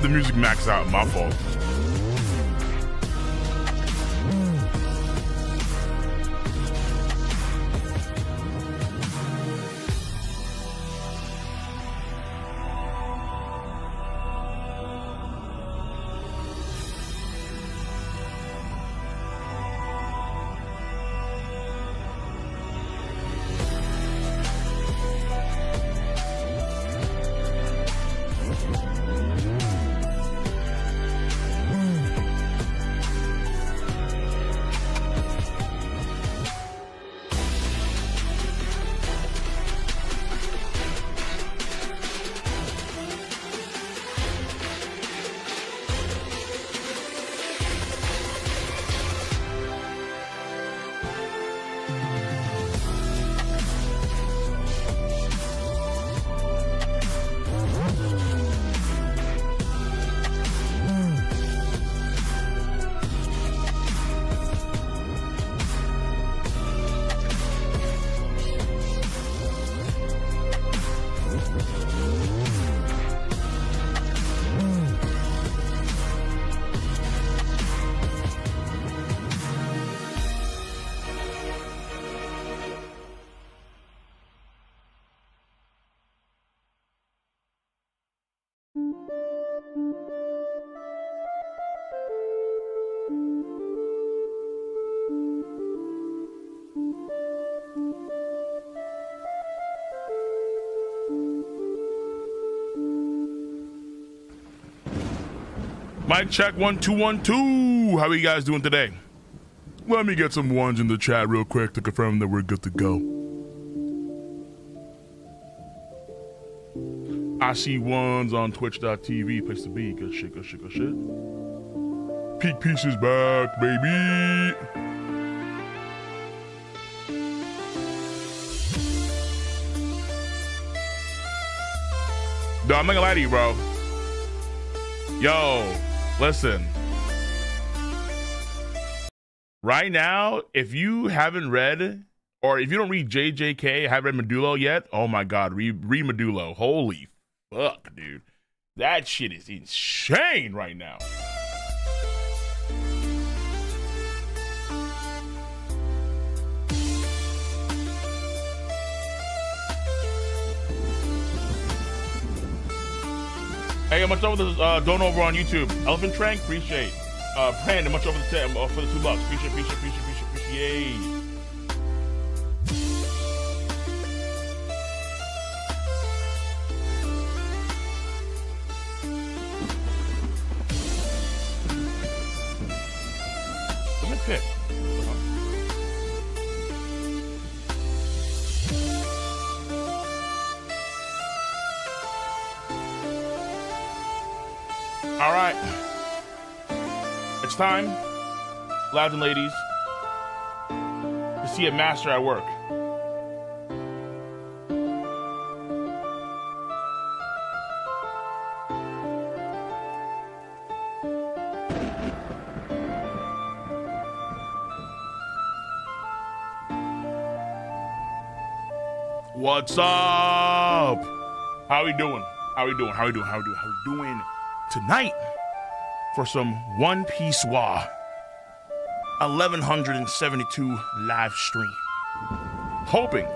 the music max out. My fault. Mic check 1 2 1 2. How are you guys doing today? Let me get some ones in the chat real quick to confirm that we're good to go. I see ones on twitch.tv. Place to be. Good shit, good shit, good shit. Peak Pieces back, baby. No, I'm not gonna lie to you, bro. Yo, listen. Right now, if you haven't read, or if you don't read JJK, haven't read Medulo yet, oh my God, read Medulo. Holy fuck, dude. That shit is insane right now. Hey, much over the don't over on YouTube. Elephant Trank, appreciate. Brandon, much over the for the $2. Appreciate. Where's my pick? All right, it's time, lads and ladies, to see a master at work. What's up? How we doing? Tonight for some One Piece Wa 1172 live stream. Hoping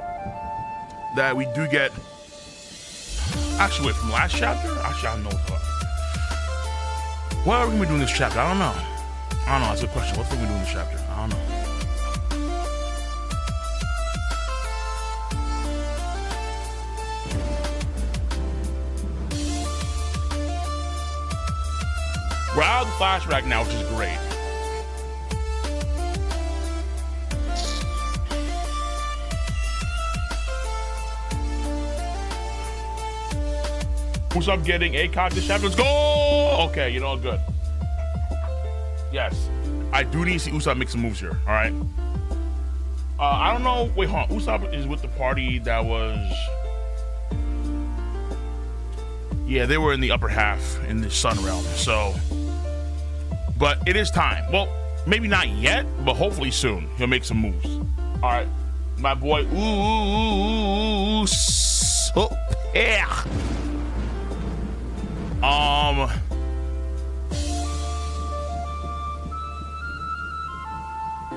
that we do get, actually wait, from last chapter? Actually, I don't know what are we gonna be doing this chapter? I don't know, that's a good question. What are we doing this chapter? I don't know. We're out of the flashback now, which is great. Usopp getting a cock this chapter. Let's go! Okay, you know, good. Yes. I do need to see Usopp make some moves here, all right? I don't know. Wait, hold on. Usopp is with the party that was... Yeah, they were in the upper half in the Sun Realm, so... But it is time. Well, maybe not yet, but hopefully soon he'll make some moves. All right, my boy. So yeah.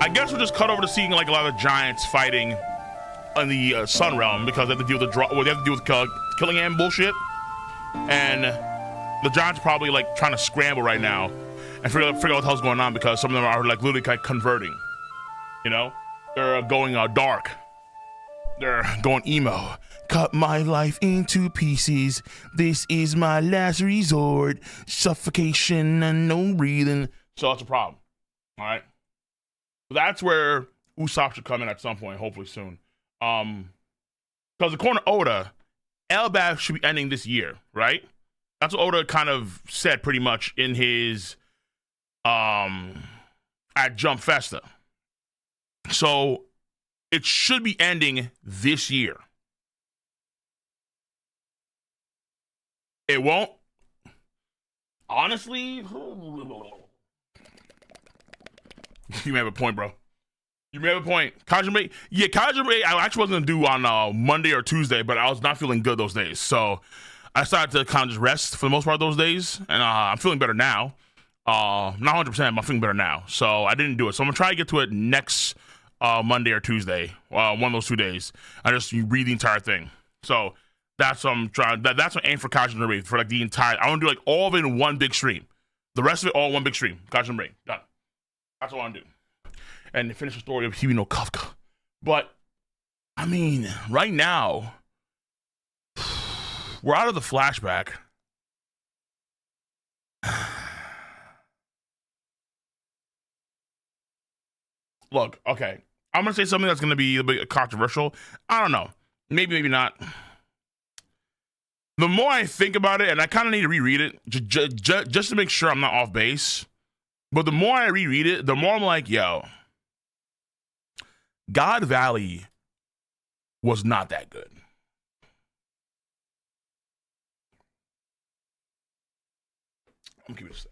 I guess we'll just cut over to seeing like a lot of giants fighting in the Sun Realm because they have to deal with they have to deal with killing ant bullshit, and the giants are probably like trying to scramble right now and figure out what the hell's going on because some of them are like literally like converting. You know, they're going dark. They're going emo. Cut my life into pieces. This is my last resort. Suffocation and no breathing. So that's a problem. All right. That's where Usopp should come in at some point, hopefully soon. Because according to Oda, Elbaf should be ending this year, right? That's what Oda kind of said pretty much in his at Jump Festa. So it should be ending this year. It won't. Honestly, you may have a point, bro. You may have a point. Kajime, I actually wasn't going to do on Monday or Tuesday, but I was not feeling good those days. So I started to kind of just rest for the most part those days. And I'm feeling better now. Not 100%, but I'm feeling better now. So I didn't do it. So I'm going to try to get to it next Monday or Tuesday. One of those 2 days. I just read the entire thing. So that's what I'm trying. That's what I aim for Kajime Raid for like the entire. I want to do like all of it in one big stream. The rest of it all in one big stream. Kajime Raid. Done. That's what I want to do. And finish the story of Hibino no Kafka. But, I mean, right now, we're out of the flashback. Look, okay. I'm going to say something that's going to be a bit controversial. I don't know. Maybe not. The more I think about it, and I kind of need to reread it just to make sure I'm not off base. But the more I reread it, the more I'm like, yo, God Valley was not that good. I'm gonna keep it a stack.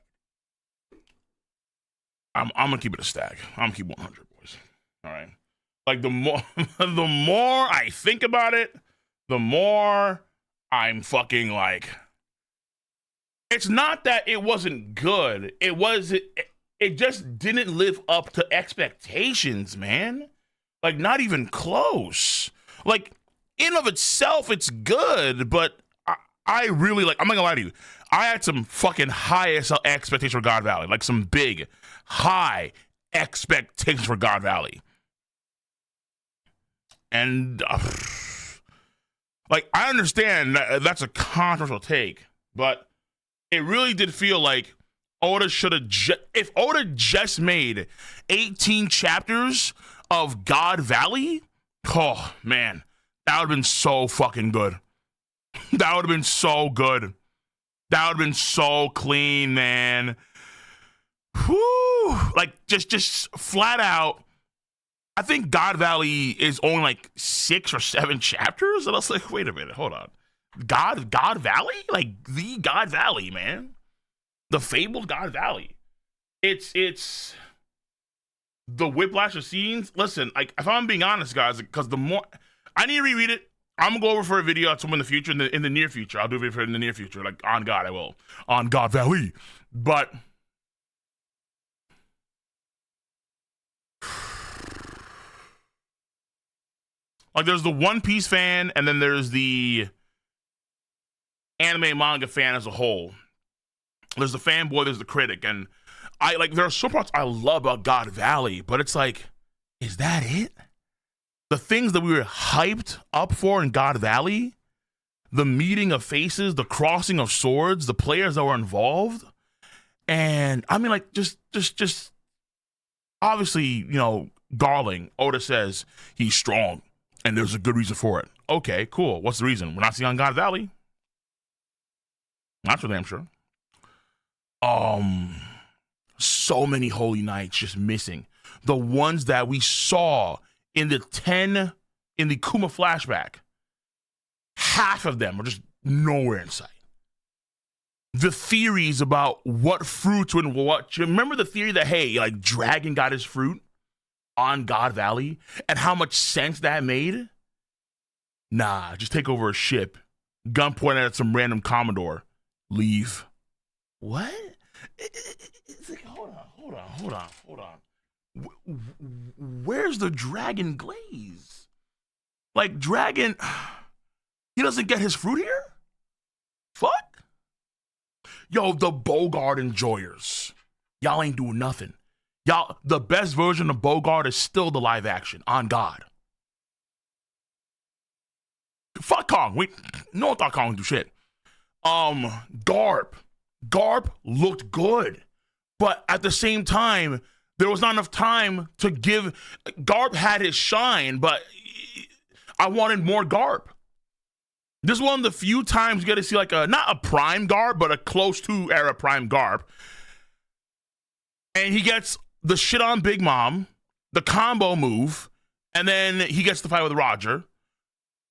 I'm gonna keep it a stack. I'm gonna keep 100, boys. All right. Like the more I think about it, the more I'm fucking like. It's not that it wasn't good. It just didn't live up to expectations, man. Like, not even close. Like, in of itself, it's good, but I really, like, I'm not gonna lie to you. I had some fucking high expectations for God Valley. Like, some big, high expectations for God Valley. And, like, I understand that's a controversial take, but it really did feel like Oda should have if Oda just made 18 chapters of God Valley, oh man, that would have been so fucking good. That would have been so good. That would have been so clean, man. Whew. Like just flat out. I think God Valley is only like 6 or 7 chapters, and I was like, wait a minute, hold on. God Valley, like the God Valley, man. The fabled God Valley. It's the whiplash of scenes. Listen, like if I'm being honest, guys, because the more I need to reread it, I'm gonna go over for a video at some in the future, in the near future. I'll do a video for it in the near future, like on God, I will on God Valley. But like, there's the One Piece fan, and then there's the anime manga fan as a whole. There's the fanboy, there's the critic, and I like there are some parts I love about God Valley, but it's like, is that it? The things that we were hyped up for in God Valley, the meeting of faces, the crossing of swords, the players that were involved, and I mean, like, just obviously, you know, Garling, Oda says he's strong, and there's a good reason for it. Okay, cool. What's the reason? We're not seeing on God Valley. Not for damn sure. So many holy knights just missing. The ones that we saw in the Kuma flashback, half of them are just nowhere in sight. The theories about what fruits and what, remember the theory that, hey, like Dragon got his fruit on God Valley and how much sense that made? Nah, just take over a ship, gun pointed at some random Commodore, leave. What? It's like, hold on. Where's the dragon glaze? Like, dragon, he doesn't get his fruit here? Fuck. Yo, the Bogart enjoyers. Y'all ain't doing nothing. Y'all, the best version of Bogart is still the live action, on God. Fuck Kong. No one thought Kong would do shit. Garp looked good. But at the same time, there was not enough time to give. Garp had his shine, but I wanted more Garp. This is one of the few times you get to see like not a prime Garp, but a close to era prime Garp. And he gets the shit on Big Mom, the combo move, and then he gets the fight with Roger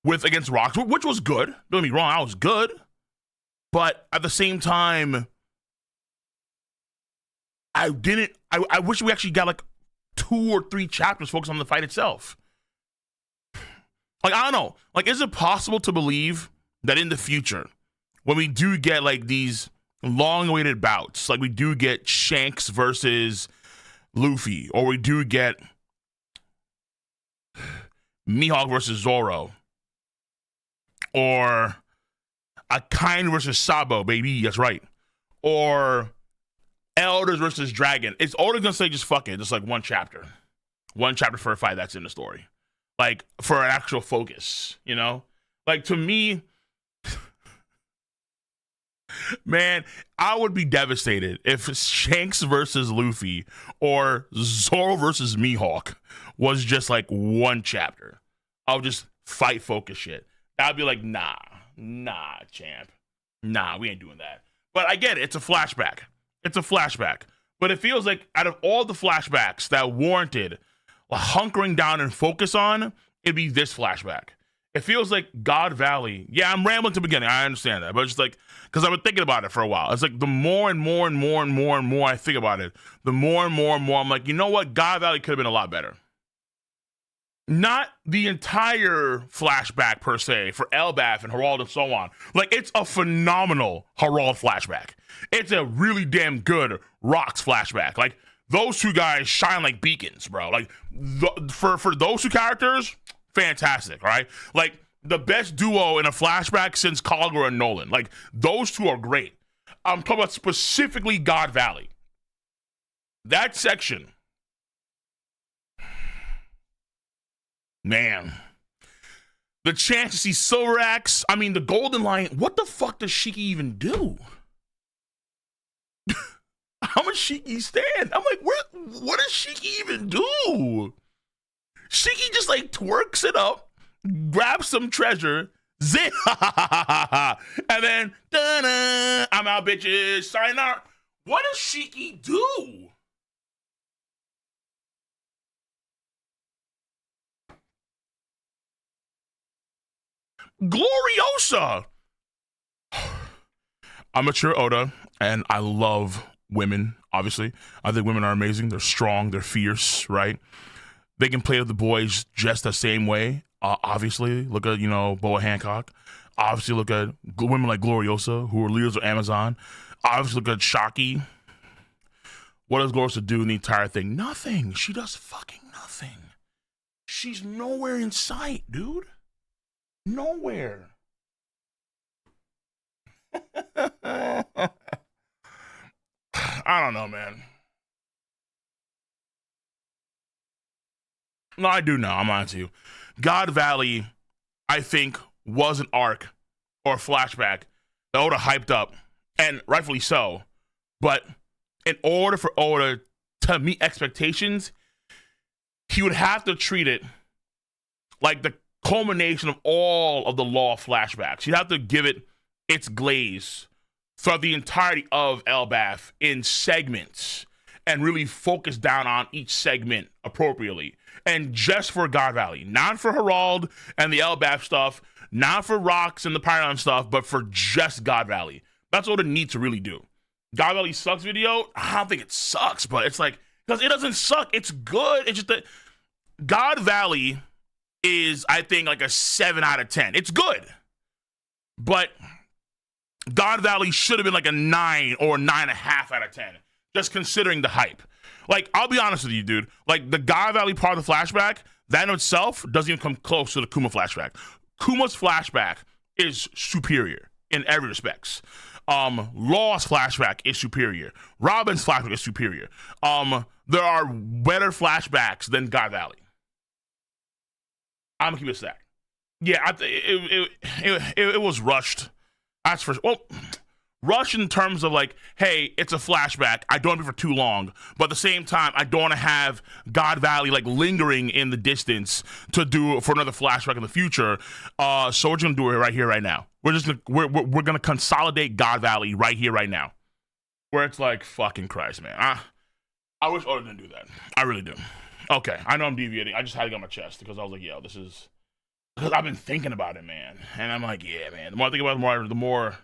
against Rocks, which was good. Don't get me wrong, I was good. But at the same time, I wish we actually got like 2 or 3 chapters focused on the fight itself. Like, I don't know. Like, is it possible to believe that in the future, when we do get like these long-awaited bouts, like we do get Shanks versus Luffy, or we do get Mihawk versus Zoro, or Akainu versus Sabo, baby, that's right, or Elders versus Dragon, it's always gonna say just fuck it, just like one chapter for a fight that's in the story, like for an actual focus, you know? Like, to me, man, I would be devastated if Shanks versus Luffy or Zoro versus Mihawk was just like one chapter of just fight focus shit. I'd be like, nah, champ. Nah, we ain't doing that. But I get it. It's a flashback. But it feels like out of all the flashbacks that warranted hunkering down and focus on, it'd be this flashback. It feels like God Valley. Yeah, I'm rambling to the beginning. I understand that. But it's like, because I've been thinking about it for a while. It's like the more and more I think about it, the more and more I'm like, you know what? God Valley could have been a lot better. Not the entire flashback per se for Elbaf and Herald and so on. Like, it's a phenomenal Herald flashback. It's a really damn good Rocks flashback. Like, those two guys shine like beacons, bro. Like, for those two characters, fantastic, right? Like, the best duo in a flashback since Kagura and Nolan. Like, those two are great. I'm talking about specifically God Valley. That section, man. The chance to see Silver Axe, I mean, the Golden Lion, what the fuck does Shiki even do? How much Shiki stand? I'm like, what does Shiki even do? Shiki just like twerks it up, grabs some treasure, zip, and then, da-da, I'm out, bitches, sign out. What does Shiki do? Gloriosa. I'm mature Oda, and I love women, obviously. I think women are amazing. They're strong. They're fierce, right? They can play with the boys just the same way. Obviously, look at, Boa Hancock. Obviously, look at women like Gloriosa, who are leaders of Amazon. Obviously, look at Shaki. What does Gloriosa do in the entire thing? Nothing. She does fucking nothing. She's nowhere in sight, dude. Nowhere. I don't know, man. No, I do know. I'm on to you. God Valley, I think, was an arc or a flashback that Oda hyped up, and rightfully so. But in order for Oda to meet expectations, he would have to treat it like the culmination of all of the Law flashbacks. You'd have to give it its glaze throughout the entirety of Elbaf in segments and really focus down on each segment appropriately. And just for God Valley, not for Herald and the Elbaf stuff, not for Rocks and the Pyron stuff, but for just God Valley. That's what it needs to really do. God Valley sucks video? I don't think it sucks, but it's like, because it doesn't suck. It's good. It's just that God Valley is, I think, like a 7 out of 10. It's good. But God Valley should have been like a 9 or 9.5 out of 10. Just considering the hype. Like, I'll be honest with you, dude. Like, the God Valley part of the flashback, that in itself doesn't even come close to the Kuma flashback. Kuma's flashback is superior in every respects. Law's flashback is superior. Robin's flashback is superior. There are better flashbacks than God Valley. I'm gonna keep it stacked. Yeah, it was rushed. That's for well, rushed in terms of like, hey, it's a flashback. I don't want it for too long, but at the same time, I don't want to have God Valley like lingering in the distance to do for another flashback in the future. So we're gonna do it right here, right now. We're gonna consolidate God Valley right here, right now, where it's like fucking Christ, man. I wish Oda didn't do that. I really do. Okay, I know I'm deviating. I just had to get on my chest because I was like, yo, this is because I've been thinking about it, man, and I'm like, yeah, man. The more I think about it, the more.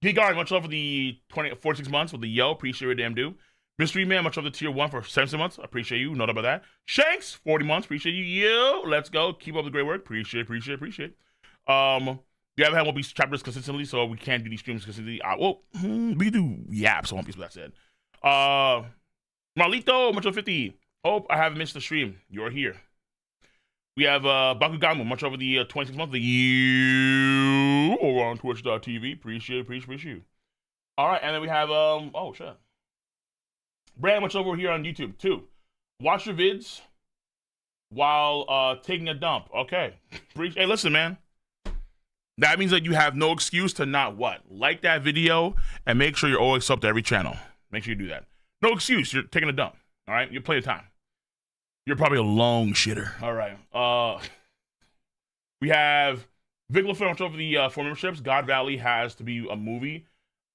G-Guard, much love for the 46 months with the yo. Appreciate your damn do. Mystery Man, much love the tier 1 for 17 months. Appreciate you. No doubt about that. Shanks, 40 months. Appreciate you. Yo, let's go. Keep up the great work. Appreciate. We haven't had One Piece chapters consistently, so we can't do these streams consistently. We do yaps on One Piece, but that said. Marlito, much love 50. Hope I haven't missed the stream. You're here. We have Bakugamu, much over the 26 months of the you over on twitch.tv. Appreciate you. All right, and then we have Brand, much over here on YouTube too. Watch your vids while taking a dump. Okay. Hey, listen, man. That means that you have no excuse to not what? Like that video and make sure you're always up to every channel. Make sure you do that. No excuse. You're taking a dump. All right? You're playing time. You're probably a long shitter. All right. We have Vigla Film over the 4 memberships. God Valley has to be a movie.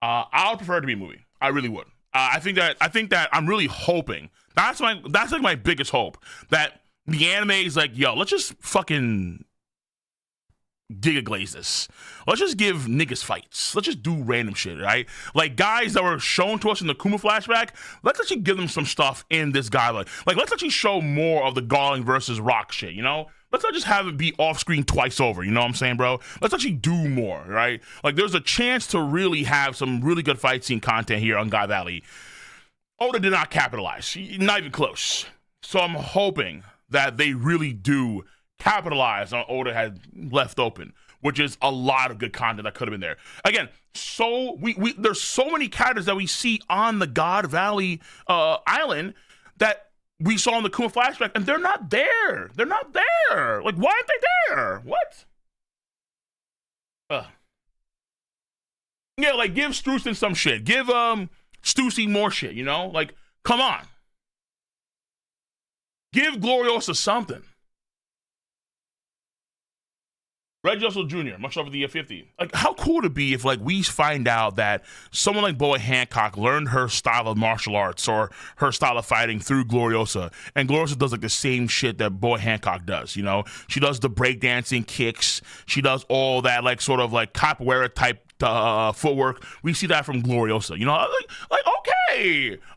I would prefer it to be a movie. I really would. I think that I'm really hoping. That's like my biggest hope. That the anime is like, yo, let's just fucking Giga glaze this. Let's just give niggas fights. Let's just do random shit, right? Like guys that were shown to us in the Kuma flashback, let's actually give them some stuff in this guy. Like let's actually show more of the Garling versus Rock shit, you know? Let's not just have it be off screen twice over, you know what I'm saying, bro? Let's actually do more, right? Like there's a chance to really have some really good fight scene content here on God Valley. Oda did not capitalize, not even close. So I'm hoping that they really do capitalize on Oda had left open, which is a lot of good content that could have been there. Again, so there's so many characters that we see on the God Valley island that we saw in the Kuma flashback, and they're not there. They're not there. Like, why aren't they there? What? Yeah, like give Struston some shit. Give Stussy more shit. You know, like come on. Give Gloriosa something. Red Russell Jr., much over the 50. Like, how cool would it be if, like, we find out that someone like Boa Hancock learned her style of martial arts or her style of fighting through Gloriosa, and Gloriosa does, like, the same shit that Boa Hancock does, you know? She does the breakdancing kicks. She does all that, like, sort of, like, capoeira type footwork. We see that from Gloriosa, you know? Like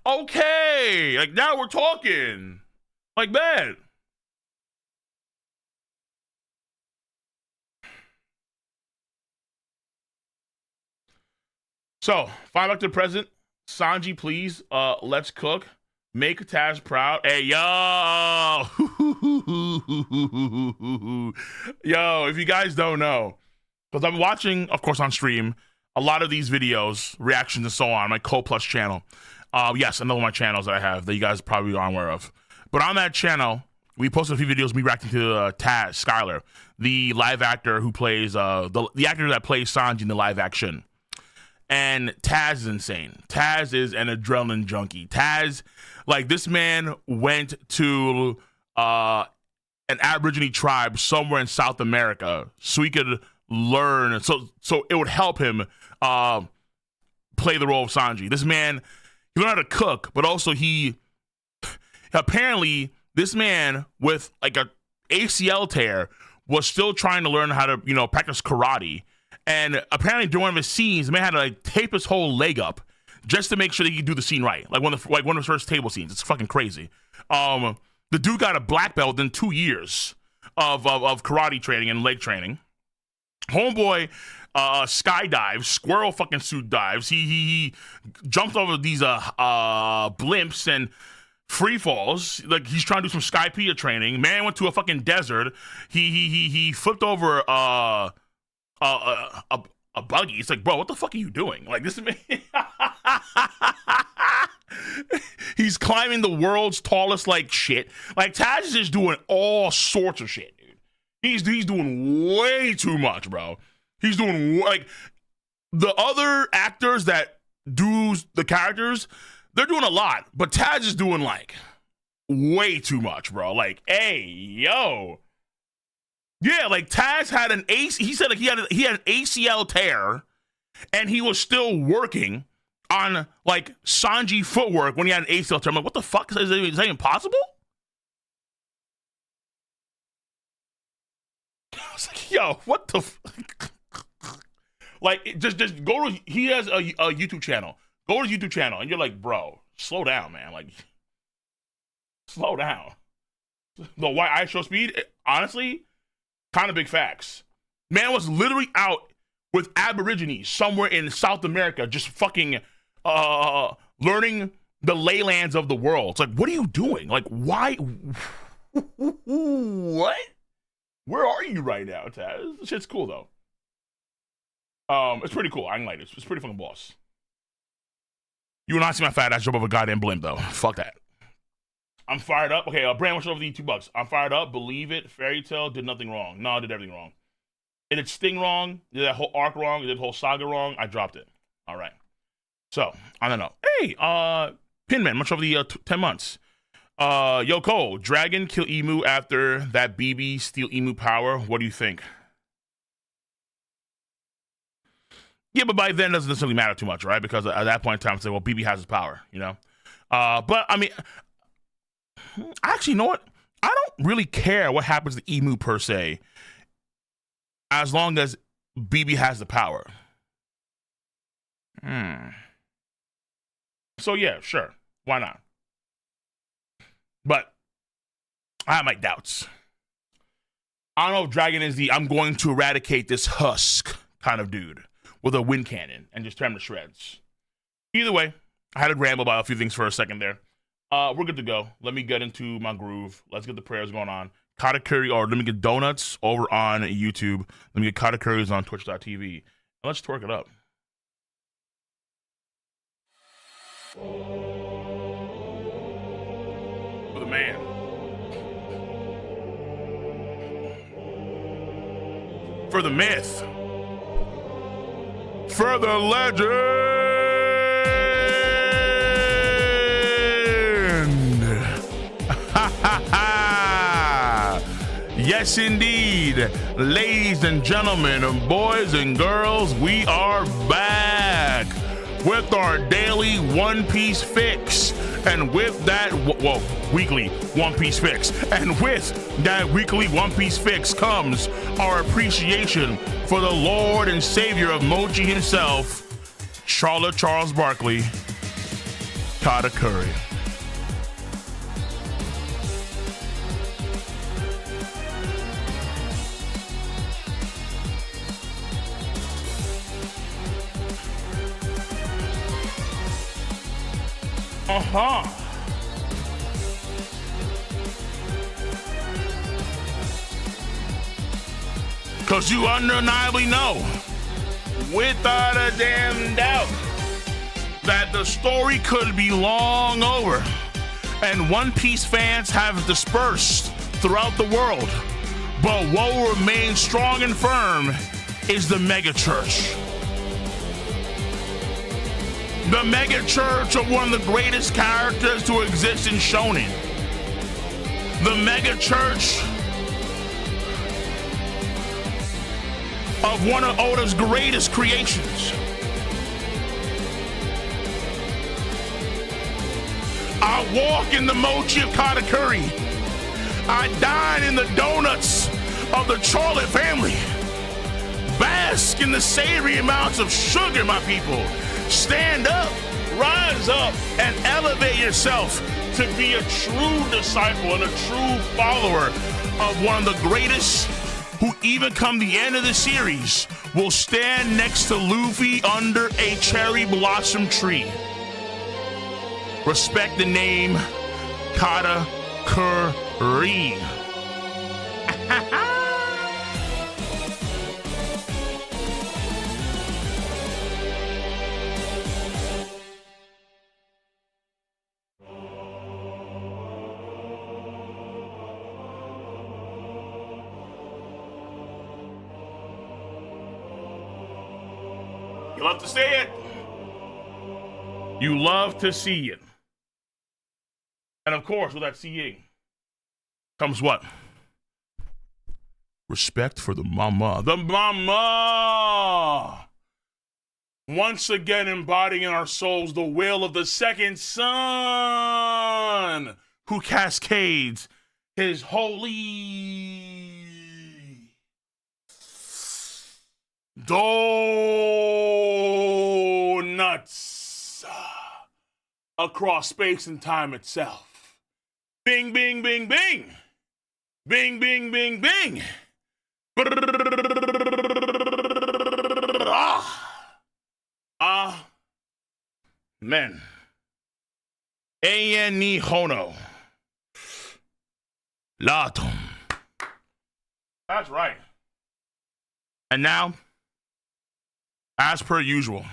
okay. Like, now we're talking. Like, man. So, find back to the present. Sanji, please, let's cook. Make Taz proud. Hey, yo! Yo, if you guys don't know, because I'm watching, of course, on stream, a lot of these videos, reactions and so on, my Co Plus channel. Yes, another one of my channels that I have that you guys probably aren't aware of. But on that channel, we posted a few videos, me reacting to Taz, Skylar, the live actor who plays, the actor that plays Sanji in the live action. And Taz is insane. Taz is an adrenaline junkie. Taz, like, this man went to an Aborigine tribe somewhere in South America so he could learn, so it would help him play the role of Sanji. This man, he learned how to cook, but also apparently, this man with, like, a ACL tear was still trying to learn how to, you know, practice karate. And apparently during one of his scenes, the man had to like tape his whole leg up just to make sure that he could do the scene right. Like one of his first table scenes. It's fucking crazy. The dude got a black belt in 2 years of karate training and leg training. Homeboy skydives, squirrel fucking suit dives. He jumps over these blimps and free falls. Like he's trying to do some Skypea training. Man went to a fucking desert. He flipped over a buggy. It's like, bro, what the fuck are you doing? Like this is me. He's climbing the world's tallest like shit. Like Taz is just doing all sorts of shit, dude. He's doing way too much, bro. He's doing like the other actors that do the characters, they're doing a lot, but Taz is doing like way too much, bro. Like, hey, yo. Yeah, like Taz had an AC, he said like he had an ACL tear and he was still working on like Sanji footwork when he had an ACL tear. I'm like, what the fuck? Is that impossible? I was like, yo, what the fuck? Like, just go to, he has a YouTube channel. Go to his YouTube channel and you're like, bro, slow down, man. Like, slow down. The white eye show speed, honestly, kind of big facts. Man was literally out with Aborigines somewhere in South America, just fucking learning the leylands of the world. It's like, what are you doing? Like, why? What? Where are you right now, Taz? This shit's cool though. It's pretty cool. I can like it. It's pretty fucking boss. You will not see my fat ass jump over a goddamn blimp though. Fuck that. I'm fired up. Okay, Brand, what's over the $2? I'm fired up. Believe it. Fairy Tail did nothing wrong. No, I did everything wrong. It did Sting wrong. Did that whole arc wrong. It did the whole saga wrong. I dropped it. All right. So, I don't know. Hey, Pinman, much over the 10 months. Yo, Cole, Dragon kill Emu after that BB steal Emu power. What do you think? Yeah, but by then it doesn't necessarily matter too much, right? Because at that point in time, it's like, well, BB has his power, you know? But, I mean, actually, you know what? I don't really care what happens to Emu per se, as long as BB has the power. So, yeah, sure. Why not? But I have my doubts. I don't know if Dragon is the I'm going to eradicate this husk kind of dude with a wind cannon and just tear him to shreds. Either way, I had to ramble about a few things for a second there. We're good to go. Let me get into my groove. Let's get the prayers going on. Katakuri, or let me get donuts over on YouTube. Let me get Katakuris on twitch.tv. And let's twerk it up. For the man. For the myth. For the legend. Yes, indeed. Ladies and gentlemen, boys and girls, we are back with our daily One Piece fix. And with that, well, weekly One Piece fix. And with that weekly One Piece fix comes our appreciation for the Lord and Savior of Mochi himself, Charlotte Charles Barkley, Katakuri. Because you undeniably know, without a damn doubt, that the story could be long over and One Piece fans have dispersed throughout the world. But what will remain strong and firm is the mega church. The mega church of one of the greatest characters to exist in Shonen. The mega church of one of Oda's greatest creations. I walk in the mochi of Katakuri. I dine in the donuts of the Charlotte family. Bask in the savory amounts of sugar, my people. Stand up, rise up, and elevate yourself to be a true disciple and a true follower of one of the greatest who even come the end of the series will stand next to Luffy under a cherry blossom tree. Respect the name Katakuri. You love to see it. You love to see it. And of course, with that seeing comes what? Respect for the mama. The mama! Once again embodying in our souls the will of the second son who cascades his holy donuts across space and time itself. Bing, bing, bing, bing. Bing, bing, bing, bing. Men. Eien ni hono. Latum. That's right. And now, as per usual,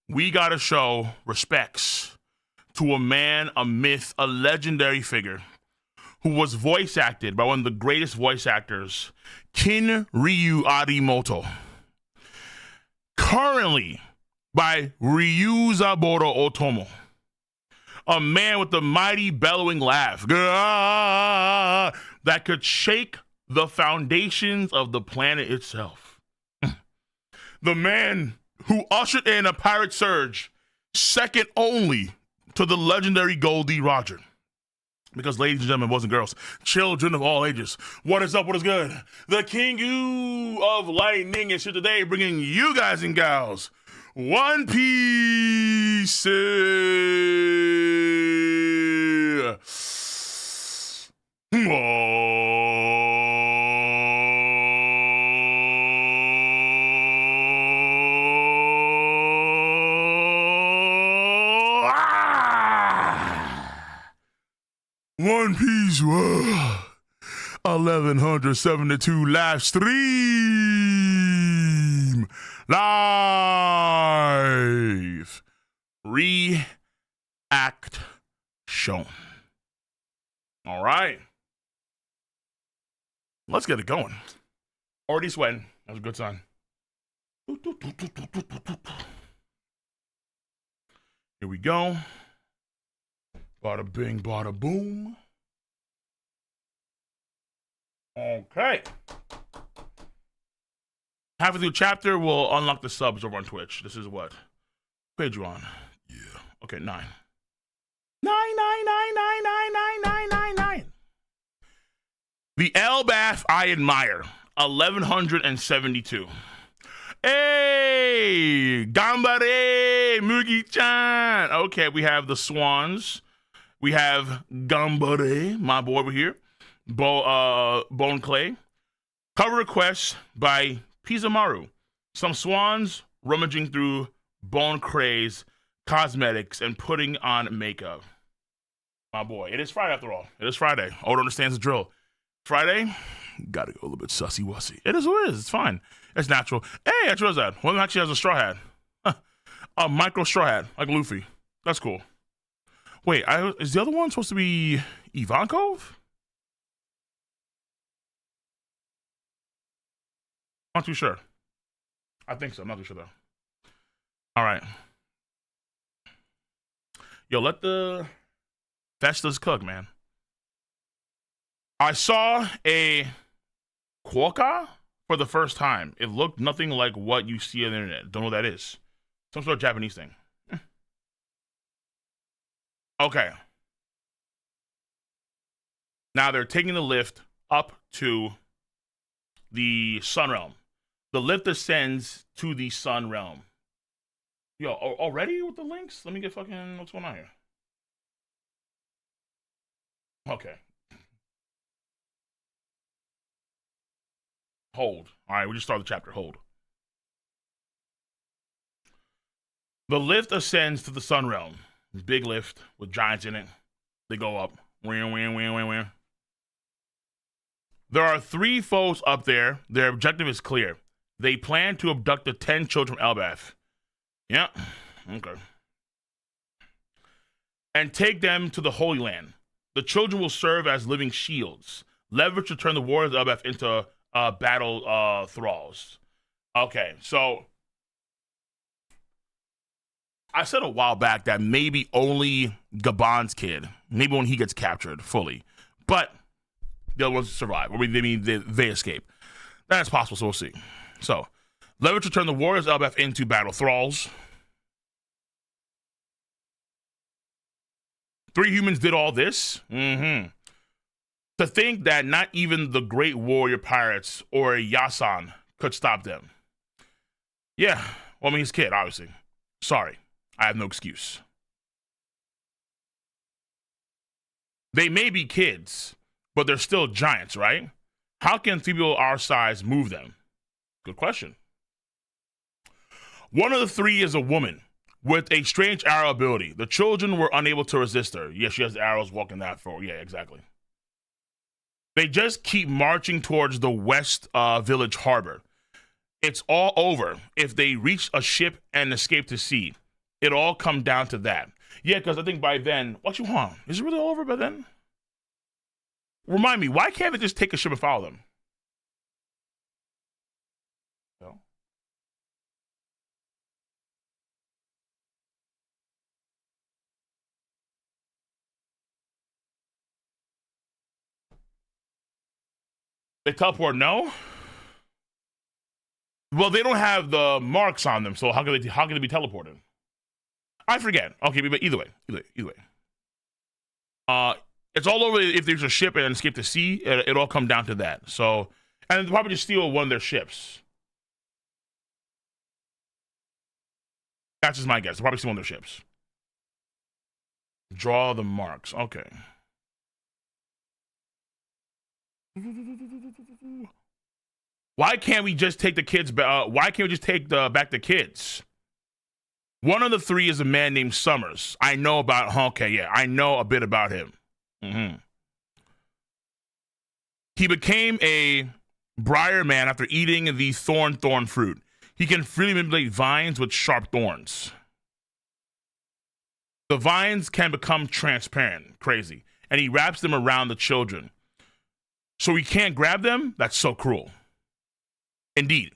we gotta show respects to a man, a myth, a legendary figure who was voice acted by one of the greatest voice actors, Kinryu Arimoto. Currently by Ryuzaburo Otomo, a man with a mighty bellowing laugh that could shake the foundations of the planet itself. The man who ushered in a pirate surge second only to the legendary Goldie Roger. Because, ladies and gentlemen, boys and girls, children of all ages, what is up, what is good? The King of Lightning is here today, bringing you guys and gals One Piece. One Piece 1172 live stream. Live. React shown. All right. Let's get it going. Already sweating. That was a good sign. Here we go. Bada bing, bada boom. Okay. Halfway through the chapter, we'll unlock the subs over on Twitch. This is what? Page you're on. Yeah. Okay, 9. 9, 9, 9, 9, 9, 9, 9, 9, 9. The Elbaf I admire. 1172. Hey! Gambare! Mugi-chan! Okay, we have the Swans. We have Gambare, my boy over here. Bone Clay. Cover request by Pizamaru. Some swans rummaging through Bone Clay's cosmetics and putting on makeup. My boy. It is Friday after all. It is Friday. Oda understands the drill. Friday, gotta go a little bit sussy-wussy. It is what it is. It's fine. It's natural. Hey, I chose that. One actually has a straw hat. A micro straw hat, like Luffy. That's cool. Wait, is the other one supposed to be Ivankov? I'm not too sure. I think so. I'm not too sure, though. All right. Yo, let the Festas cook, man. I saw a quokka for the first time. It looked nothing like what you see on the internet. Don't know what that is. Some sort of Japanese thing. Okay. Now they're taking the lift up to the Sun Realm. The lift ascends to the Sun Realm. Yo, already with the links? Let me get fucking, what's going on here? Okay. Hold. All right, we just started the chapter. Hold. The lift ascends to the sun realm. Big lift with giants in it. They go up. There are 3 foes up there. Their objective is clear. They plan to abduct the 10 children from Elbaf. Yeah. Okay. And take them to the Holy Land. The children will serve as living shields. Leverage to turn the warriors of Elbaf into battle thralls. Okay, so I said a while back that maybe only Gabon's kid, maybe when he gets captured fully, but the other ones survive, or maybe they escape. That's possible, so we'll see. So, leverage to turn the warriors of Elbaf into battle thralls. 3 humans did all this. To think that not even the great warrior pirates or Yasan could stop them. Yeah, well, I mean, he's a kid, obviously. Sorry, I have no excuse. They may be kids, but they're still giants, right? How can 3 people our size move them? Good question. One of the 3 is a woman with a strange arrow ability. The children were unable to resist her. Yeah, she has the arrows walking that far. Yeah, exactly. They just keep marching towards the west village harbor. It's all over if they reach a ship and escape to sea. It'll all come down to that. Yeah, because I think by then, what you want? Is it really over by then? Remind me, why can't they just take a ship and follow them? No. They teleport, no? Well, they don't have the marks on them, so how can they be teleported? I forget. Okay, but either way. It's all over if there's a ship and escape to sea, it'll all come down to that. So, and they'll probably just steal one of their ships. That's just my guess. They'll probably steal one of their ships. Draw the marks. Okay. Why can't we just take the kids back? Why can't we just take back the kids? One of the 3 is a man named Summers. I know about. Okay, yeah, I know a bit about him. He became a briar man after eating the thorn fruit. He can freely manipulate vines with sharp thorns. The vines can become transparent, crazy, and he wraps them around the children. So we can't grab them? That's so cruel. Indeed.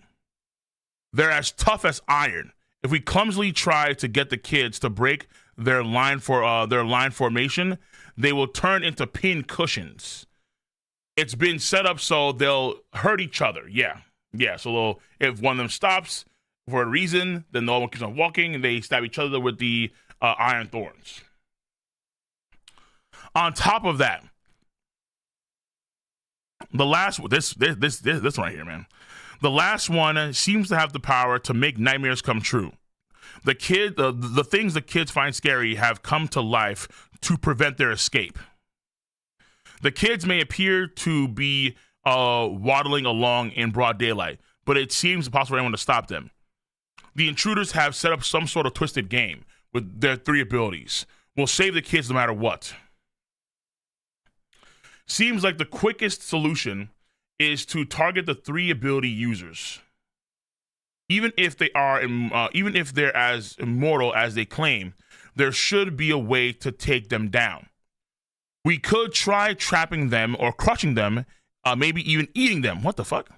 They're as tough as iron. If we clumsily try to get the kids to break their line formation, they will turn into pin cushions. It's been set up so they'll hurt each other. Yeah. So if one of them stops for a reason, then the other one keeps on walking, and they stab each other with the iron thorns. On top of that, the last this one right here, man. The last one seems to have the power to make nightmares come true. The things the kids find scary have come to life to prevent their escape. The kids may appear to be waddling along in broad daylight, but it seems impossible for anyone to stop them. The intruders have set up some sort of twisted game with their 3 abilities. We'll save the kids no matter what. Seems like the quickest solution is to target the 3 ability users. Even if they're as immortal as they claim, there should be a way to take them down. We could try trapping them or crushing them, maybe even eating them. What the fuck?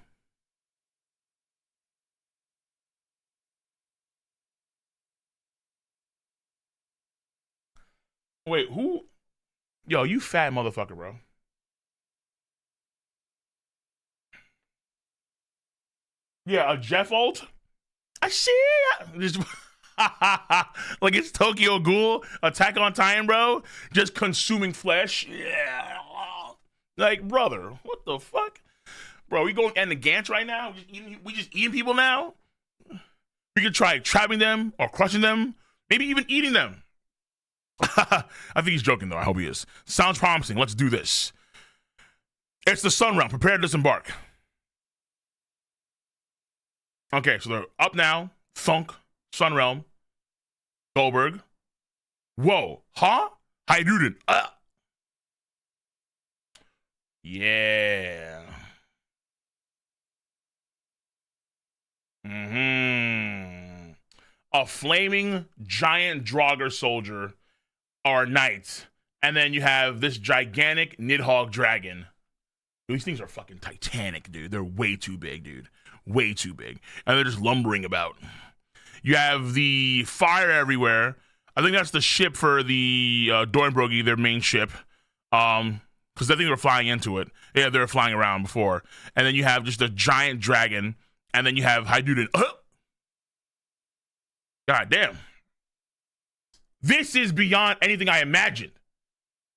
Wait, who? Yo, you fat motherfucker, bro. Yeah, a Jeff ult? I see it. Just like it's Tokyo Ghoul, Attack on Titan, bro. Just consuming flesh. Yeah. Like, brother, what the fuck? Bro, we going to end the Gantz right now? We just eating people now? We could try trapping them or crushing them, maybe even eating them. I think he's joking, though. I hope he is. Sounds promising. Let's do this. It's the sun realm. Prepare to disembark. Okay, so they're up now. Thunk, Sunrealm, Goldberg. Whoa, huh? Haiduden. Yeah. A flaming giant Draugr soldier or knight. And then you have this gigantic Nidhogg dragon. These things are fucking titanic, dude. They're way too big, dude. Way too big. And they're just lumbering about. You have the fire everywhere. I think that's the ship for the Doinbrogi, their main ship. Because I think they were flying into it. Yeah, they were flying around before. And then you have just a giant dragon. And then you have Haiduden. God damn. This is beyond anything I imagined.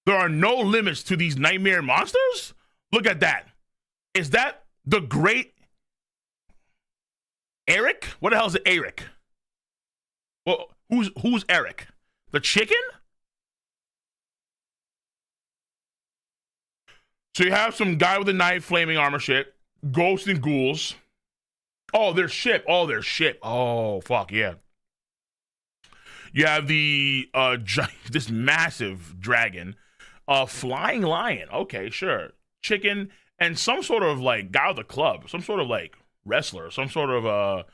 There are no limits to these nightmare monsters? Look at that. Is that the great Eric? What the hell is it, Eric? Well, who's Eric? The chicken? So you have some guy with a knife, flaming armor shit, ghosts and ghouls. Oh, their ship. Oh, fuck, yeah. You have the this massive dragon, flying lion. Okay, sure. Chicken and some sort of like guy with a club, some sort of like wrestler, some sort of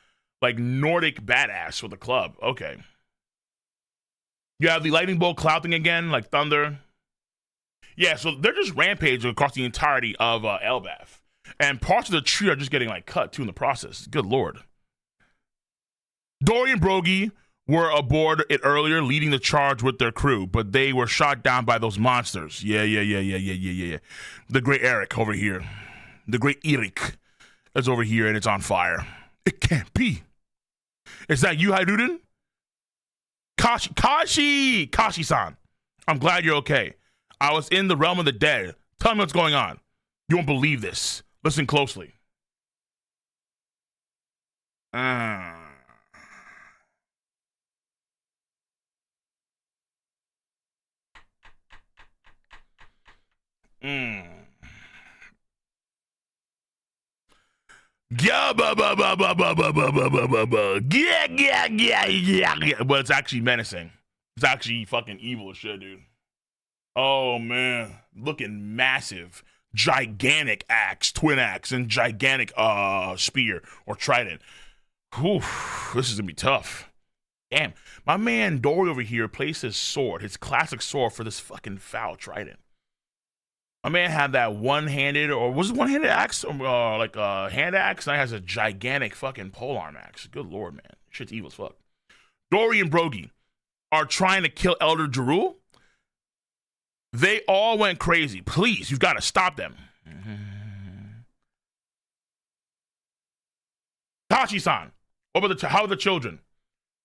like Nordic badass with a club. Okay. You have the lightning bolt clouting again, like thunder. Yeah, so they're just rampaging across the entirety of Elbaf. And parts of the tree are just getting like cut too in the process. Good lord. Dory and Brogy were aboard it earlier, leading the charge with their crew, but they were shot down by those monsters. Yeah. The great Eric over here. The great Eric is over here and it's on fire. It can't be. Is that you, Haiduden? Kashi-san. I'm glad you're okay. I was in the realm of the dead. Tell me what's going on. You won't believe this. Listen closely. Yeah, but it's actually menacing. It's actually fucking evil as shit, dude. Oh man, looking massive, gigantic axe, twin axe, and gigantic spear or trident. Whew, this is gonna be tough. Damn, my man Dory over here placed his sword, his classic sword, for this fucking foul trident. My man had that one-handed, or was it one-handed axe, or like a hand axe? Now he has a gigantic fucking polearm axe. Good lord, man, shit's evil as fuck. Dory and Brogy are trying to kill Elder Jaru. They all went crazy. Please, you've got to stop them. Tachi-san, how are the children?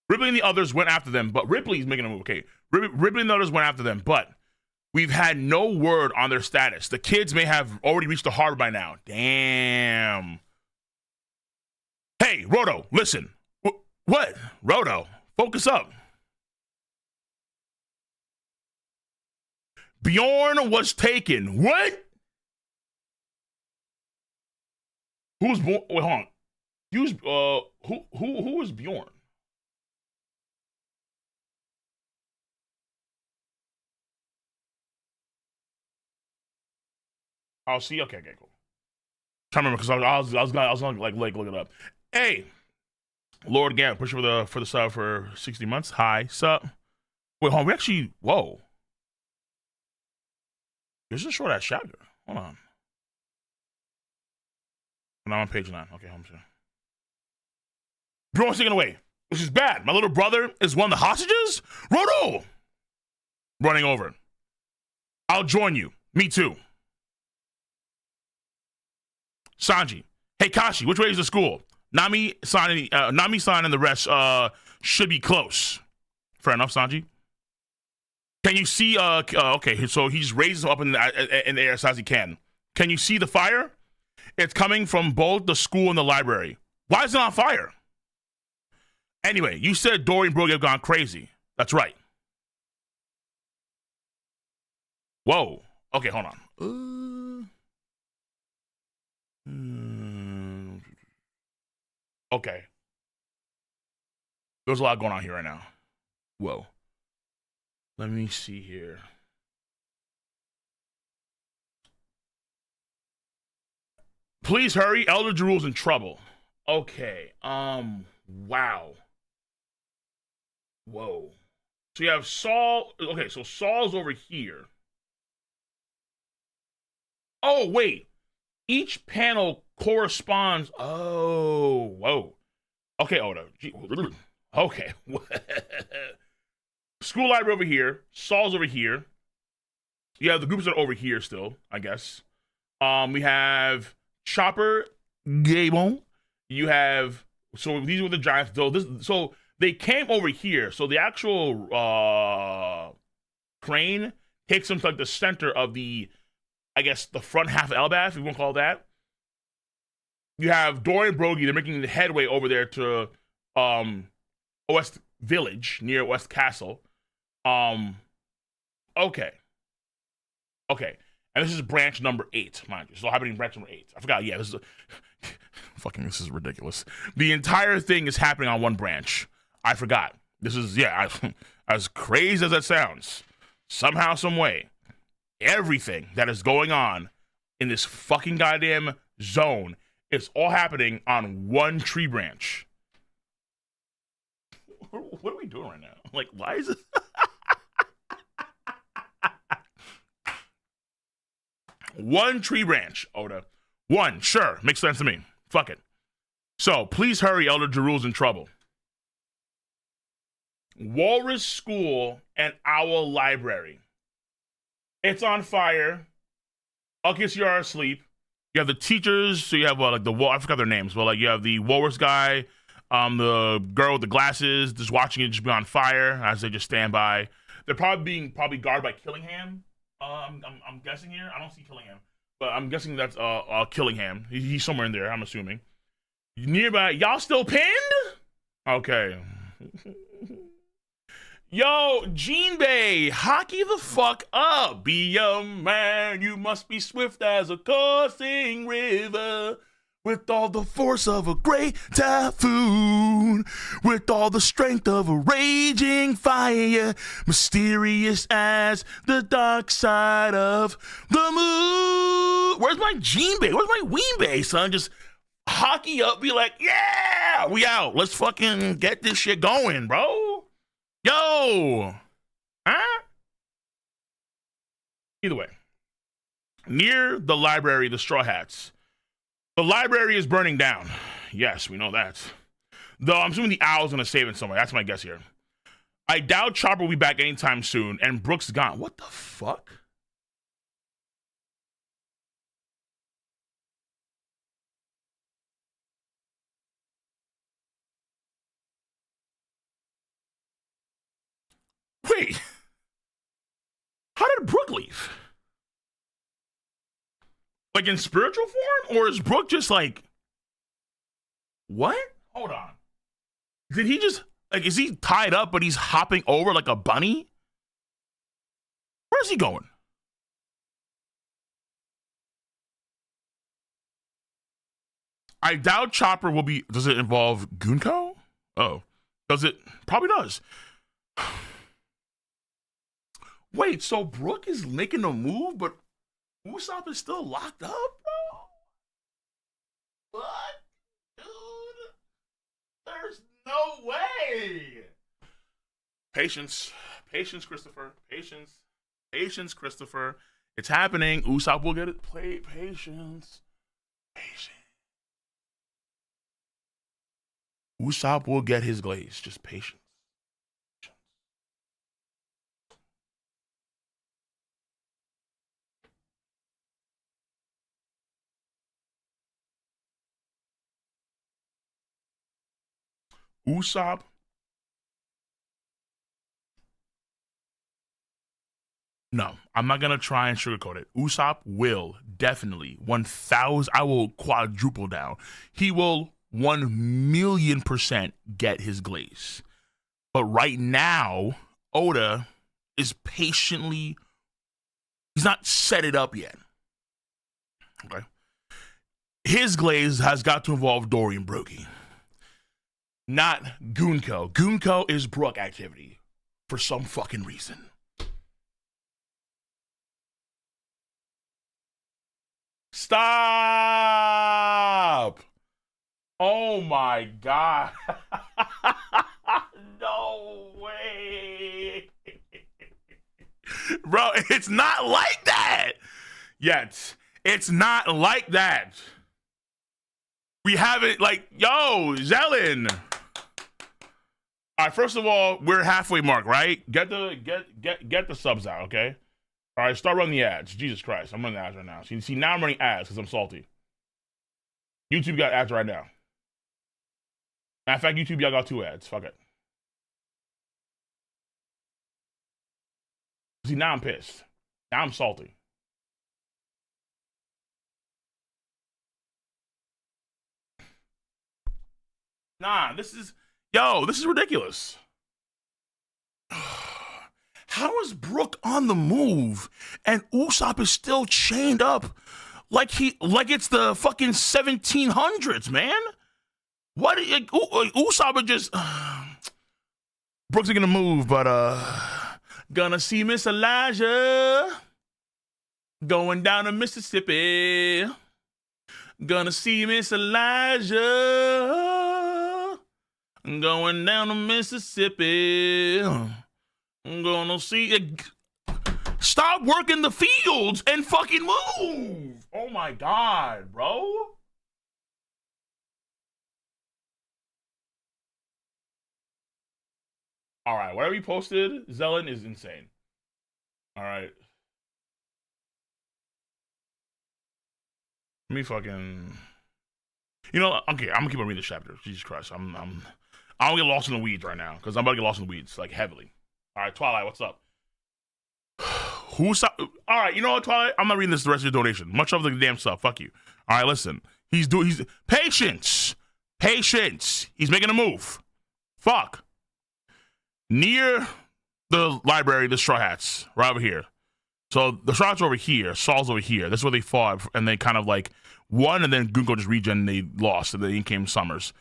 Ripley and the others went after them, but Ripley's making a move. Okay, Ripley and the others went after them, but we've had no word on their status. The kids may have already reached the harbor by now. Damn. Hey, Roto, listen. What? Roto, focus up. Bjorn was taken. What? Who's born? Wait, hold on. Who is Bjorn? Oh, see. Okay, cool. Trying to remember because I was gonna like look it up. Hey, Lord Gant, push for the sub for 60 months. Hi, sup? Wait, hold on. We actually. Whoa. This is a short ass chapter. Hold on. And I'm on page 9. Okay, I'm sorry. Bjorn's taken away. This is bad. My little brother is one of the hostages? Roto! Running over. I'll join you. Me too. Sanji. Hey, Kashi, which way is the school? Nami-san and the rest should be close. Fair enough, Sanji. Can you see, okay, so he just raises up in the air as fast as he can. Can you see the fire? It's coming from both the school and the library. Why is it on fire? Anyway, you said Dory and Brogy have gone crazy. That's right. Whoa. Okay, hold on. Okay. There's a lot going on here right now. Whoa. Let me see here. Please hurry. Elder Jaru's in trouble. Okay. Wow. Whoa. So you have Saul. Okay, so Saul's over here. Oh, wait. Each panel corresponds. Oh, whoa. Okay, Oda. Okay. School library over here. Saul's over here. You have the groups that are over here still, I guess. We have Chopper, Gabon. You have, so these were the giants. So they came over here. So the actual crane takes them to like the center of the, I guess, the front half of Elbaf, if you want to call it that. You have Dory and Brogy. They're making the headway over there to West Village near West Castle. Okay. And this is branch number 8, mind you. So happening branch number 8. I forgot. Yeah, this is this is ridiculous. The entire thing is happening on one branch. I forgot. This is as crazy as that sounds. Somehow, some way, everything that is going on in this fucking goddamn zone is all happening on one tree branch. What are we doing right now? Like, why is it? One tree branch, Oda. One, sure. Makes sense to me. Fuck it. So, please hurry, Elder Jaru's in trouble. Walrus School and Owl Library. It's on fire. Uckus, you are asleep. You have the teachers, so you have like I forgot their names, but like you have the Walrus guy, the girl with the glasses, just watching it just be on fire as they just stand by. They're probably guarded by Killingham. I'm guessing here. I don't see Killingham, but I'm guessing that's Killingham. He's somewhere in there, I'm assuming. Nearby, y'all still pinned? Okay. Yo, Jinbei, hockey the fuck up. Be a man, you must be swift as a coursing river. With all the force of a great typhoon, with all the strength of a raging fire, mysterious as the dark side of the moon. Where's my Jinbei? Where's my Weenbei, son? Just hockey up, be like, yeah, we out. Let's fucking get this shit going, bro. Yo. Huh? Either way. Near the library, the Straw Hats. The library is burning down. Yes, we know that. Though I'm assuming the owl's gonna save it somewhere. That's my guess here. I doubt Chopper will be back anytime soon, and Brooks gone. What the fuck? Wait. How did Brooke leave? Like in spiritual form? Or is Brooke just like, what? Hold on. Did he just, like, is he tied up but he's hopping over like a bunny? Where's he going? I doubt Chopper will be, does it involve Gunko? Oh, does it? Probably does. Wait, so Brooke is making a move, but Usopp is still locked up, bro? What? Dude? There's no way. Patience, Christopher. Patience, Christopher. It's happening. Usopp will get it. Play patience. Usopp will get his glaze. Just patience. Usopp. No, I'm not gonna try and sugarcoat it. Usopp will definitely 1,000. I will quadruple down. He will 1,000,000% get his glaze. But right now, Oda is patiently. He's not set it up yet. Okay. His glaze has got to involve Dory and Brogy. not Gunko. Gunko is Brook activity for some fucking reason. Stop! Oh my god. No way. Bro, it's not like that yet. It's not like that. We haven't, like, yo, Zelen. All right, first of all, we're halfway mark, right? Get the subs out, okay? All right, start running the ads. Jesus Christ, I'm running the ads right now. See, now I'm running ads because I'm salty. YouTube got ads right now. Matter of fact, YouTube, y'all got 2 ads. Fuck it. See, now I'm pissed. Now I'm salty. Nah, this is ridiculous. How is Brook on the move and Usopp is still chained up like it's the fucking 1700s, man? What? Like, Usopp is just Brook's gonna move, but gonna see Miss Elijah going down to Mississippi. Gonna see Miss Elijah going down to Mississippi. I'm gonna see it. Stop working the fields and fucking move. Oh my god, bro. All right, whatever you posted, Zelen is insane. All right. Let me fucking. You know, okay, I'm gonna keep on reading this chapter. Jesus Christ, I'm gonna get lost in the weeds right now because I'm about to get lost in the weeds like heavily. All right, Twilight, what's up? Who's all right? You know what, Twilight? I'm not reading this the rest of your donation. Much of the damn stuff. Fuck you. All right, listen. He's patience. He's making a move. Fuck. Near the library, the Straw Hats, right over here. So the Straw Hats are over here. Saul's over here. That's where they fought, and they kind of like won, and then Gunko just regen, and they lost, and then in came Summers.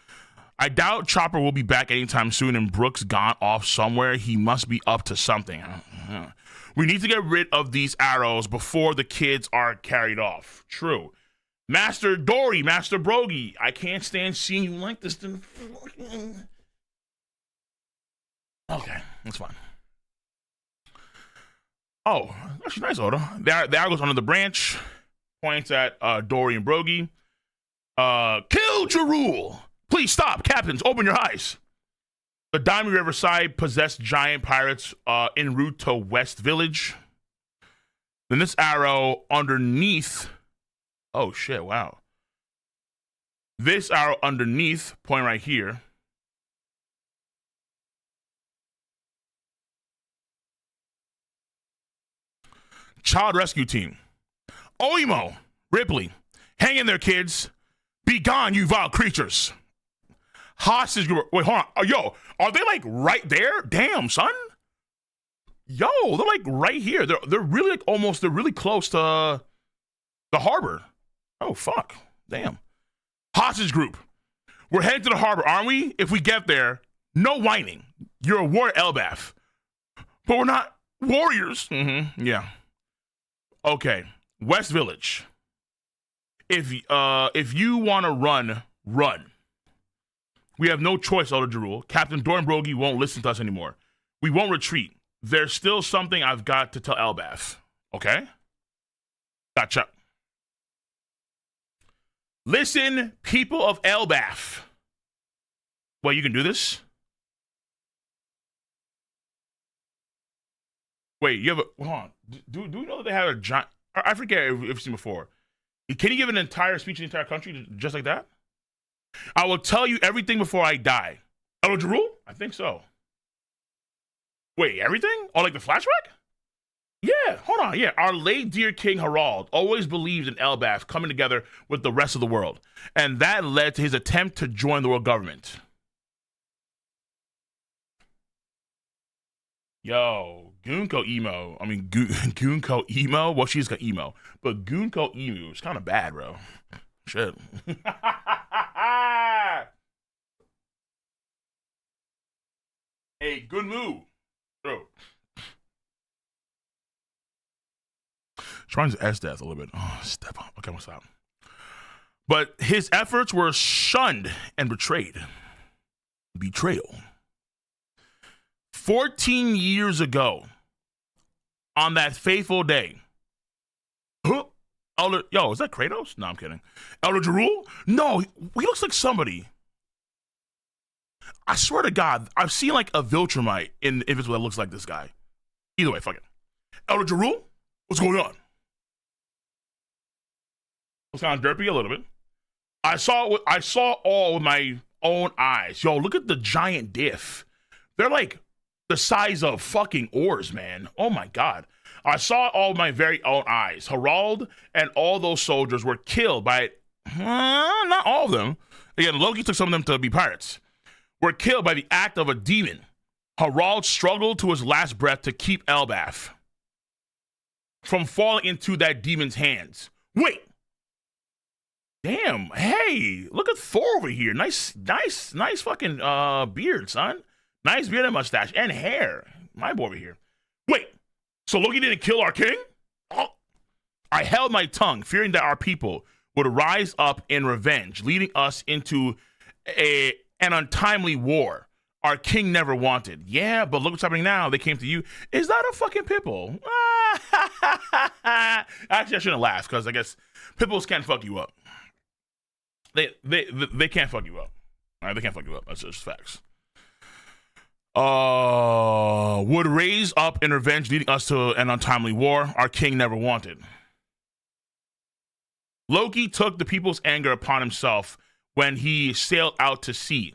I doubt Chopper will be back anytime soon, and Brook's gone off somewhere. He must be up to something. We need to get rid of these arrows before the kids are carried off. True. Master Dory, Master Brogy, I can't stand seeing you like this. Okay, that's fine. Oh, actually nice, Oda. The arrow goes under the branch, points at Dory and Brogy. Kill Jaru! Please stop, captains, open your eyes. The Diamond Riverside possessed giant pirates en route to West Village. Then this arrow underneath. Oh shit, wow. This arrow underneath, point right here. Child rescue team. Oimo, Ripley, hang in there, kids. Be gone, you vile creatures. Hostage group. Wait, hold on. Yo, are they like right there? Damn, son. Yo, they're like right here. They're really like almost. They're really close to the harbor. Oh fuck. Damn. Hostage group. We're heading to the harbor, aren't we? If we get there, no whining. You're a warrior, Elbaf, but we're not warriors. Mm-hmm. Yeah. Okay. West Village. If you want to run, run. We have no choice, Elder Jarul. Captain Doran Brogy won't listen to us anymore. We won't retreat. There's still something I've got to tell Elbaf. Okay? Gotcha. Listen, people of Elbaf. Well, you can do this? Wait, you have a... Hold on. Do we know that they have a giant... I forget if you've seen before. Can you give an entire speech in the entire country just like that? I will tell you everything before I die. Elder Jarul? I think so. Wait, everything? Oh, like the flashback? Yeah, hold on. Yeah, our late dear King Harald always believed in Elbaf coming together with the rest of the world. And that led to his attempt to join the world government. Yo, Gunko emo. I mean, Gunko emo? Well, she's got emo. But Gunko emu is kind of bad, bro. Shit. Hey, good move, bro. Trying to S death a little bit. Oh, step up. Okay, I'm gonna stop. But his efforts were shunned and betrayed. Betrayal. 14 years ago, on that fateful day, Elder, yo, is that Kratos? No, I'm kidding. Elder Jaru? No, he looks like somebody. I swear to God, I've seen like a Viltrumite in Invisible that looks like this guy. Either way, fuck it. Elder Jaru? What's going on? It's kind of derpy a little bit. I saw all with my own eyes. Yo, look at the giant diff. They're like the size of fucking oars, man. Oh my God. I saw all with my very own eyes. Harald and all those soldiers were killed by, not all of them. Again, Loki took some of them to be pirates. Were killed by the act of a demon. Harald struggled to his last breath to keep Elbaf from falling into that demon's hands. Wait. Damn. Hey, look at Thor over here. Nice fucking beard, son. Nice beard and mustache and hair. My boy over here. Wait. So Loki didn't kill our king? Oh. I held my tongue, fearing that our people would rise up in revenge, leading us into an untimely war our king never wanted. Yeah, but look what's happening now. They came to you. Is that a fucking Pipple? Actually, I shouldn't laugh because I guess Pipples can't fuck you up. They can't fuck you up. All right, they can't fuck you up. That's just facts. Would raise up in revenge, leading us to an untimely war our king never wanted. Loki took the people's anger upon himself when he sailed out to sea.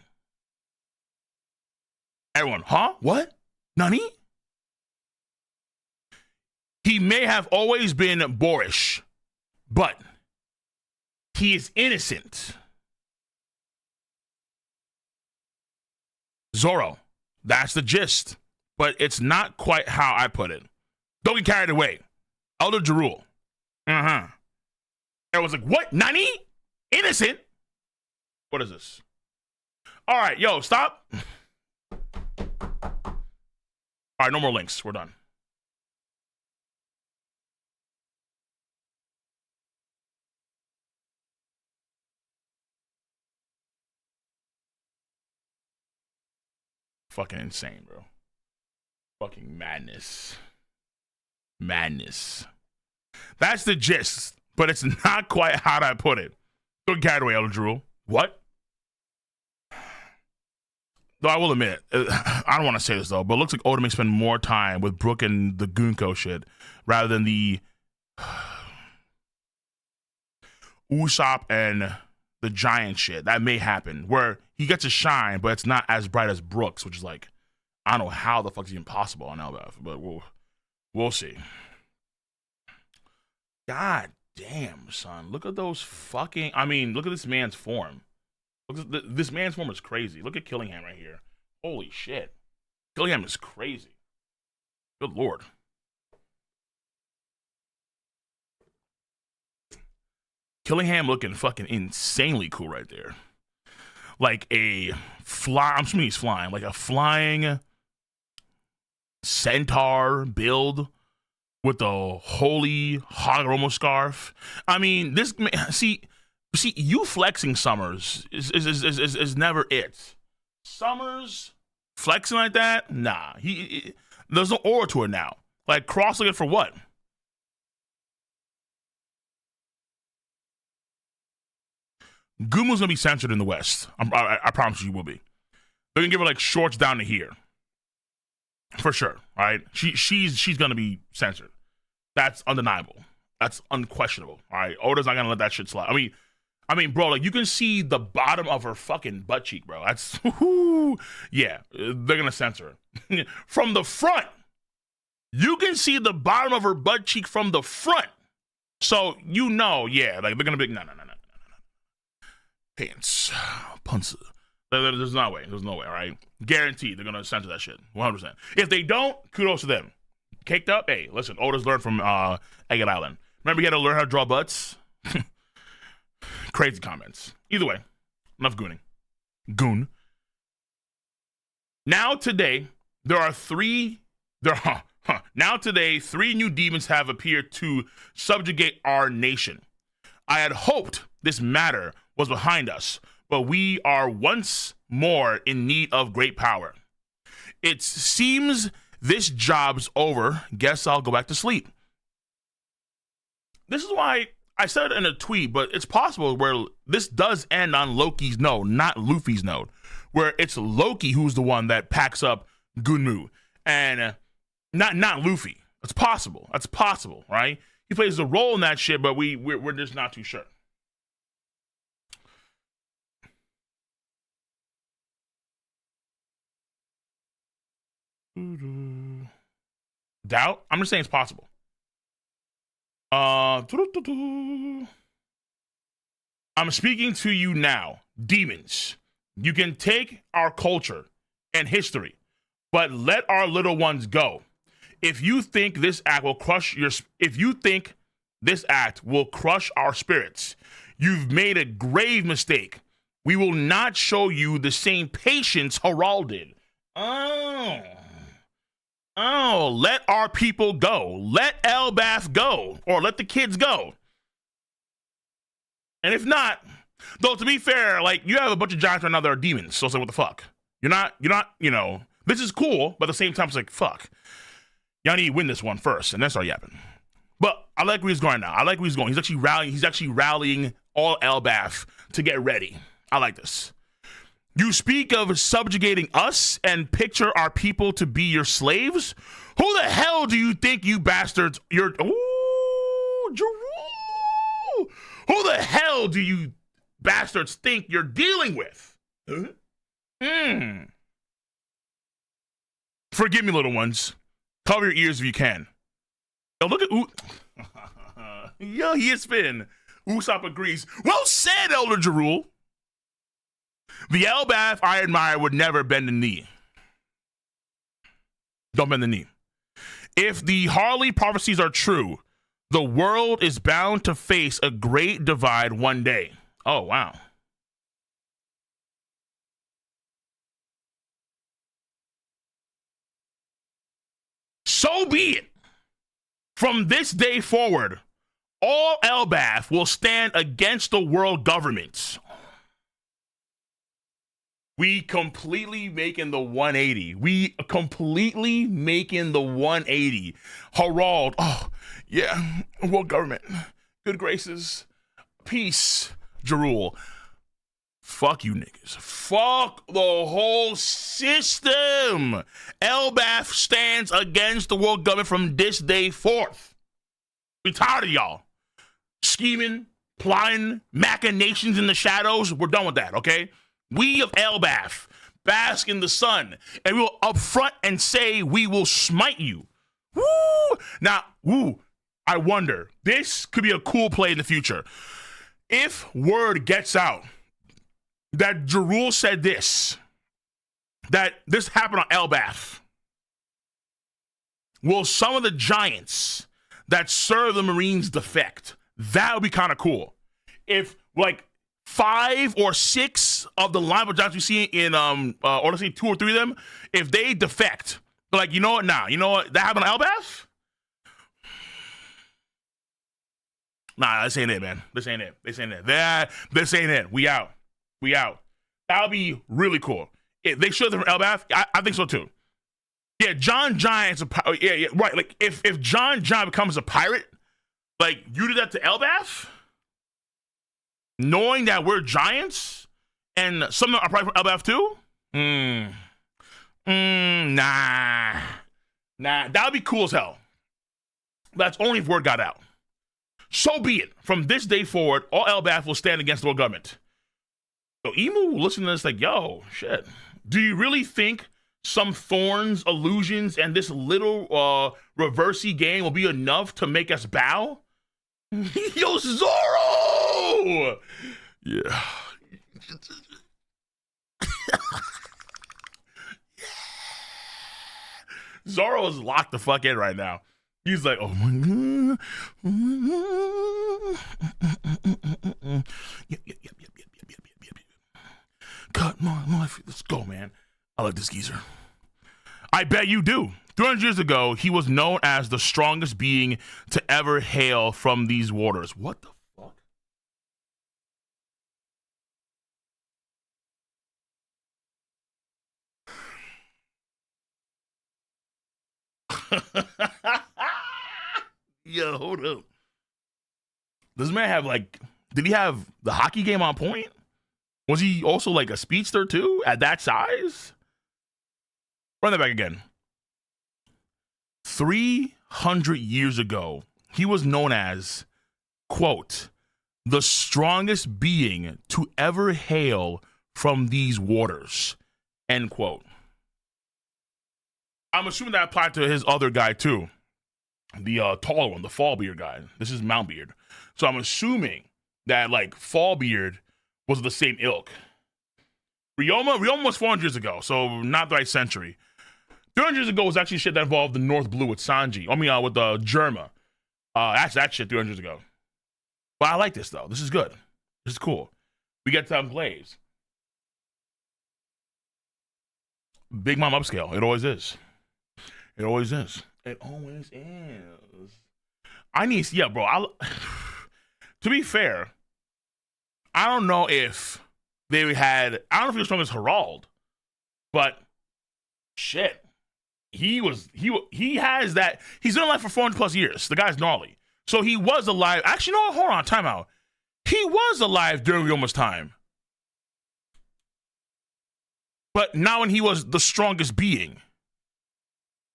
Everyone, huh? What? Nani? He may have always been boorish, but he is innocent. Zoro, that's the gist, but it's not quite how I put it. Don't get carried away. Elder Jaru. Everyone's like, what? Nani? Innocent? What is this? All right, yo, stop. All right, no more links. We're done. Fucking insane, bro. Fucking madness. Madness. That's the gist, but it's not quite how I put it. Don't get carried away, Elder Jaru. What? Though I will admit, I don't want to say this though, but it looks like Oda may spend more time with Brook and the Gunko shit rather than the Usopp and the Giant shit. That may happen where he gets a shine, but it's not as bright as Brook's, which is like, I don't know how the fuck's even possible on Elbaf, but we'll see. God damn, son. Look at those fucking, look at this man's form. This man's form is crazy. Look at Killingham right here. Holy shit. Killingham is crazy. Good lord. Killingham looking fucking insanely cool right there. Like a I'm assuming he's flying. Like a flying centaur build with the holy Hagoromo scarf. This see, you flexing Summers is never it. Summers flexing like that? Nah. There's no aura to it now. Like, crossing it for what? Gumu's gonna be censored in the West. I promise you will be. They're gonna give her like shorts down to here. For sure. All right. She's gonna be censored. That's undeniable. That's unquestionable. All right. Oda's not gonna let that shit slide. Bro, like you can see the bottom of her fucking butt cheek, bro. That's yeah, they're gonna censor her. From the front. You can see the bottom of her butt cheek from the front. So yeah, like they're gonna be no. Pants. Punza. There's no way. There's no way, all right? Guaranteed they're gonna censor that shit. 100%. If they don't, kudos to them. Caked up? Hey, listen, Oda's learned from Egget Island. Remember he had to learn how to draw butts? Crazy comments. Either way, enough gooning. Goon. Now today, there are three. Now today, 3 new demons have appeared to subjugate our nation. I had hoped this matter was behind us, but we are once more in need of great power. It seems this job's over. Guess I'll go back to sleep. This is why I said it in a tweet, but it's possible where this does end on Loki's node, not Luffy's node, where it's Loki who's the one that packs up Gunmu and not Luffy. It's possible. That's possible, right? He plays a role in that shit, but we're just not too sure. Doubt? I'm just saying it's possible. I'm speaking to you now, demons. You can take our culture and history, but let our little ones go. If you think this act will crush our spirits, you've made a grave mistake. We will not show you the same patience Harald did. Oh, let our people go. Let Elbaf go, or let the kids go. And if not, though, to be fair, like, you have a bunch of giants right now that are demons, so it's like, what the fuck? You're not, this is cool, but at the same time, it's like, fuck. Y'all need to win this one first, and then start yapping. But I like where he's going now. I like where he's going. He's actually rallying all Elbaf to get ready. I like this. You speak of subjugating us and picture our people to be your slaves? Who the hell do you think you bastards? Jaru! Who the hell do you bastards think you're dealing with? Forgive me, little ones. Cover your ears if you can. Yo, look at Yo, he is spin. Usopp agrees. Well said, Elder Jaru. The Elbaf I admire would never bend the knee. Don't bend the knee. If the Harley prophecies are true, the world is bound to face a great divide one day. Oh, wow. So be it. From this day forward, all Elbaf will stand against the world governments. We completely making the 180. Harald, oh, yeah, world government, good graces, peace, Jaru. Fuck you niggas. Fuck the whole system. Elbaf stands against the world government from this day forth. We tired of y'all. Scheming, plotting, machinations in the shadows. We're done with that, okay? We of Elbaf bask in the sun, and we will up front and say we will smite you. Woo! Now, I wonder, this could be a cool play in the future. If word gets out that Jaru said that this happened on Elbaf, will some of the giants that serve the Marines defect? That would be kind of cool. If, like, 5 or 6 of the line of giants we see in, or let's say 2 or 3 of them, if they defect, like, you know what, that happened on Elbaf? Nah, this ain't it, man. This ain't it. This ain't it. We out. That would be really cool. If they showed them from Elbaf, I think so too. Yeah, John Giant's a pirate. Yeah, right. Like, if John Giant becomes a pirate, like, you did that to Elbaf? Knowing that we're giants and some are probably from Elbaf too? Nah. That would be cool as hell. That's only if word got out. So be it. From this day forward, all Elbaf will stand against the world government. So Emu will listen to this like, yo, shit. Do you really think some thorns, illusions, and this little reversey game will be enough to make us bow? Yo, Zoro! Yeah. Zoro is locked the fuck in right now. He's like, oh my god. Yep. Cut my life. Let's go, man. I like this geezer. I bet you do. 300 years ago, he was known as the strongest being to ever hail from these waters. What the fuck? Yo, hold up. Does this man have like, did he have the hockey game on point? Was he also like a speedster too at that size? Run that back again. 300 years ago, he was known as, quote, the strongest being to ever hail from these waters, end quote. I'm assuming that applied to his other guy too. The taller one, the Fallbeard guy. This is Mountbeard. So I'm assuming that like Fallbeard was the same ilk. Ryoma was 400 years ago, so not the right century. 300 years ago was actually shit that involved the North Blue with Sanji. I mean, with the Germa. That's that shit 300 years ago. But I like this though. This is good. This is cool. We get to plays. Big Mom upscale. It always is. It always is. It always is. I need, yeah, bro. To be fair, I don't know if they had, I don't know if he was strong as Herald, but shit. He has that, he's been alive for 400 plus years. The guy's gnarly. So he was alive. Actually, no, hold on, time out. He was alive during Ryoma's time. But not when he was the strongest being.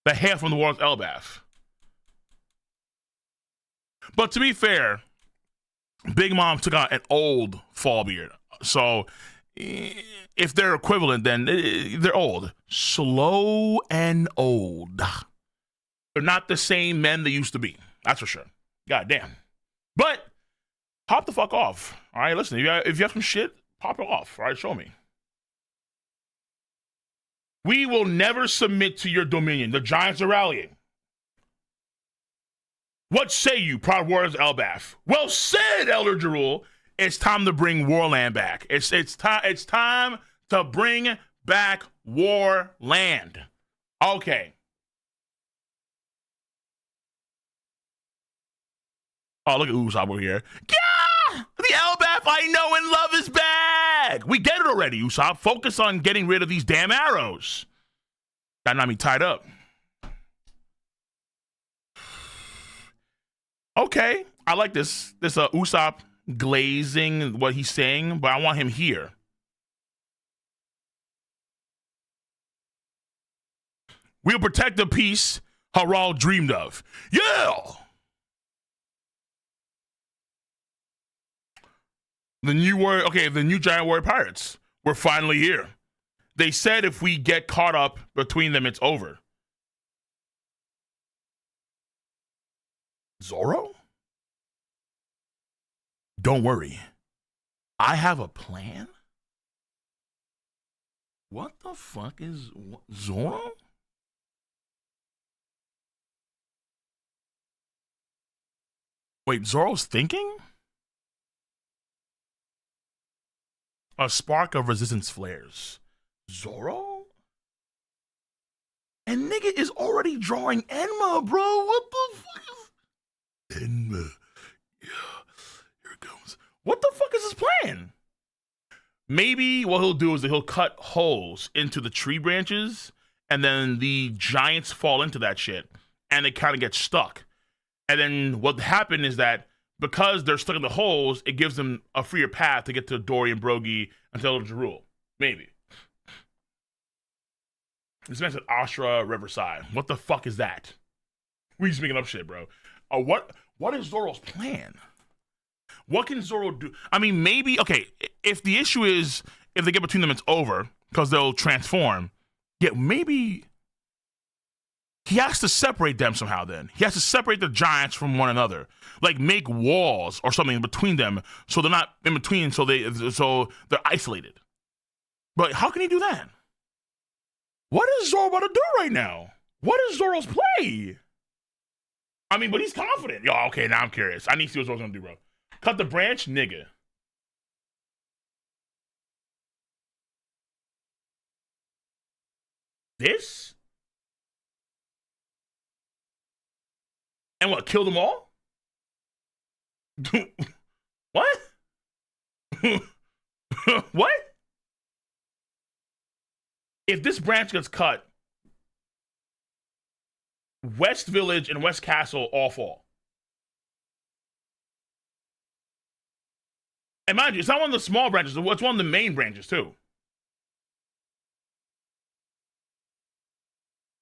The hair from the world's Elbaf. But to be fair, Big Mom took out an old Fallbeard. So if they're equivalent, then they're old. Slow and old. They're not the same men they used to be. That's for sure. God damn. But pop the fuck off. All right, listen, if you have some shit, pop it off. All right, show me. We will never submit to your dominion. The giants are rallying. What say you, proud warriors Elbaf? Well said, Elder Jarul. It's time to bring Warland back. It's time to bring back Warland. Okay. Oh, look at Usopp over here. Yeah! The Elbaf I know and love is back! We get it already, Usopp. Focus on getting rid of these damn arrows. That not me tied up. Okay, I like this. This Usopp glazing what he's saying, but I want him here. We'll protect the peace Harald dreamed of. Yeah! The new giant warrior pirates. We're finally here. They said if we get caught up between them, it's over. Zoro? Don't worry. I have a plan? What the fuck is Zoro? Wait, Zoro's thinking? A spark of resistance flares. Zoro? And nigga is already drawing Enma, bro. What the fuck is Enma? Yeah, here it comes. What the fuck is his plan? Maybe what he'll do is that he'll cut holes into the tree branches, and then the giants fall into that shit, and they kind of get stuck. And then what happened is that because they're stuck in the holes, it gives them a freer path to get to Dory and Brogy and tell Jarul. Maybe. This man said Ashra Riverside. What the fuck is that? We just making up shit, bro. What is Zoro's plan? What can Zoro do? I mean, maybe, okay, if the issue is if they get between them, it's over because they'll transform. Yeah, maybe he has to separate them somehow then. He has to separate the giants from one another. Like make walls or something between them so they're not in between, so they're isolated. But how can he do that? What is Zoro about to do right now? What is Zoro's play? I mean, but he's confident. Yo, okay, now I'm curious. I need to see what Zoro's gonna do, bro. Cut the branch, nigga. This? And what, kill them all? What? What? If this branch gets cut, West Village and West Castle all fall. And mind you, it's not one of the small branches, it's one of the main branches too.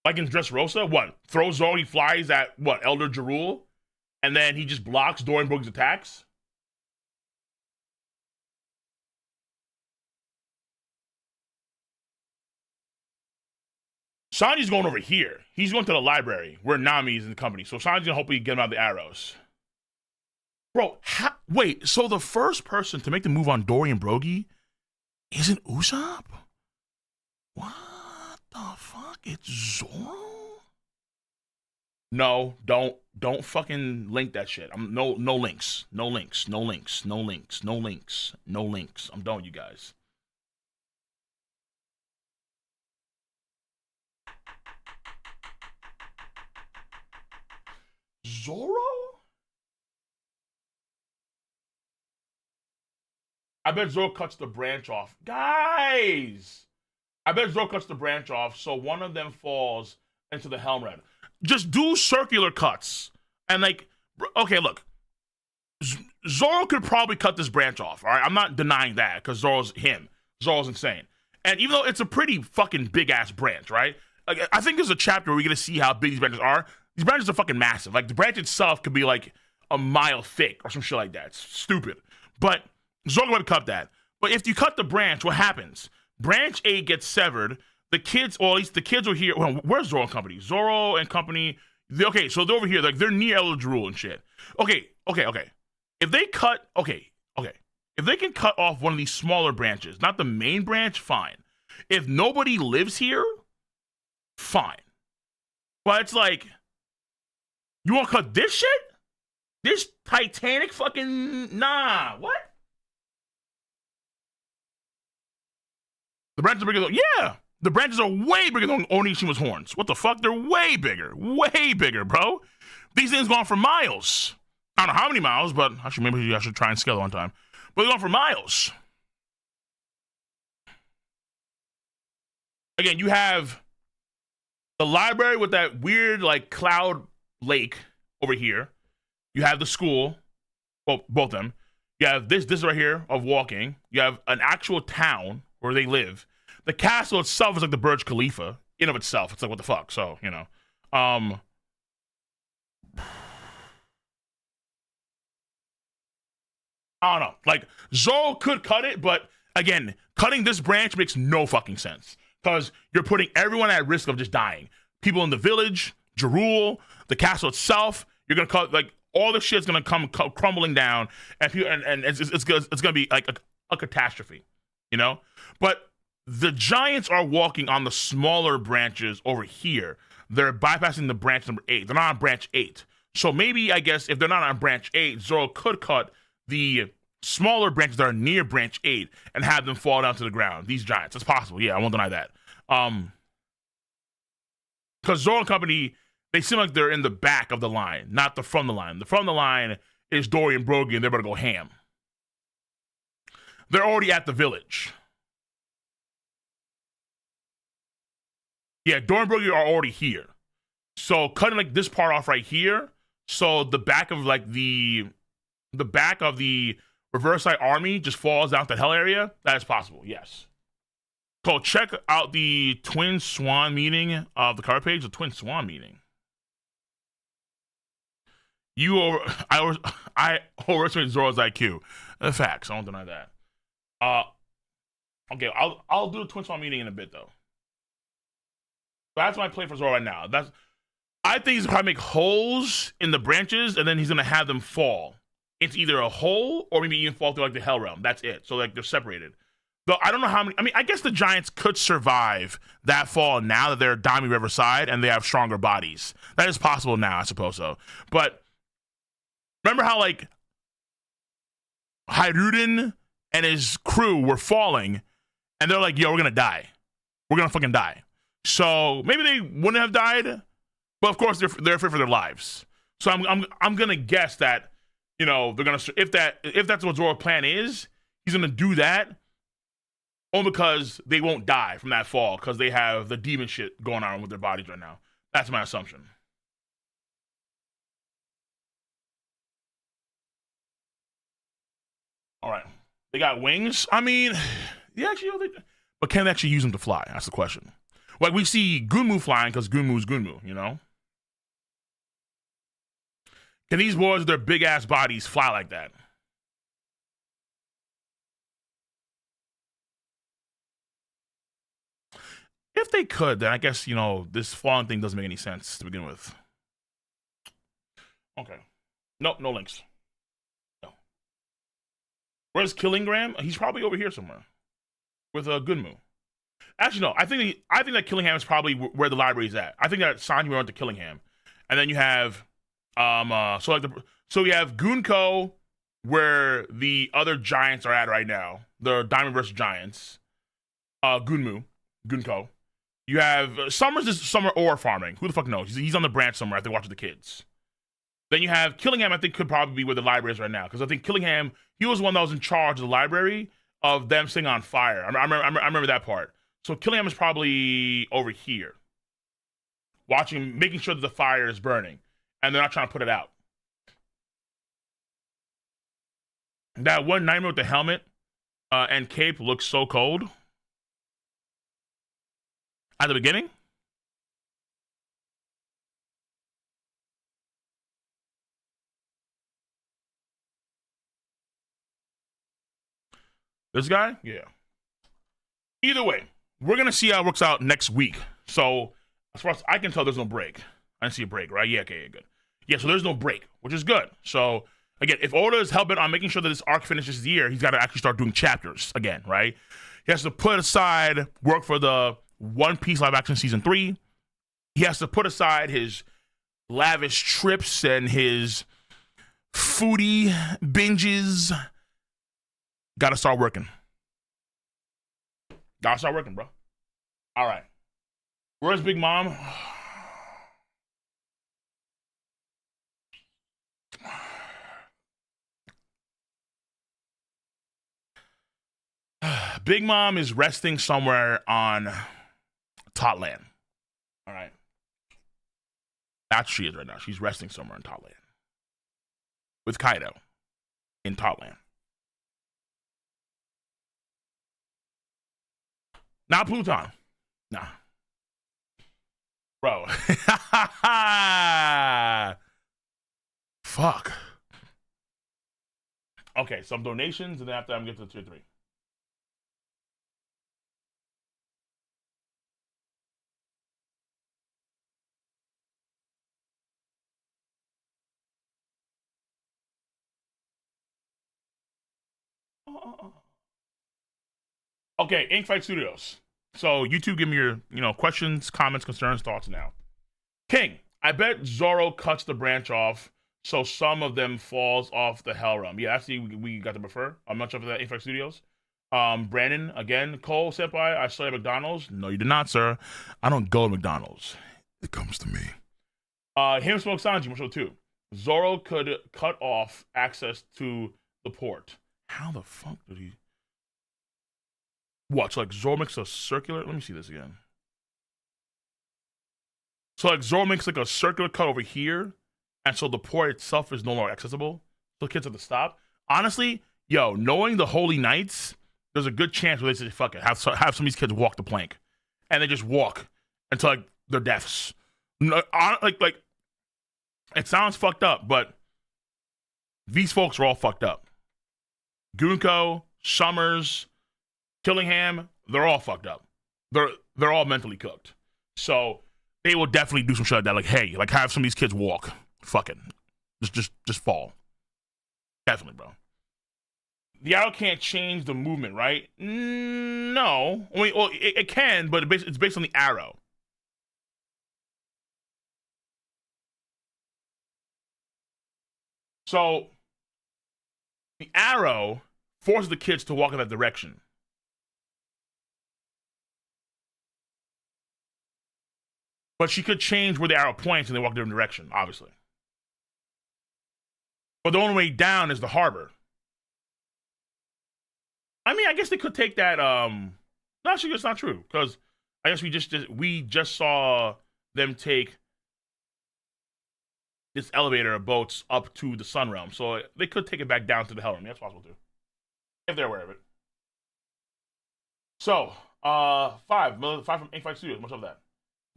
Like in Dressrosa, what? Throws Zoro, he flies at what? Elder Jaru, and then he just blocks Dorenbrug's attacks. Sanji's going over here. He's going to the library where Nami's in the company. So Sanji's gonna hopefully get him out of the arrows. Bro, wait, so the first person to make the move on Dorian Brogy isn't Usopp? What the fuck? It's Zoro? No, don't fucking link that shit. No links. No links. No links. No links. No links. No links. I'm done with you guys. Zoro? I bet Zoro cuts the branch off. Guys! I bet Zoro cuts the branch off so one of them falls into the Helm-Red. Just do circular cuts. And like, okay, look. Zoro could probably cut this branch off, all right? I'm not denying that because Zoro's him. Zoro's insane. And even though it's a pretty fucking big-ass branch, right? Like, I think there's a chapter where we're going to see how big these branches are. These branches are fucking massive. Like, the branch itself could be like a mile thick or some shit like that. It's stupid. But Zoro would cut that. But if you cut the branch, what happens? Branch 8 gets severed. The kids, or at least the kids are here. Well, where's Zoro and company? Zoro and company. Okay, so they're over here. Like, they're near Elder Jaru and shit. Okay. If they cut, if they can cut off one of these smaller branches, not the main branch, fine. If nobody lives here, fine. But it's like, you want to cut this shit? This Titanic fucking, nah, what? The branches are bigger, yeah. The branches are way bigger than Onishima's horns. What the fuck? They're way bigger, bro. These things go on for miles. I don't know how many miles, but maybe I should try and scale it one time. But they're going for miles. Again, you have the library with that weird like cloud lake over here. You have the school, well, both of them. You have this right here of walking. You have an actual town where they live. The castle itself is like the Burj Khalifa in of itself. It's like, what the fuck? So, you know. I don't know. Like, Zoro could cut it, but again, cutting this branch makes no fucking sense. Because you're putting everyone at risk of just dying. People in the village, Jaru, the castle itself, you're going to cut, like, all the shit's going to come crumbling down, and it's going to be like a catastrophe, you know? But the giants are walking on the smaller branches over here. They're bypassing the branch number 8. They're not on branch 8. So maybe, I guess, if they're not on branch 8, Zoro could cut the smaller branches that are near branch 8 and have them fall down to the ground. These giants. It's possible. Yeah, I won't deny that. Because Zoro and company, they seem like they're in the back of the line, not the front of the line. The front of the line is Dorian Brogy, and they're about to go ham. They're already at the village. Yeah, Dorian Brogy are already here. So cutting like this part off right here, so the back of like the back of the Reverse Side Army just falls down to the hell area, that is possible, yes. So check out the Twin Swan meeting of the card page, the Twin Swan meeting. I overestimate Zoro's IQ. Facts, I won't deny that. Okay, I'll do the Twin Swan meeting in a bit though. That's my play for Zoro right now. I think he's gonna probably make holes in the branches, and then he's gonna have them fall. It's either a hole or maybe even fall through like the Hell Realm. That's it. So like they're separated. Though I don't know how many. I mean, I guess the giants could survive that fall now that they're Dami Riverside and they have stronger bodies. That is possible now, I suppose so. But remember how like Hiruden and his crew were falling, and they're like, "Yo, we're gonna die. We're gonna fucking die." So maybe they wouldn't have died, but of course they're afraid for their lives. So I'm gonna guess that, you know, they're gonna, if that's what Zoro's plan is, he's gonna do that only because they won't die from that fall because they have the demon shit going on with their bodies right now. That's my assumption. All right, they got wings. I mean, yeah, actually, but can they actually use them to fly? That's the question. Like we see Gunmu flying because Gunmu's Gunmu, you know. Can these boys with their big ass bodies fly like that? If they could, then I guess, you know, this falling thing doesn't make any sense to begin with. Okay. Nope, no links. No. Where's Killingham? He's probably over here somewhere with a Gunmu. Actually, no. I think that Killingham is probably where the library is at. I think that Sanji went to Killingham, and then you have so you have Gunko, where the other giants are at right now. The Diamond versus Giants. Gunmu, Gunko. You have Summers is summer ore farming. Who the fuck knows? He's on the branch somewhere. I think watching the kids. Then you have Killingham. I think could probably be where the library is right now because I think Killingham, he was one that was in charge of the library of them sitting on fire. I remember that part. So Killingham is probably over here, watching, making sure that the fire is burning, and they're not trying to put it out. That one nightmare with the helmet and cape looks so cold. At the beginning? This guy? Yeah. Either way, we're going to see how it works out next week. So, as far as I can tell, there's no break. I didn't see a break, right? Yeah, okay, good. Yeah, so there's no break, which is good. So, again, if Oda is helping on making sure that this arc finishes the year, he's got to actually start doing chapters again, right? He has to put aside work for the One Piece live action season 3. He has to put aside his lavish trips and his foodie binges. Gotta start working. Gotta start working, bro. All right. Where's Big Mom? Big Mom is resting somewhere on Totland. All right. That's she is right now. She's resting somewhere in Totland. With Kaido in Totland. Not Pluton. Nah. Bro. Fuck. Okay, some donations, and then after I'm getting to the tier 3. Okay, Ink Fight Studios. So YouTube, give me your, you know, questions, comments, concerns, thoughts now. King, I bet Zoro cuts the branch off so some of them falls off the Hell Realm. Yeah, actually, we got to refer. I'm not sure for that Ink Fight Studios. Brandon, again, Cole, Senpai, I saw you at McDonald's. No, you did not, sir. I don't go to McDonald's. It comes to me. Him Smoke Sanji, much too. Zoro could cut off access to the port. How the fuck did he... What? So like Zoro makes a circular... Let me see this again. So like Zoro makes like a circular cut over here, and so the port itself is no longer accessible. So kids have to stop. Honestly, yo, knowing the Holy Knights, there's a good chance where they say, fuck it, have some of these kids walk the plank. And they just walk until like their deaths. Like it sounds fucked up, but these folks are all fucked up. Gunko, Summers, Killingham, they're all fucked up. They're all mentally cooked. So they will definitely do some shit like that. Like, hey, like have some of these kids walk. Fuck it. Just fall. Definitely, bro. The arrow can't change the movement, right? No. I mean, well, it can, but it's based on the arrow. So the arrow forces the kids to walk in that direction. But she could change where the arrow points and they walk a different direction, obviously. but the only way down is the harbor. I mean, I guess they could take that. No, actually, it's not true because I guess we just saw them take this elevator of boats up to the Sun Realm, so they could take it back down to the Hell Realm. That's possible too, if they're aware of it. So, 5 from A5 Studios. Much of that.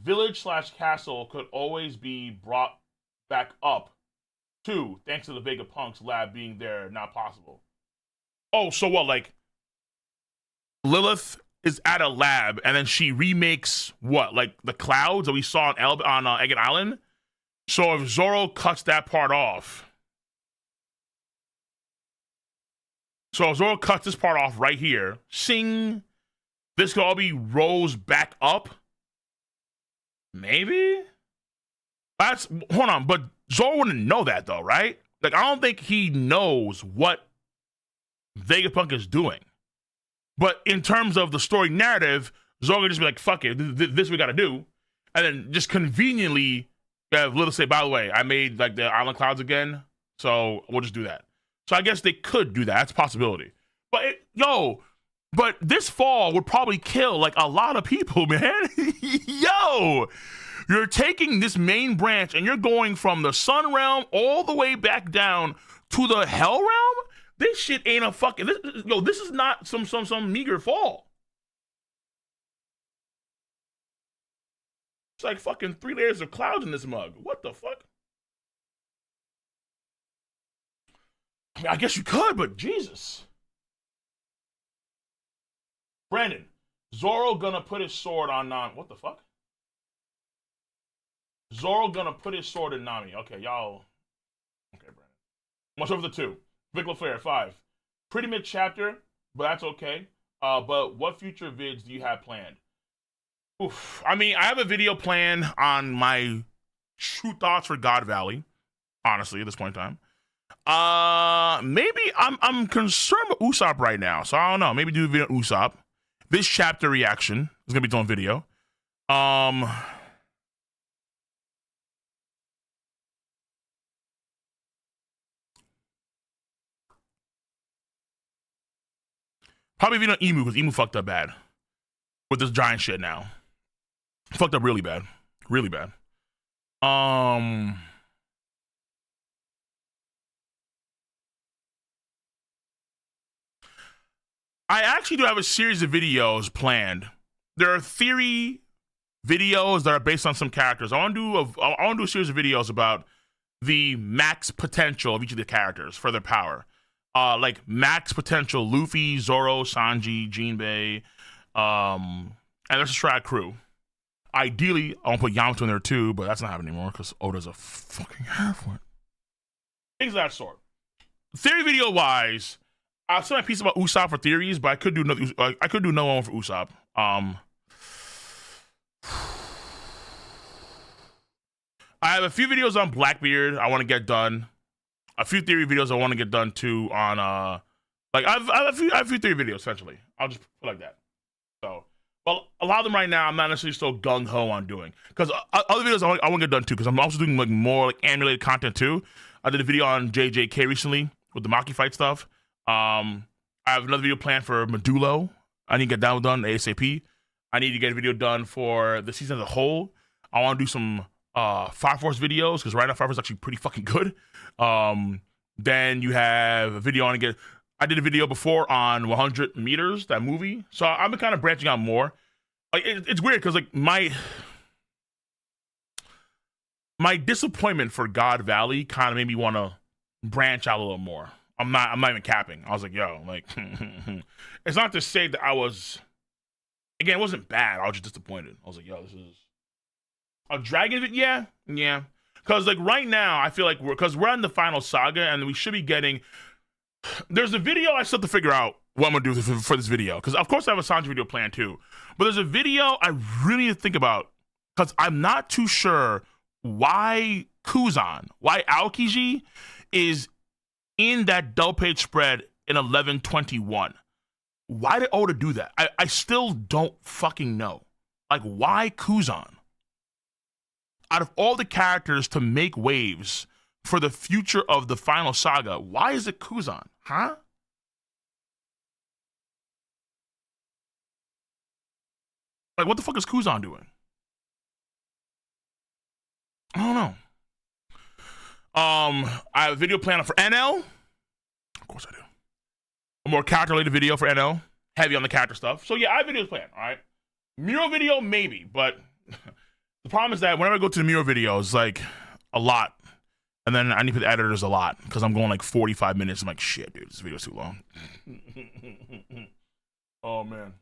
Village/castle could always be brought back up. 2, thanks to the Vegapunk's lab being there, not possible. Oh, so what? Like Lilith is at a lab, and then she remakes what? Like the clouds that we saw on Egget Island. So if Zoro cuts that part off, so if Zoro cuts this part off right here, sing, this could all be rose back up. Maybe. Hold on, but Zoro wouldn't know that though, right? Like I don't think he knows what Vegapunk is doing. But in terms of the story narrative, Zoro would just be like, fuck it, this we gotta do. And then just conveniently have Lilith say, by the way, I made like the island clouds again, so we'll just do that. So I guess they could do that. That's a possibility. But but this fall would probably kill like a lot of people, man. Yo, you're taking this main branch and you're going from the Sun Realm all the way back down to the Hell Realm? This shit ain't a fucking... This is not some meager fall. It's like fucking 3 layers of clouds in this mug. What the fuck? I mean, I guess you could, but Jesus. Brandon, Zoro gonna put his sword on Nami. What the fuck? Zoro gonna put his sword in Nami. Okay, y'all. Okay, Brandon. Much over the 2. Vic LaFleur, 5. Pretty mid chapter, but that's okay. But what future vids do you have planned? Oof. I mean, I have a video planned on my true thoughts for God Valley. Honestly, at this point in time, maybe I'm concerned with Usopp right now, so I don't know. Maybe do a video on Usopp. This chapter reaction is gonna be doing video. Probably video on Emu because Emu fucked up bad with this giant shit now. Fucked up really bad, really bad. I actually do have a series of videos planned. There are theory videos that are based on some characters. I want to do a series of videos about the max potential of each of the characters for their power. Like max potential Luffy, Zoro, Sanji, Jinbei, and let's just try a crew. Ideally, I want to put Yamato in there too, but that's not happening anymore because Oda's a fucking half-wit. Things of that sort. Theory video wise, I'll send my piece about Usopp for theories, but I could do another. I could do another one for Usopp. I have a few videos on Blackbeard I want to get done. A few theory videos I want to get done too on like I have a few theory videos essentially. I'll just put it like that. So, but a lot of them right now I'm not necessarily so gung ho on doing because other videos I want to get done too because I'm also doing like more like anime-related content too. I did a video on JJK recently with the Maki fight stuff. I have another video planned for Medulo. I need to get that done ASAP. I need to get a video done for the season as a whole. I want to do some Fire Force videos because right now Fire Force is actually pretty fucking good. Then you have a video on again. I did a video before on 100 Meters, that movie. So I've been kind of branching out more. Like it's weird because like my disappointment for God Valley kind of made me want to branch out a little more. I'm not even capping. I was like, yo, like it's not to say that I was, again, it wasn't bad. I was just disappointed. I was like, yo, this is a dragon. Yeah. Because like right now, I feel like we're in the final saga, and we should be getting. There's a video I still have to figure out what I'm gonna do for this video, because of course I have a Sanji video planned too. But there's a video I really need to think about because I'm not too sure why why Aokiji is in that double page spread in 1121. Why did Oda do that? I still don't fucking know. Like, why Kuzan? Out of all the characters to make waves for the future of the final saga. Why is it Kuzan? Huh? Like, what the fuck is Kuzan doing? I don't know. I have a video planned for NL. Of course I do. A more character-related video for NL. Heavy on the character stuff. So yeah, I have videos planned, all right? Mural video, maybe, but the problem is that whenever I go to the mural video, it's like a lot. And then I need to put the editors a lot because I'm going like 45 minutes. I'm like, shit, dude, this video's too long. Oh, man.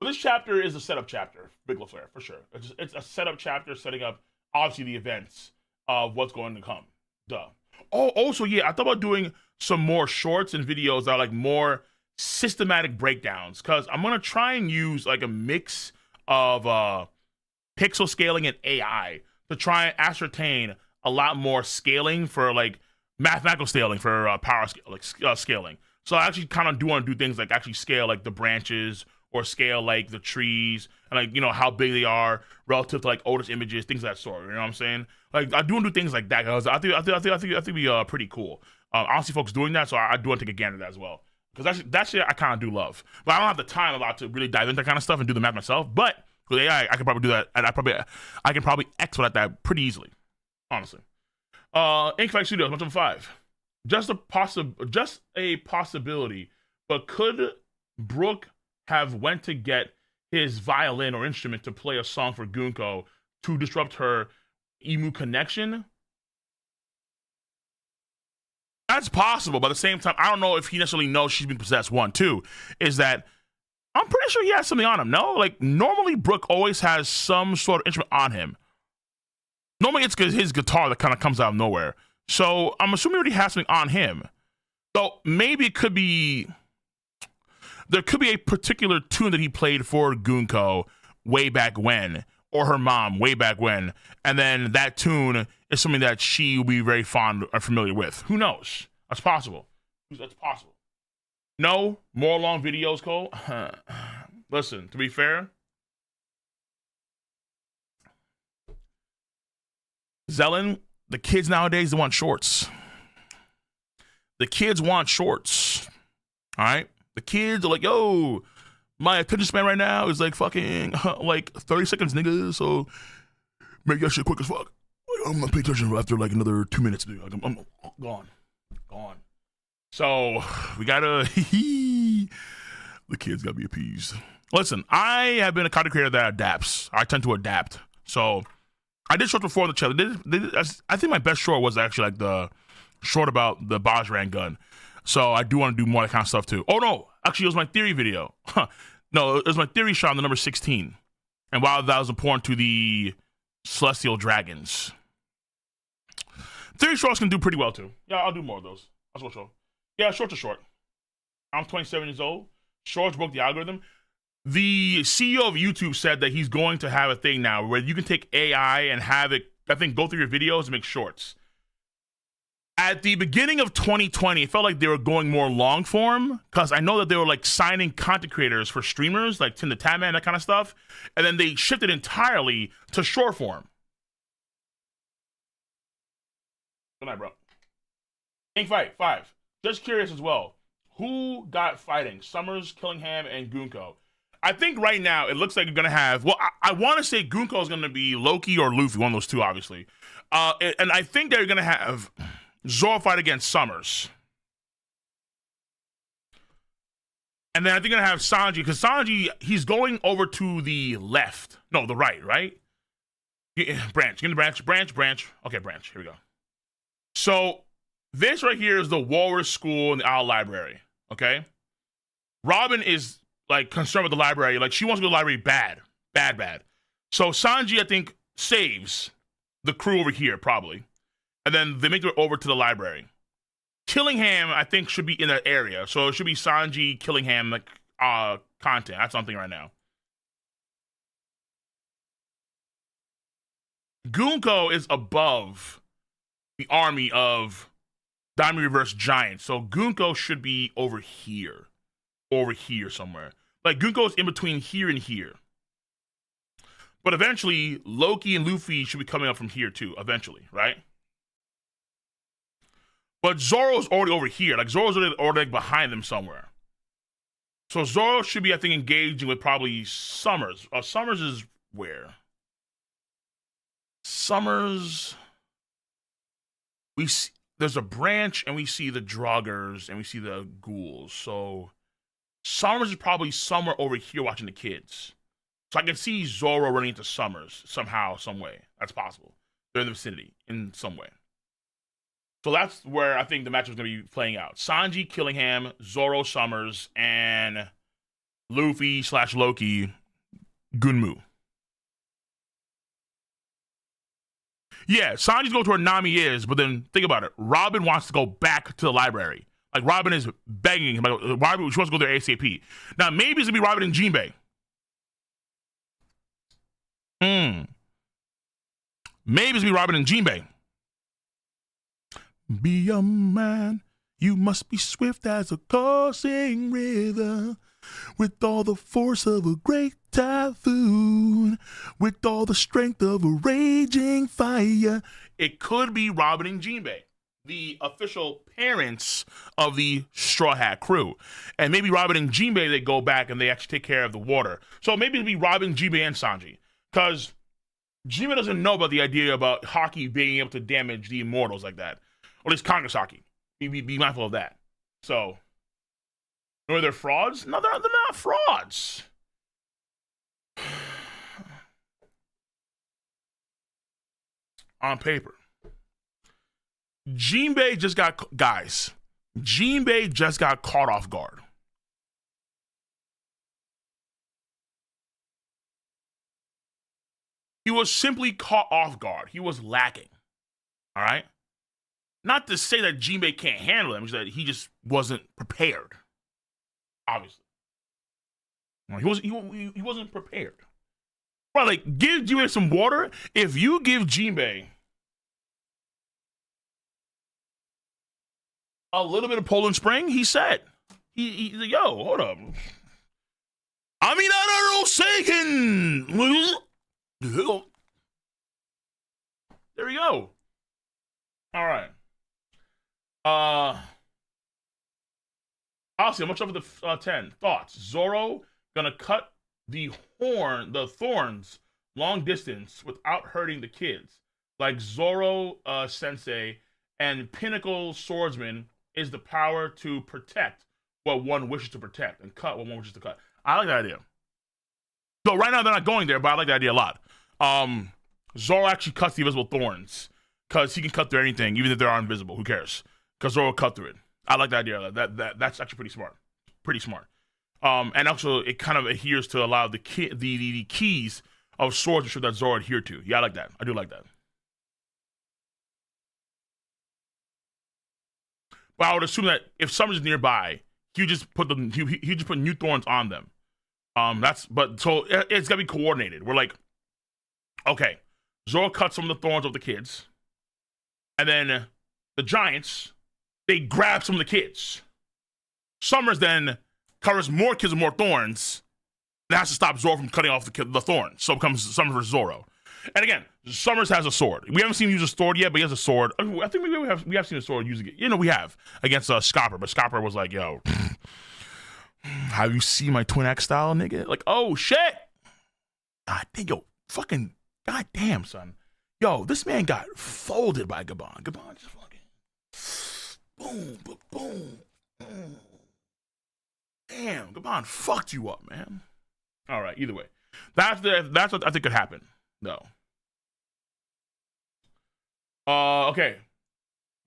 But this chapter is a setup chapter, Big LaFleur, for sure. It's a setup chapter setting up, obviously, the events of what's going to come. Duh. Oh, also, yeah, I thought about doing some more shorts and videos that are like more systematic breakdowns because I'm going to try and use like a mix of pixel scaling and AI to try and ascertain a lot more scaling for like mathematical scaling for power scaling. So I actually kind of do want to do things like actually scale like the branches or scale like the trees and like, you know, how big they are relative to like oldest images, things of that sort. You know what I'm saying? Like I do want to do things like that because I think it'd be pretty cool. I don't see folks doing that, so I do want to take a gander at that as well. Because that shit I kind of do love. But I don't have the time a lot to really dive into that kind of stuff and do the math myself. But with AI, I can probably do that, and I can probably expedite that pretty easily, honestly. Ink Fight Studios, much of a 5. Just a possibility, but could Brook have went to get his violin or instrument to play a song for Gunko to disrupt her Emu connection? That's possible, but at the same time, I don't know if he necessarily knows she's been possessed. 1, 2, is that I'm pretty sure he has something on him. No, like normally Brook always has some sort of instrument on him. Normally it's his guitar that kind of comes out of nowhere. So I'm assuming he already has something on him. So maybe it could be, there could be a particular tune that he played for Gunko way back when, or her mom way back when, and then that tune is something that she will be very fond or familiar with. Who knows? That's possible. That's possible. No more long videos, Cole. Listen, to be fair, Zelen, the kids nowadays, they want shorts. The kids want shorts. All right? The kids are like, yo, my attention span right now is like fucking like 30 seconds, nigga. So make that shit quick as fuck. I'm gonna pay attention after like another 2 minutes, dude. Like, I'm gone. So we gotta, the kids gotta be appeased. Listen, I have been a content creator that adapts. I tend to adapt. So I did short before the channel. I think my best short was actually like the short about the Bajrang gun. So I do want to do more of that kind of stuff too. Oh no, actually it was my theory video. No, it was my theory shot on the number 16. And while that was important to the Celestial Dragons. Theory shorts can do pretty well too. Yeah, I'll do more of those. That's what show. Yeah, shorts are short. I'm 27 years old. Shorts broke the algorithm. The CEO of YouTube said that he's going to have a thing now where you can take AI and have it, I think, go through your videos and make shorts. At the beginning of 2020, it felt like they were going more long form because I know that they were like signing content creators for streamers like Tim the Tatman, that kind of stuff. And then they shifted entirely to short form. Good night, bro. Ink Fight 5. Just curious as well. Who got fighting? Summers, Killingham, and Gunko. I think right now it looks like you're going to have, well, I want to say Gunko is going to be Loki or Luffy, one of those two, obviously. And I think they're going to have Zoro fight against Summers. And then I think they're going to have Sanji, because Sanji, he's going over to the left. No, the right, right? Branch. Get in the branch. Okay, branch. Here we go. So this right here is the Walrus School and the Owl Library, okay? Robin is like concerned with the library. Like she wants to go to the library bad. So Sanji, I think, saves the crew over here probably. And then they make it over to the library. Killingham, I think, should be in that area. So it should be Sanji, Killingham, like content. That's something right now. Gunko is above the army of Diamond Reverse Giant. So Gunko should be over here. Over here somewhere. Like Gunko is in between here and here. But eventually, Loki and Luffy should be coming up from here too, eventually, right? But Zoro's already over here. Like, Zoro's already like, behind them somewhere. So Zoro should be, I think, engaging with probably Summers. Summers is where? Summers... We see, there's a branch, and we see the Draugrs, and we see the ghouls. So Summers is probably somewhere over here watching the kids. So I can see Zoro running into Summers somehow, some way. That's possible. They're in the vicinity in some way. So that's where I think the matchup is going to be playing out. Sanji, Killingham, Zoro, Summers, and Luffy/Loki, Gunmu. Yeah, Sanji's going to where Nami is, but then think about it. Robin wants to go back to the library. Like, Robin is begging him. Like, Robin, she wants to go there ASAP. Now, maybe it's going to be Robin and Jinbei. Maybe it's going to be Robin and Jinbei. Be a man, you must be swift as a coursing river, with all the force of a great typhoon, with all the strength of a raging fire. It could be Robin and Jinbei, the official parents of the Straw Hat crew. And maybe Robin and Jinbei, they go back and they actually take care of the water. So maybe it'll be Robin, Jinbei, and Sanji. Because Jinbei doesn't know about the idea about Haki being able to damage the immortals like that. Or at least Congress Haki. Be mindful of that. So, are they frauds? No, they're not frauds. On paper. Jinbei just got caught off guard. He was simply caught off guard. He was lacking. All right? Not to say that Jinbei can't handle him, it's that he just wasn't prepared. Obviously. He wasn't prepared. Bro, like, give Jinbei some water. If you give Jinbei a little bit of Poland Spring, he's set. He's like, yo, hold up. I mean, I don't know, there we go. All right. Honestly, much over the 10 thoughts. Zoro gonna cut the thorns long distance without hurting the kids, like Zoro Sensei, and Pinnacle Swordsman is the power to protect what one wishes to protect and cut what one wishes to cut. I like that idea. So right now they're not going there, but I like that idea a lot. Zoro actually cuts the invisible thorns because he can cut through anything, even if they are invisible. Who cares? Because Zoro cut through it. I like the idea. That's actually pretty smart. Pretty smart. And also it kind of adheres to allow the keys of swordsmanship that Zoro adhere to. Yeah, I like that. I do like that. But I would assume that if someone's nearby, he just put new thorns on them. So it's gotta be coordinated. We're like, okay, Zoro cuts some of the thorns of the kids, and then the giants, they grab some of the kids. Summers then covers more kids with more thorns. That has to stop Zoro from cutting off the thorns. So it becomes Summers versus Zoro. And again, Summers has a sword. We haven't seen him use a sword yet, but he has a sword. I think we have seen a sword using it. You know, we have against Scopper, but Scopper was like, yo, have you seen my Twin X style, nigga? Like, oh shit. God damn, yo, fucking goddamn, son. Yo, this man got folded by Gabon. Gabon just fucking boom. Damn, Gabon fucked you up, man. All right, either way. That's what I think could happen. No. Okay.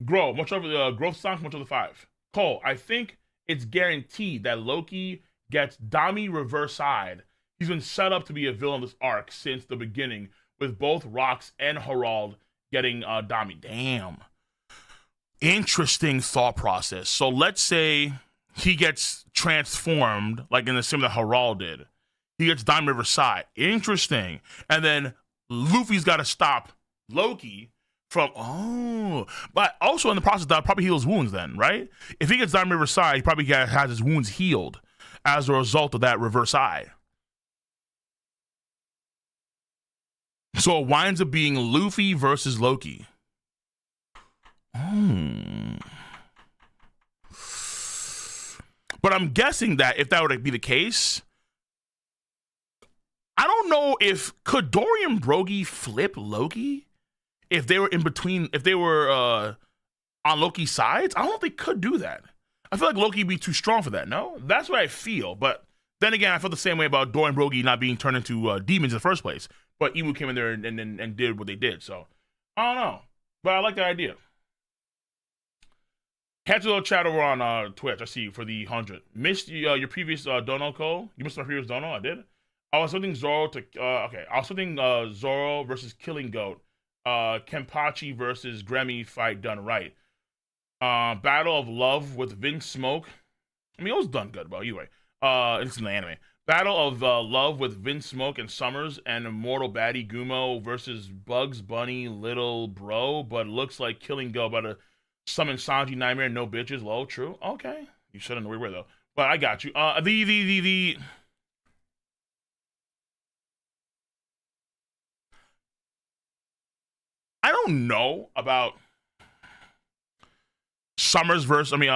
Grow. Much over the growth songs, much of the 5. Cole, I think it's guaranteed that Loki gets Dami reverse side. He's been set up to be a villain of this arc since the beginning, with both Rox and Harald getting Dami. Damn. Interesting thought process. So let's say he gets transformed, like in the sim that Harald did. He gets Dami reverse side. Interesting. And then Luffy's got to stop Loki from, but also in the process, that probably heals wounds then, right? If he gets Dami reverse side, he probably has his wounds healed as a result of that reverse eye. So it winds up being Luffy versus Loki. But I'm guessing that if that would be the case, I don't know if could Dorian Broggy flip Loki if they were in between, if they were on Loki's sides. I don't think they could do that. I feel like Loki would be too strong for that. No, that's what I feel. But then again, I felt the same way about Dorian Broggy not being turned into demons in the first place. But Imu came in there and did what they did. So I don't know, but I like the idea. Catch a little chat over on Twitch. I see you for the 100. Missed your previous Dono Cole. You missed my previous Dono. I did. I was something Zoro to okay. I was something Zoro versus Killing Goat. Kenpachi versus Grammy fight done right. Battle of Love with Vince Smoke. I mean, it was done good, bro. Anyway, it's in the anime. Battle of Love with Vince Smoke and Summers and Immortal Baddie Gumo versus Bugs Bunny Little Bro, but looks like Killing Goat about to summon Sanji Nightmare. No bitches. Low. True. Okay. You shouldn't know where though. But I got you. The I don't know about Summers versus. I mean,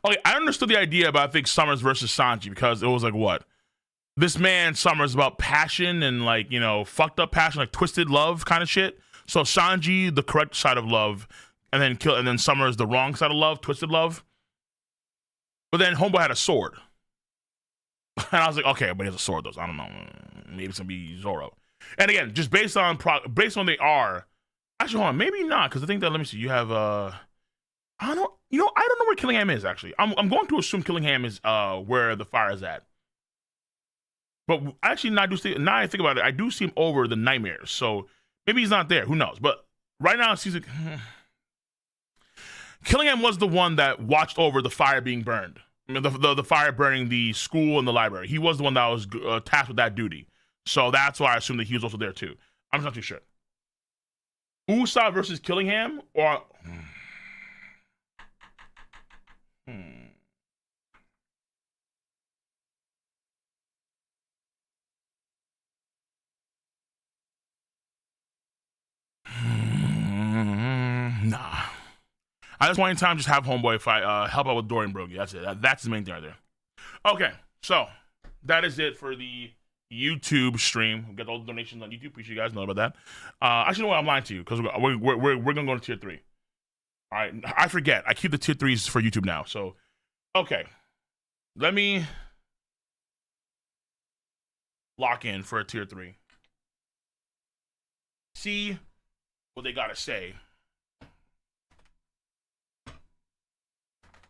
okay, I understood the idea about I think Summers versus Sanji because it was like what this man Summers about passion and like fucked up passion, like twisted love kind of shit. So Sanji the correct side of love, and then Summers the wrong side of love, twisted love. But then Homeboy had a sword, and I was like, okay, but he has a sword though. So I don't know. Maybe it's gonna be Zoro. And again, just based on they are. Actually, hold on, maybe not because I think that let me see. You have I don't know where Killingham is actually. I'm going to assume Killingham is where the fire is at. But actually, now I think about it, I do see him over the nightmares. So maybe he's not there. Who knows? But right now, it seems like Killingham was the one that watched over the fire being burned. I mean, the fire burning the school and the library. He was the one that was tasked with that duty. So that's why I assume that he was also there too. I'm just not too sure. Usopp versus Killingham or nah. At this point in time, just have Homeboy fight, help out with Dorian Broggy. That's it. That's the main thing right there. Okay, so that is it for the YouTube stream. We got all the donations on YouTube. Appreciate you guys know about that. Actually, no, I'm lying to you because we're gonna go to tier 3. All right, I forget. I keep the tier 3s for YouTube now. So, okay, let me lock in for a tier 3. See what they gotta say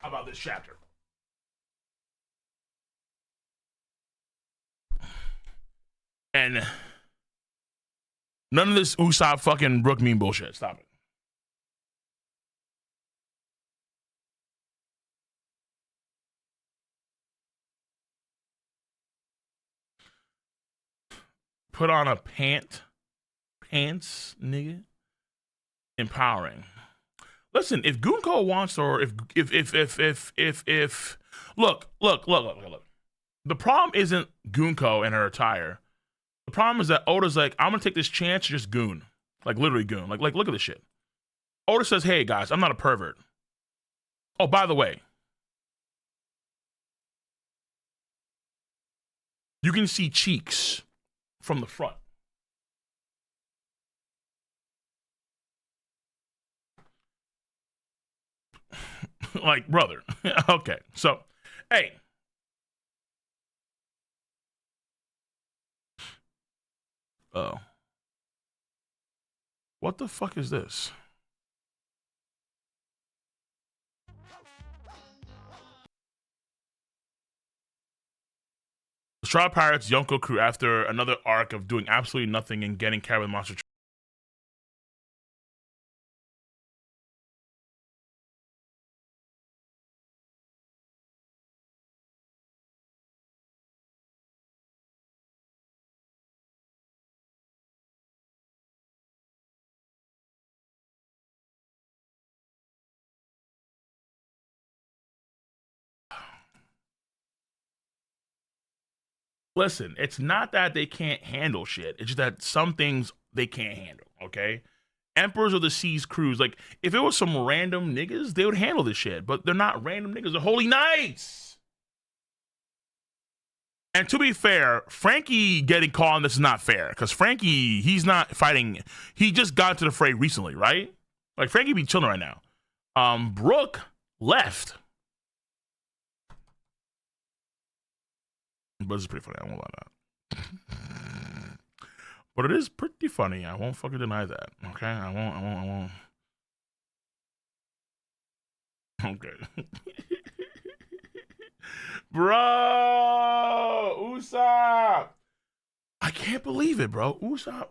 about this chapter. And none of this Usopp fucking Brook meme bullshit. Stop it. Put on a pants, nigga. Empowering. Listen, if Gunko wants, or if look. The problem isn't Gunko and her attire. The problem is that Oda's like, I'm gonna take this chance to just goon. Like literally goon. Like look at this shit. Oda says, hey guys, I'm not a pervert. Oh, by the way, you can see cheeks from the front. Like, brother. Okay, so, hey. Oh. What the fuck is this? The Straw Pirates Yonko crew after another arc of doing absolutely nothing and getting carried with monster. Listen, it's not that they can't handle shit. It's just that some things they can't handle, okay? Emperors of the Seas crews, like, if it was some random niggas, they would handle this shit. But they're not random niggas. They're holy knights. And to be fair, Frankie getting caught on this is not fair. Because Frankie, he's not fighting. He just got to the fray recently, right? Like, Frankie be chilling right now. Brooke left. But it's pretty funny. I won't lie to that. But it is pretty funny. I won't fucking deny that. Okay? I won't. Okay. Bro! Usopp! I can't believe it, bro. Usopp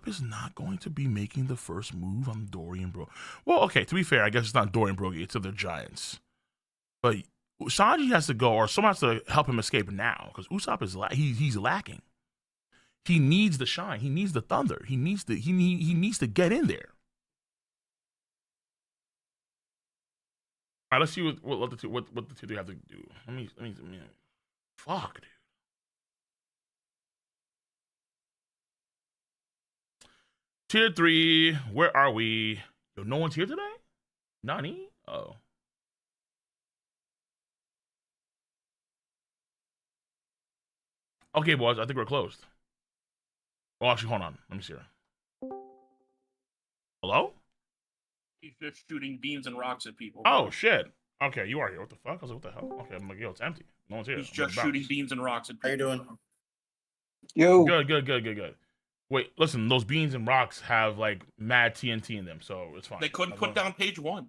is not going to be making the first move on Dorian, bro. Well, okay, to be fair, I guess it's not Dorian Broggie, it's the Giants. But Sanji has to go, or someone has to help him escape now, because Usopp is he's lacking. He needs the shine. He needs the thunder. He needs to get in there. All right, let's see what the two have to do. Let me fuck, dude. Tier 3, where are we? Yo, no one's here today? Nani? Oh. Okay, boys, I think we're closed. Well, actually, hold on. Let me see her. Hello? He's just shooting beams and rocks at people. Oh, shit. Okay, you are here. What the fuck? I was like, what the hell? Okay, I'm like, yo, it's empty. No one's here. He's just shooting beams and rocks at people. How you doing? Yo. Good. Wait, listen, those beans and rocks have, like, mad TNT in them, so it's fine. They couldn't put down page 1.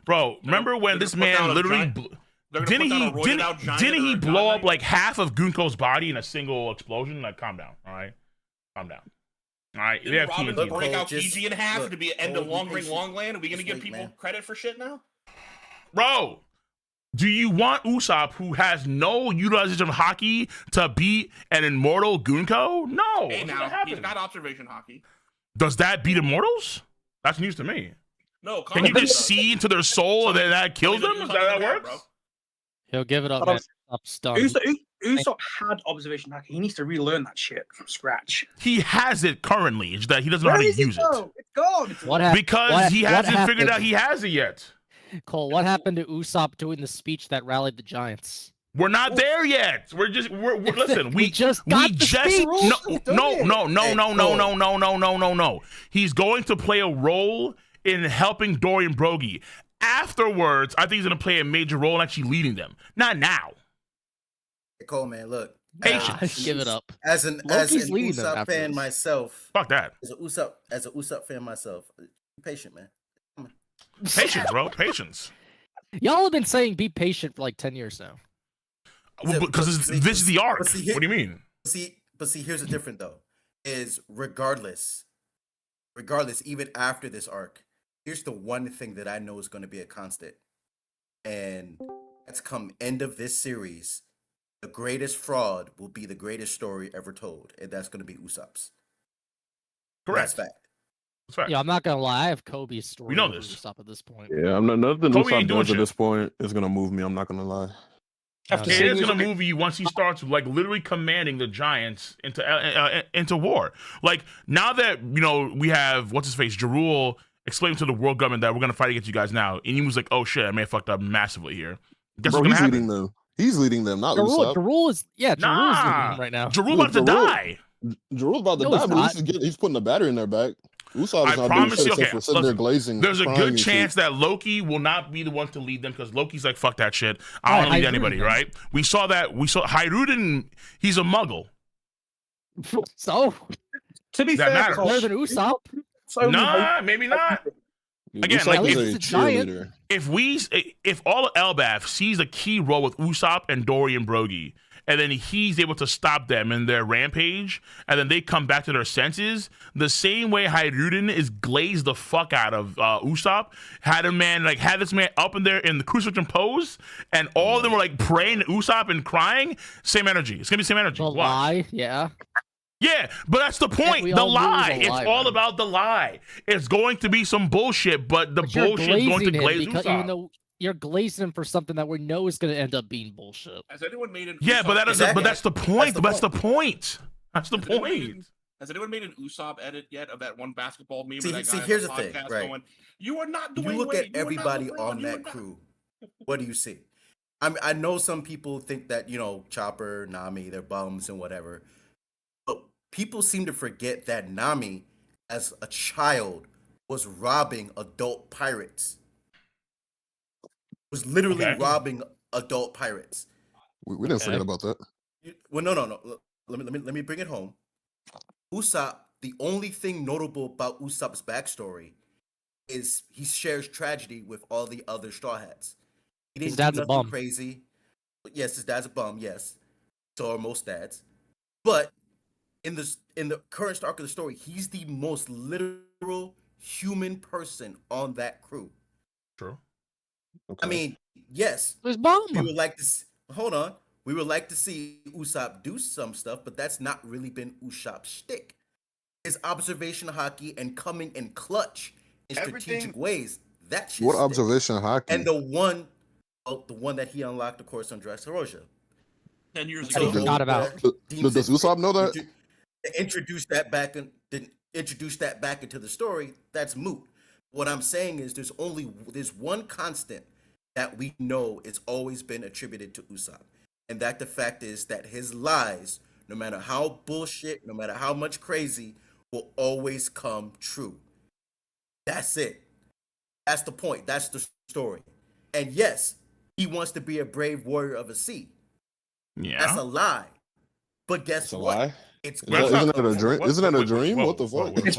Bro, remember when this man literally... Didn't he blow up like half of Gunko's body in a single explosion? Like, calm down, all right? Calm down. All right, they have Robin TNT. break out Fiji in half to be end of Long Ring Long Land? Are we gonna give people credit for shit now? Bro, do you want Usopp, who has no utilization of hockey, to beat an immortal Gunko? No. Hey, now he's got observation hockey. Does that beat immortals? That's news to me. No, can you just see into their soul and then that kills them? Is that how that works? Bro. He'll give it up, man. Usopp had observation hacking. He needs to relearn that shit from scratch. He has it currently. It's that he doesn't know how to use it. It's gone. Because he hasn't figured out he has it yet. Cole, what happened to Usopp doing the speech that rallied the Giants? We're not there yet. We're listen. We just got the speech. No. He's going to play a role in helping Dorian Broggie. Afterwards, I think he's going to play a major role in actually leading them. Not now. Hey, Cole, man, look. Patience. Give it up. As an Usopp fan myself. Fuck that. As a Usopp fan myself. Be patient, man. Patience, bro. Patience. Y'all have been saying be patient for like 10 years now. Well, because this is the arc. What do you mean? But see, here's the difference though. Is regardless, even after this arc, here's the one thing that I know is going to be a constant. And that's come end of this series, the greatest fraud will be the greatest story ever told. And that's going to be Usopp's. Correct. That's fact. That's fact. Yeah, I'm not going to lie. I have Kobe's story. We know this. Usopp at this point. Yeah, I'm not, nothing Usopp does at this point is going to move me. I'm not going to lie. It is going to move you once he starts like literally commanding the Giants into war. Like now that, you know, we have, what's his face, Jaru explained to the world government that we're going to fight against you guys now. And he was like, oh shit, I may have fucked up massively here. Guess Bro, what's he's leading them. He's leading them, not Usopp. Jaru is leading them right now. Jaru about to die. Jaru's about to die, but he's putting the battery in their back. Usopp is not doing shit except for sitting there glazing. There's a good chance that Loki will not be the one to lead them because Loki's like, fuck that shit. I don't lead anybody, right? We saw Hiruden, he's a muggle. So? To be fair, matters. More than Usopp? Nah, maybe not. Again, like if all of Elbaf sees a key role with Usopp and Dorian Broggie, and then he's able to stop them in their rampage, and then they come back to their senses, the same way Hiruden is glazed the fuck out of Usopp, had this man up in there in the crucifixion pose, and all of them were like praying to Usopp and crying, same energy. It's gonna be the same energy. The lie, yeah. Yeah, but that's the point. The lie. It's all about the lie. It's going to be some bullshit, but the bullshit is going to glaze Usopp. you're glazing him for something that we know is going to end up being bullshit. Has anyone made an Yeah, Usopp but that is Exactly. but that's the point. That's the That's the point. That's the Has anyone made point. an- Has anyone made an Usopp edit yet of that one basketball meme? See, of that see, guy here's on the thing, podcast right? Going, you are not You doing. look Wade. at You are not everybody LeBron. on You are that not-" crew. What do you see? I know some people think that, Chopper, Nami, they're bums and whatever. But people seem to forget that Nami, as a child, was robbing adult pirates. Was literally Okay. robbing adult pirates. We didn't forget about that. Well, no. Let me bring it home. Usopp, the only thing notable about Usopp's backstory is he shares tragedy with all the other Straw Hats. He didn't His dad's do a nothing bum. crazy. Yes, his dad's a bum. Yes, so are most dads. But in the current arc of the story, he's the most literal human person on that crew. True. Okay. I mean, yes, His bum. we would like to hold on. We would like to see Usopp do some stuff, but that's not really been Usopp's shtick. His observation hockey and coming in clutch in strategic ways. That shit. What observation hockey? And the one that he unlocked, of course, on Dressrosa. 10 years I ago. forgot about. Does Usopp know that? Introduce that back into the story. That's moot. What I'm saying is there's one constant that we know it's always been attributed to Usopp, and that the fact is that his lies, no matter how bullshit, no matter how much crazy, will always come true. That's it. That's the point. That's the story. And yes, he wants to be a brave warrior of a sea. Yeah. That's a lie. But guess It's a what? lie. It's Well, Isn't that a dream? what- Isn't that a wait, dream? whoa, What the whoa, fuck? whoa. It's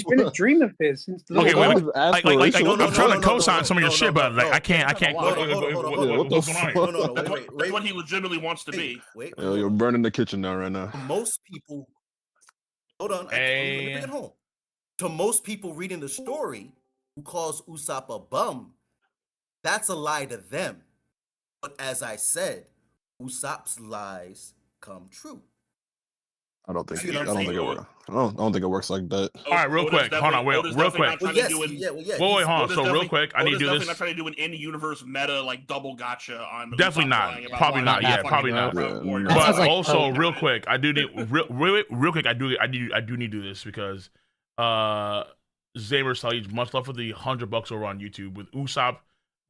been a dream of his since the Okay, little wait, boy. like, No, I'm trying to no, co-sign no, some of your no, shit, no, but like no. I can't. Hold on, hold on. What's going on here? No, That's what he legitimately wants to be. Wait. Yo, you're burning the kitchen down right now. To most people, hold on. Let me bring it home. To most people reading the story who calls Usopp a bum, that's a lie to them. But as I said, Usopp's lies come true. I don't think You it know what I'm saying? works. I don't think it works like that. All right, real quick. Hold on, wait, real quick. Well, yes, yeah. Wait, hold on. So real quick, I need to do Definitely this. not trying to do an in-universe meta like double gotcha on. Definitely Usopp not. lying about Probably lying not. about Yeah, fucking probably not. Road Warrior. That But sounds like also, Pope. real quick, I do need real quick. I do need to do this because Zamer Sage, much love for the $100 over on YouTube with Usopp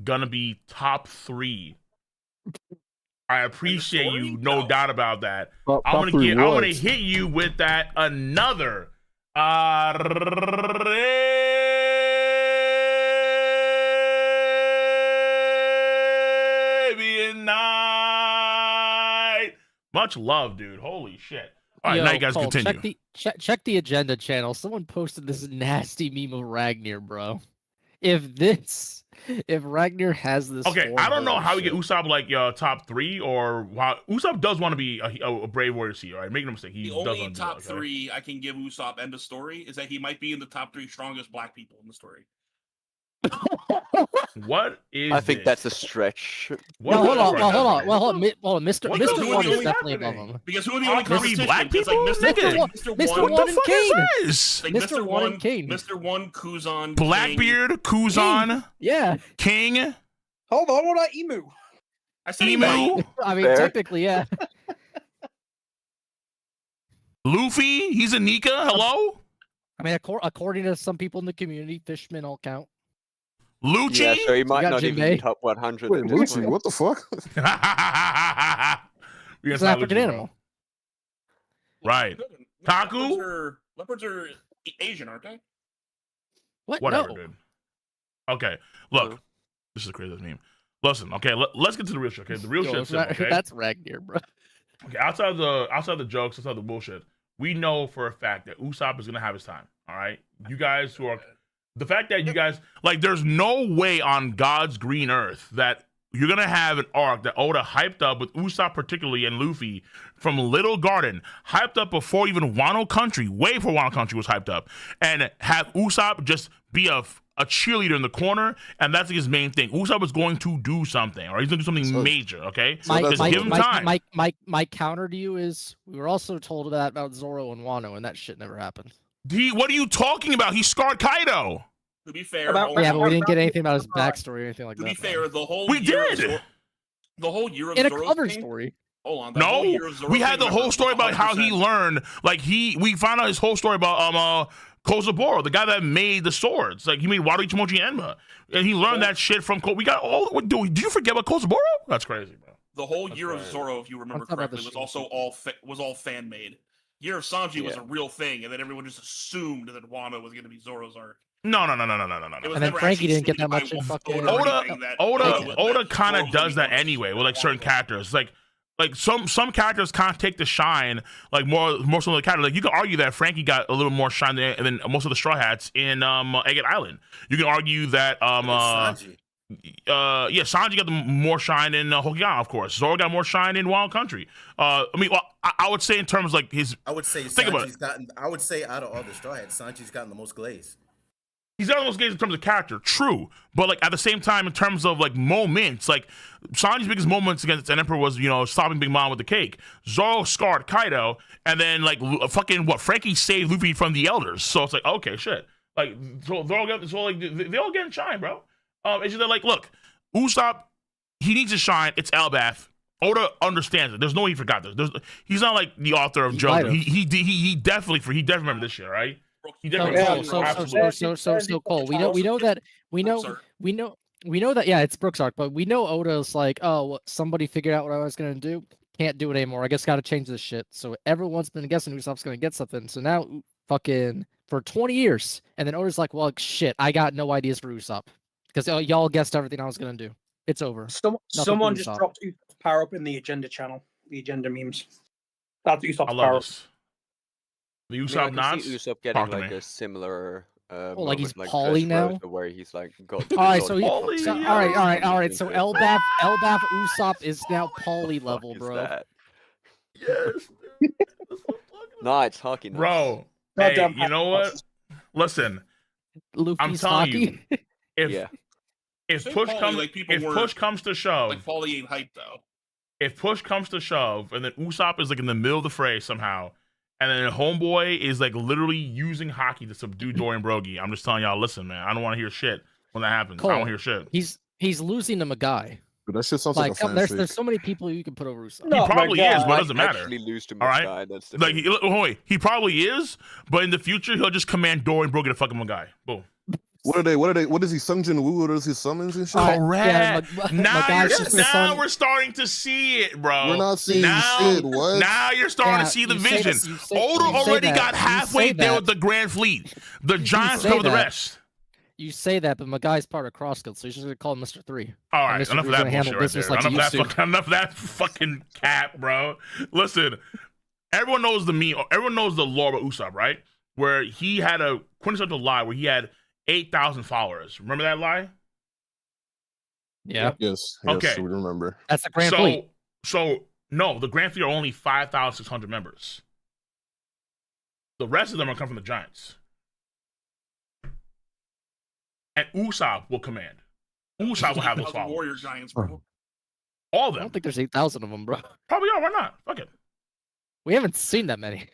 gonna be top 3. I appreciate story? you, no doubt about that. Top I'm three gonna what? hit you with that another Arabian Night. Much love, dude. Holy shit. All right, Yo, now you guys Cole, continue. Check the agenda channel. Someone posted this nasty meme of Ragnar, bro. If Ragnar has this, Okay, form, I don't know holy how we get shit. Usopp like top 3 or how Usopp does want to be a brave warrior sea. All right, make no mistake, he The does only want to top do that, okay? 3 I can give Usopp end of story is that he might be in the top 3 strongest black people in the story. What is? I think this? that's a stretch. What Well, hold is on. right Well, now, hold on. man? Well, hold on. Mr. What Mr. the One fuck is is definitely happening? above him. Because who are the All only 3 competition? black It's like people? Mr. Nigga. One, Mr. Mr. One One, and Kane. This? like Mr. Mr. One and One, Kane. Mr. One, Kuzan, Blackbeard, Kuzan, Yeah. King, Hold on, what about Emu? I said he might. Emu, I mean, Fair. technically, yeah. Luffy. He's a Nika. Hello, I mean, according to some people in the community, fishmen all count. Lucci. Yeah, so he might got not even Jinbei. be top 100 Wait, at this Lucci, point. what the fuck? It's an African animal. Right. Taku? Leopards are Asian, aren't they? What? Whatever, No. dude. Okay, look, this is the craziest meme. Listen, okay, let's get to the real shit. Okay, the real Yo, shit's simple, okay? That's Ragnar, bro. Okay, outside the jokes, outside the bullshit, we know for a fact that Usopp is gonna have his time. All right, you guys who are the fact that you guys like, there's no way on God's green earth that you're gonna have an arc that Oda hyped up with Usopp particularly and Luffy from Little Garden, hyped up before even Wano Country, way before Wano Country was hyped up, and have Usopp just be a cheerleader in the corner, and that's his main thing. Usopp is going to do something, or he's going to do something major, okay? Just give him time. My counter to you is we were also told that about Zoro and Wano, and that shit never happened. What are you talking about? He scarred Kaido. To be fair, yeah, but we didn't get anything about his backstory or anything like that. To be fair, the whole we did. The whole year of in a Zoro's cover thing, story. Hold on. No, we had the whole story about how he learned. Like we found out his whole story about Kozaburo, the guy that made the swords. Like he made Wado Ichimochi Enma, and he learned that shit from. We got all. Did you forget about Kozaburo? That's crazy, bro. The whole year of Zoro, if you remember correctly, was also all fan made. Year of Sanji was a real thing, and then everyone just assumed that Wano was going to be Zoro's arc. No. And then Frankie didn't get that much in fucking. Oda kind of does that anyway with like certain characters. Like some characters can't take the shine like most of the characters. Like you can argue that Frankie got a little more shine than most of the Straw Hats in Agate Island. You can argue that Sanji. Sanji got the more shine in Hokkaido, of course. Zoro got more shine in Wild Country. I would say in terms like his. I would say Sanji's gotten. I would say out of all the Straw Hats, Sanji's gotten the most glaze. He's got the most glaze in terms of character, true. But like at the same time, in terms of like moments, like Sanji's biggest moments against an Emperor was stopping Big Mom with the cake. Zoro scarred Kaido, and then like Frankie saved Luffy from the Elders. So it's like okay, shit. Like they all getting shine, bro. It's just that, like, look, Usopp, he needs to shine. It's Elbaf. Oda understands it. There's no way he forgot this. He's not like the author of JoJo. He definitely remember this shit, right? He definitely so Cole. We know that yeah, it's Brooks arc, but we know Oda's like, oh, somebody figured out what I was gonna do. Can't do it anymore. I guess got to change this shit. So everyone's been guessing Usopp's gonna get something. So now, fucking for 20 years, and then Oda's like, well, shit, I got no ideas for Usopp. Because y'all guessed everything I was gonna do. It's over. Someone just dropped Usopp's power up in the agenda channel. The agenda memes. That's Usopp's power up. The Usopp knots. Usopp getting like a similar. Like he's Pauly now. Where he's like got. All right, so all right. So Elbaf Usopp is now Pauly level, bro. That? Yes. No, it's hockey. Bro, hey, you know what? Listen, Luffy's I'm telling you. If push comes to shove, like Pauly ain't hype though. If push comes to shove, and then Usopp is like in the middle of the fray somehow, and then Homeboy is like literally using hockey to subdue Dorian Broggy, I'm just telling y'all, listen, man, I don't want to hear shit when that happens. Cole, I don't hear shit. He's losing to Magai. But that shit sounds like a fan there's so many people you can put over Usopp. He probably is, but it doesn't matter. Lose to all right, that's like he probably is, but in the future he'll just command Dorian Broggy to fucking Magai. Boom. What is he Sungjin Woo? What is he summons and shit? Correct. Now we're starting to see it, bro. We're not seeing shit. What? Now you're starting to see the vision. Oda already got halfway there with the Grand Fleet. The Giants cover the rest. You say that, but Magai's part of Cross Guild, so you're just gonna call him Mr. 3. All right, enough of that bullshit right there. Enough of that fucking cap, bro. Listen, everyone knows the meme. Everyone knows the lore about Usopp, right? Where he had a quintessential lie where he had 8,000 followers. Remember that lie? Yeah. Yes. Okay. We remember. That's the Grand Fleet. So no, the Grand Fleet are only 5,600 members. The rest of them are coming from the Giants. And Usopp will command. Usopp will have those followers. Warrior Giants, bro. All of I them. don't think there's 8,000 of them, bro. Probably are. Why not? Fuck it. We haven't seen that many.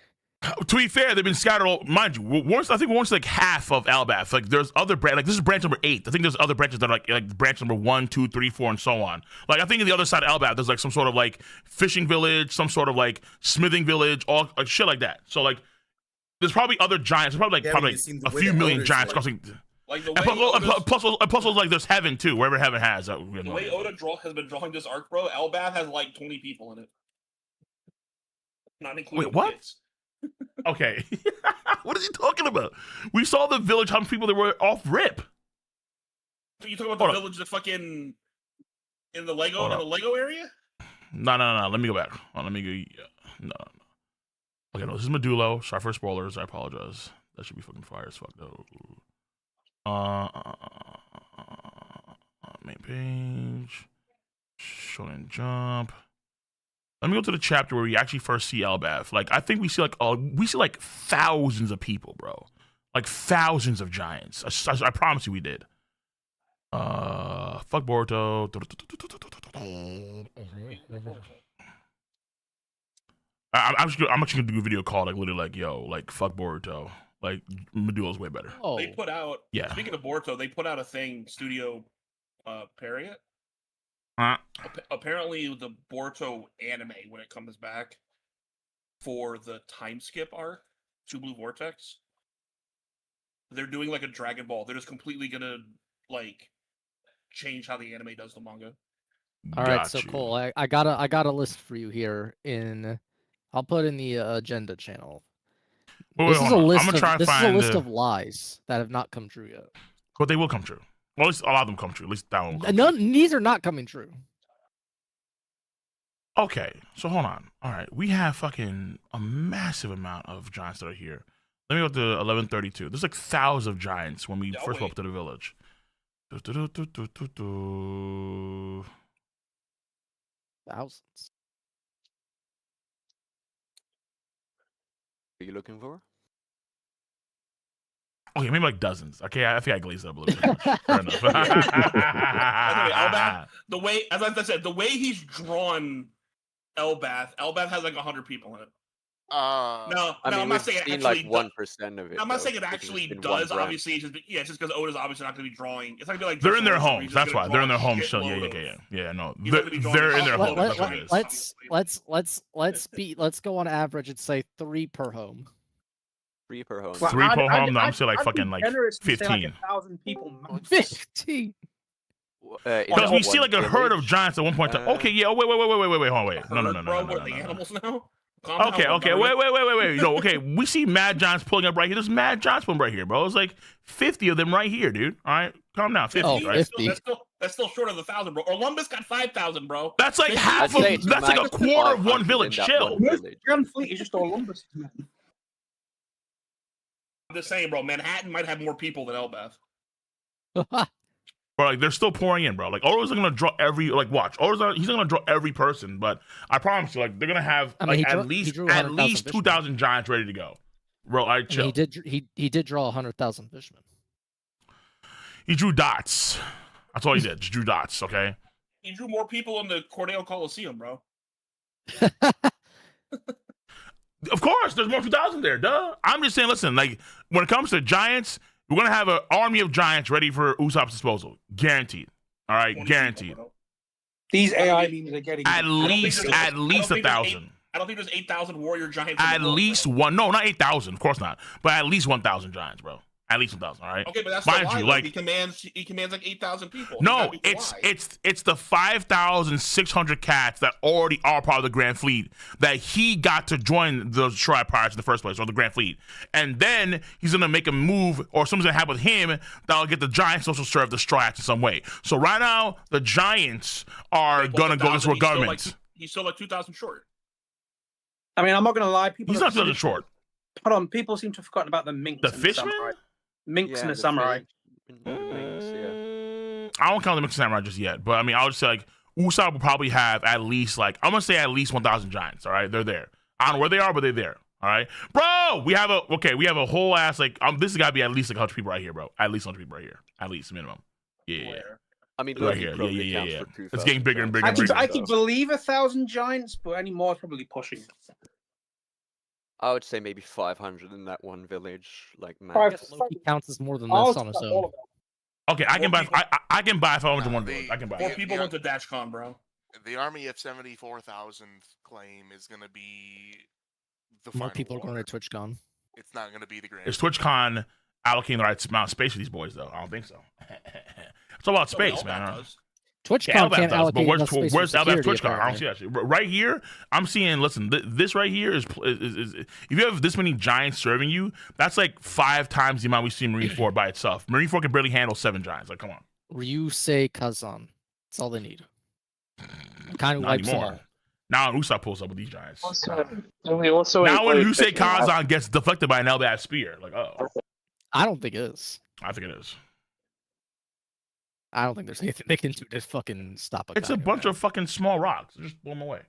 To be fair, they've been scattered all, mind you. I think once like half of Elbaf. Like there's other branch. Like this is branch number 8. I think there's other branches that are like branch number 1, 2, 3, 4, and so on. Like I think in the other side of Elbaf, there's like some sort of like fishing village, some sort of like smithing village, all like shit like that. So like there's probably other giants. There's probably a few million giants crossing. Like the way plus like there's heaven too, wherever heaven has. The way Oda has been drawing this arc, bro, Elbaf has like 20 people in it. Not including kids. Okay. What is he talking about? We saw the village, how many people there were off rip. You talking about the village that fucking in the Lego area? No. Let me go back. Let me go. No. Okay, no, this is Medulo. Sorry for spoilers. I apologize. That should be fucking fire as fuck though. Main page. Shonen Jump. Let me go to the chapter where we actually first see Elbaf. Like, I think we see like thousands of people, bro. Like thousands of giants. I promise you we did. Fuck Boruto. I'm actually gonna do a video called like literally like, yo, like fuck Boruto. Like Medulla's way better. Oh, They put out. Yeah. Speaking of Boruto, they put out a thing, Studio Perriot. Apparently, the Boruto anime, when it comes back for the time skip arc, Two Blue Vortex, they're doing like a Dragon Ball. They're just completely gonna like change how the anime does the manga. all right, so cool. I got a list for you here. I'll put in the agenda channel. This is a list of lies that have not come true yet. But they will come true. Well, at least a lot of them come true. At least that one. These are not coming true. Okay, so hold on. All right, we have fucking a massive amount of giants that are here. Let me go to 1132. There's like thousands of giants when we first went up to the village. Thousands. What are you looking for? Okay, maybe like dozens. Okay, I think I glazed up a little bit. Fair enough. Elbaf, the way, as I said, the way he's drawn Elbaf has like 100 people in it. I'm not saying it actually like 1% of it. I'm not saying it actually does. Obviously, it's just because Oda's obviously not going to be drawing. It's not going to be like they're in their homes. That's why they're in their homes. So yeah. No, they're in their homes. Let's go on average and say 3 per home. 3 per home. 3 per home. No, I'm saying like fucking like 15. Like 1,000 people. 15. Because we see like a herd of giants at one point. Okay, yeah. Wait. No. The animals now. Okay. Wait. No, okay. We see mad giants pulling up right here. There's mad giants pulling right here, bro. It's like 50 of them right here, dude. All right, calm down. 50, right? 50. That's still short of 1,000, bro. Olympus got 5,000, bro. That's like half of. That's like a quarter of one village. Chill. Grand Fleet is just Olympus. I'm just saying, bro. Manhattan might have more people than Elbaf. Bro, like they're still pouring in, bro. Like Odo's gonna draw every watch. He's gonna draw every person, but I promise you, like they're gonna have at least 2,000 giants ready to go. Bro, I chill. He did draw 100,000 fishmen. He drew dots. That's all he did. Just drew dots. Okay. He drew more people in the Cordeo Coliseum, bro. Of course, there's more 2,000 there. Duh. I'm just saying. Listen, like when it comes to giants. We're going to have an army of giants ready for Usopp's disposal. Guaranteed. All right? Guaranteed. These AI memes are getting... At least 1,000. I don't think there's 8,000 warrior giants. At least one. No, not 8,000. Of course not. But at least 1,000 giants, bro. At least 1,000, all right? Okay, but that's mind you, like he commands like 8,000 people. No, it's the 5,600 cats that already are part of the Grand Fleet that he got to join the Shirai Pirates in the first place, or the Grand Fleet. And then he's gonna make a move, or something's gonna happen with him that'll get the giants also serve the Straw Act in some way. So right now, the giants are gonna go against our government. He's still like 2,000 short. I mean, I'm not gonna lie. People he's not 2,000 short. Hold on, people seem to have forgotten about the minks. The fishmen? Minks and the samurai. I don't count the minks and samurai just yet, but I mean, I'll just say like Usopp will probably have at least I'm gonna say at least 1,000 giants. All right, they're there. I don't know where they are, but they're there. All right, bro. We have a whole ass this has got to be at least 100 people right here, bro. At least 100 people right here, at least minimum. Yeah. I mean, right here. Yeah. It's getting bigger and bigger. I could believe 1,000 giants, but any more is probably pushing it. I would say maybe 500 in that one village. Like, man, Loki counts as more than this on his own. Okay, I can buy 500 one village. I can buy. More people went to DashCon, bro. The army of 74,000 claim is going to be the more people are going to TwitchCon. It's not going to be the grand. Is TwitchCon allocating the right amount of space for these boys, though? I don't think so. It's all about space, man. TwitchCon can't allocate enough space. Where's Elbaf TwitchCon? I don't see that shit. Right here, I'm seeing. Listen, this right here is if you have this many giants serving you, that's like 5 times the amount we see in Marineford by itself. Marineford can barely handle 7 giants. Like, come on. Ryusei Kazan. That's all they need. Kind of wipes them all. Now Usopp pulls up with these giants. Now when Ryusei Kazan gets deflected by an Elbaf spear, like, oh. I don't think it is. I think it is. I don't think there's anything they can do to fucking stop it. It's a bunch of fucking small rocks. Just blow them away.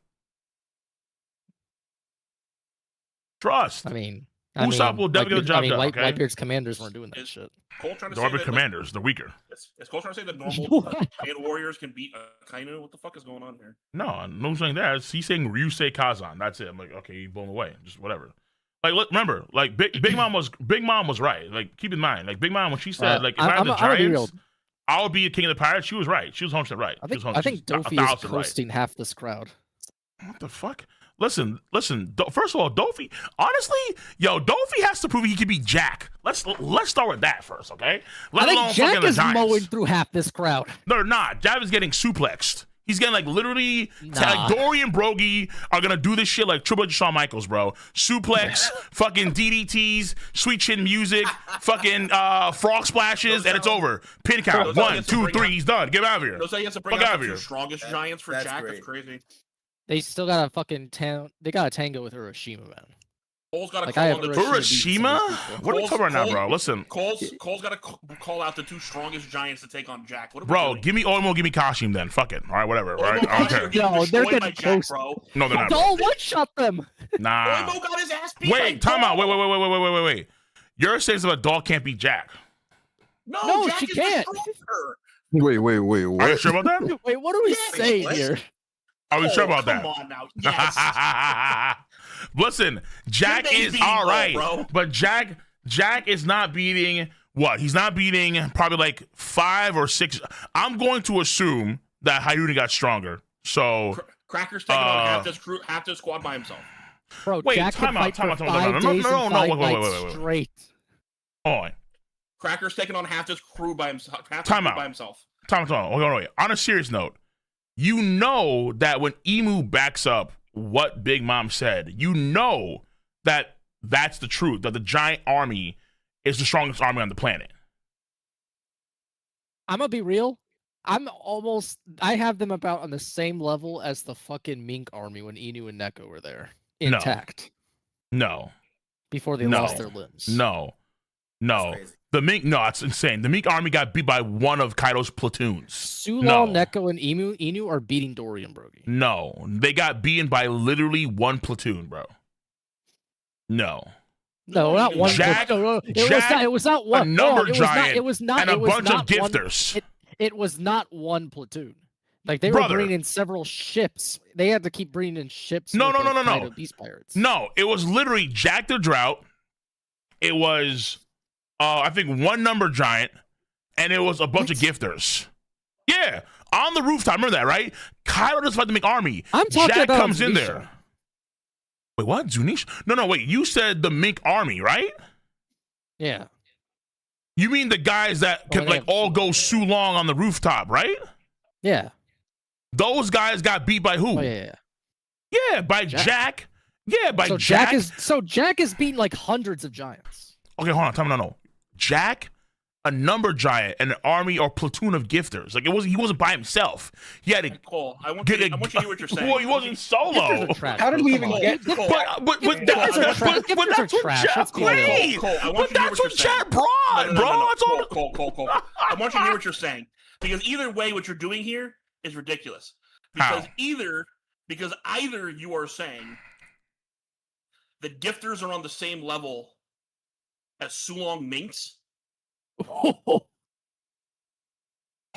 Trust. Usopp will definitely get the job done. Whitebeard's commanders weren't doing that shit. Whitebeard commanders, they're weaker. Is Cole trying to say that normal warriors can beat Kainu? What the fuck is going on here? No saying that. He's saying Ryusei Kazan. That's it. I'm like, okay, you blown away. Just whatever. Like, look, remember, like Big Mom was right. Like, keep in mind, like Big Mom when she said, like, if I had the Giants, I would be a king of the Pirates. She was right. She was 100% right. I think Dofi is coasting half this crowd. What the fuck? Listen. First of all, Dofi. Honestly, Dofi has to prove he can beat Jack. Let's start with that first, okay? I think Jack is mowing through half this crowd. No, they're not. Jack is getting suplexed. He's getting like literally like Dory and Brogy are gonna do this shit like Triple H Shawn Michaels, bro. Suplex, fucking DDTs, sweet chin music, fucking frog splashes, and it's over. Pin count. 1, 2, 3. He's done. Get out of here. Those guys bring out the two strongest giants for Jack. That's crazy. They still got a fucking they got a tango with Hiroshima, man. Cole's got to call on the Hiroshima. What are we talking about now, bro? Listen, Cole's got to call out the two strongest giants to take on Jack. What bro, give me Oimo, give me Kashim then. Fuck it. All right, whatever. Right? I don't care. No, they're getting close, bro. No, they're not. Don't one-shot them. Nah. Oimo got his ass beat. Wait, time out. Wait. You're saying that a dog can't beat Jack? No, she can't. Wait. Are you sure about that? Wait, what are we saying here? Are we sure about that? Come on now. Yes. Listen, Jack is all right, bro. But Jack is not beating what? He's not beating probably like 5 or 6. I'm going to assume that Hayuni got stronger. So Cracker's taking on half this squad by himself. Bro, wait, Jack time out. No, wait. Straight. Hold on. Cracker's taking on half this crew by himself. Time out. Hold on. On a serious note, you know that when Emu backs up what Big Mom said, you know that that's the truth, that the giant army is the strongest army on the planet. I'm gonna be real. I have them about on the same level as the fucking Mink army when Inu and Neko were there. Intact. No. Before they lost their limbs. No. The Mink, no, it's insane. The Mink army got beat by one of Kaido's platoons. Sulong, Neko, and Inu are beating Dory and Brogy. No, they got beaten by literally one platoon, bro. No, not one. Jack, it was not one. A number giant. It was not. And a bunch of gifters. It was not one platoon. Like they were bringing in several ships. They had to keep bringing in ships. No. These pirates. No, it was literally Jack the Drought. It was. I think one number giant, and it was a bunch of gifters. Yeah, on the rooftop. Remember that, right? Kaido doesn't fight the Mink army. I'm talking Jack about comes in there. Wait, what? Zunisha? No, wait. You said the Mink army, right? Yeah. You mean the guys that could all go Sulong on the rooftop, right? Yeah. Those guys got beat by who? Oh, yeah. Yeah, by Jack. Yeah, by Jack. Jack is beating like hundreds of giants. Okay, hold on. No. Jack, a number giant, and an army or platoon of gifters. Like he wasn't by himself. He had to. Cole, I want you to hear what you're saying. Well, he wasn't solo. How did we even get? But that's what Jack played. But that's what Jack brought, bro. Cole. I want you to hear what you're saying, because either way, what you're doing here is ridiculous. Because either you are saying the gifters are on the same level as Sulong Minks. Hold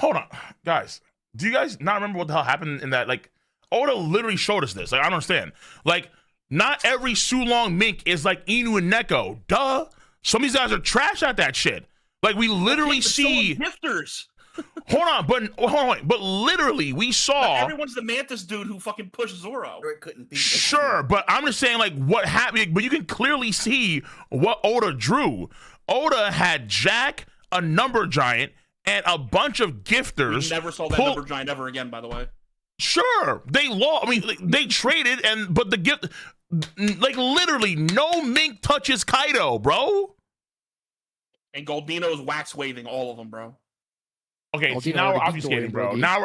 on, guys. Do you guys not remember what the hell happened in that? Like, Oda literally showed us this. Like, I don't understand. Like, not every Sulong Mink is like Inu and Neko. Duh. Some of these guys are trash at that shit. Like, we literally see gifters. Hold on, but literally we saw everyone's the Mantis dude who fucking pushed Zoro. Sure, but I'm just saying like what happened. But you can clearly see what Oda drew. Oda had Jack, a number giant, and a bunch of gifters. We never saw that number giant ever again, by the way. Sure, they lost. I mean, they traded, but the gift, like literally, no Mink touches Kaido, bro. And Goldino's wax waving all of them, bro. Okay, see, now we're obfuscating, bro. Now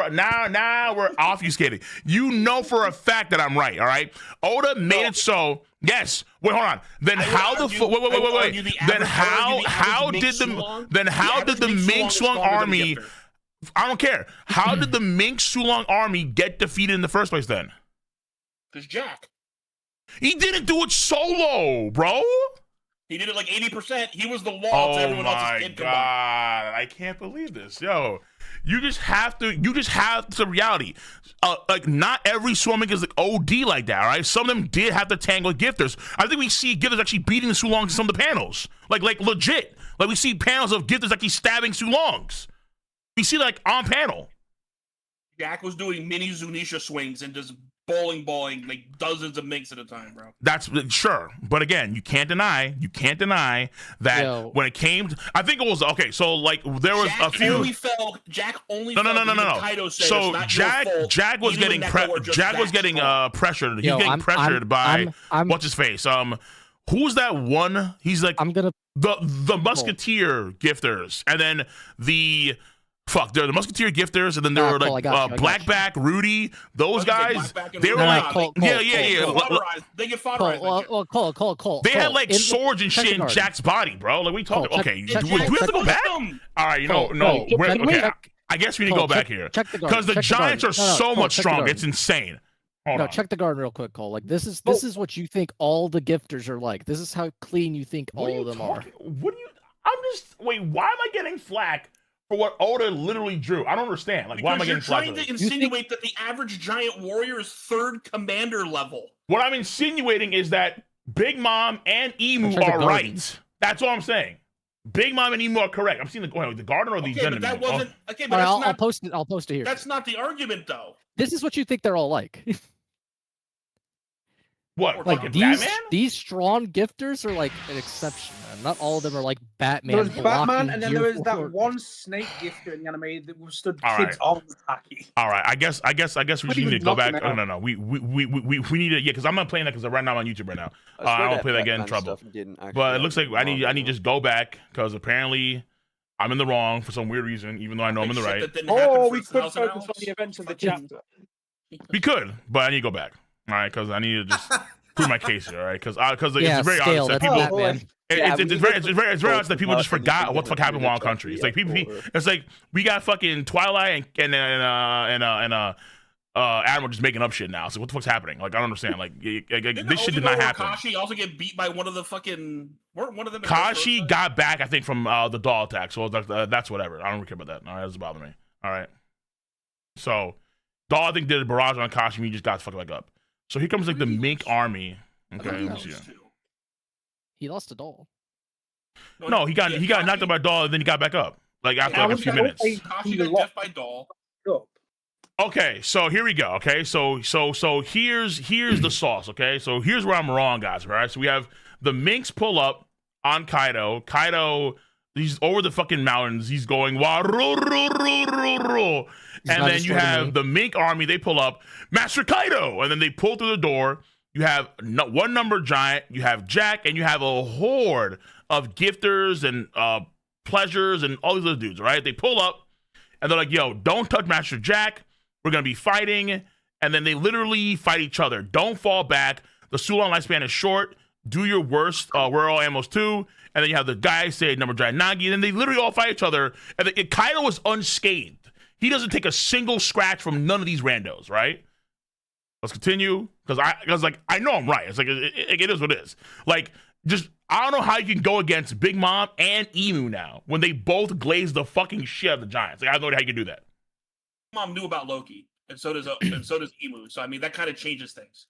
we're obfuscating. You know for a fact that I'm right, all right? Oda made it so. Yes. Wait, hold on. Then how the wait. Then how did the Mink Sulong army? I don't care. How did the Mink Sulong army get defeated in the first place? Then? Because Jack. He didn't do it solo, bro. He did it like 80%. He was the law to everyone else's kid combined. Oh my god! I can't believe this, yo. You just have to reality. Like not every Sulong is like OD like that, all right? Some of them did have to tangle with gifters. I think we see gifters actually beating the Sulongs in some of the panels. Like legit. Like we see panels of gifters actually stabbing Sulongs. We see like on panel. Jack was doing mini Zunisha swings and just bowling like dozens of minks at a time, bro. That's sure, but again, you can't deny that when it came to, I think it was okay. So like there was Jack a few. Jack only No. Kaido said So Jack was getting pressured. He's getting pressured by what's his face. Who's that one? He's like the Musketeer gifters, and then they're the Musketeer gifters, and then there were like Blackback, Rudy, those guys. They were like, They get fodderized. Cole. They had like swords and shit in Jack's body, bro. Like we talking. Okay, do we have to go back? All right, no. Okay, I guess we need to go back here because the Giants are so much stronger. It's insane. Check the garden real quick, Cole. Like this is what you think all the gifters are like. This is how clean you think all of them are. Wait. Why am I getting flack for what Oda literally drew? I don't understand. Like, why am I getting flack? You're trying to insinuate that the average giant warrior is 3rd commander level. What I'm insinuating is that Big Mom and Emu are right. That's all I'm saying. Big Mom and Emu are correct. I'm seeing the garden or the agenda. But that wasn't okay. But right, I'll post it. I'll post it here. That's not the argument, though. This is what you think they're all like. What? Like these strong gifters are like an exception, man. Not all of them are like Batman. There was Batman, and then there was that one snake gifter in the anime that withstood kids on Taki. All right, I guess we need to go back. No. We need to because I'm not playing that because right now I'm on YouTube right now. I won't play that again in trouble. But it looks like I need to just go back because apparently I'm in the wrong for some weird reason, even though I know I'm in the right. We could focus on the events of the chapter. We could, but I need to go back. All right, because I need to just prove my case here. All right, because it's very obvious that people. It's very obvious that people just forgot what the fuck happened in Wild Country. It's like it's like we got fucking Twilight and Admiral just making up shit now. So what the fuck's happening? Like I don't understand. Like this shit did not happen. Kashi also get beat by one of the fucking. Weren't one of them? Kashi got back, I think, from the doll attack. So that's whatever. I don't care about that. All right, that doesn't bother me. All right. So doll, I think, did a barrage on Kashi. And he just got fucked back up. So here comes like the Mink army. Okay, let me see. He lost a doll. No, he got knocked out by doll, and then he got back up. Like after like a few minutes. Kashi got death by doll. Okay, so here we go. Okay, so here's the sauce. Okay, so here's where I'm wrong, guys. Right, so we have the Minks pull up on Kaido. Kaido, he's over the fucking mountains. He's going and then you have the Mink army. They pull up, Master Kaido, and then they pull through the door. You have one number giant. You have Jack, and you have a horde of gifters and pleasures and all these other dudes. Right? They pull up, and they're like, "Yo, don't touch Master Jack. We're going to be fighting." And then they literally fight each other. Don't fall back. The Sulong lifespan is short. Do your worst. We're all ammos too. And then you have the guy say number giant Nagi. And then they literally all fight each other. And Kaido is unscathed. He doesn't take a single scratch from none of these randos, right? Let's continue. Because I know I'm right. It's like, it is what it is. Like, just, I don't know how you can go against Big Mom and Emu now when they both glaze the fucking shit out of the Giants. Like, I have no idea how you can do that. Mom knew about Loki, and so does Emu. So I mean, that kind of changes things.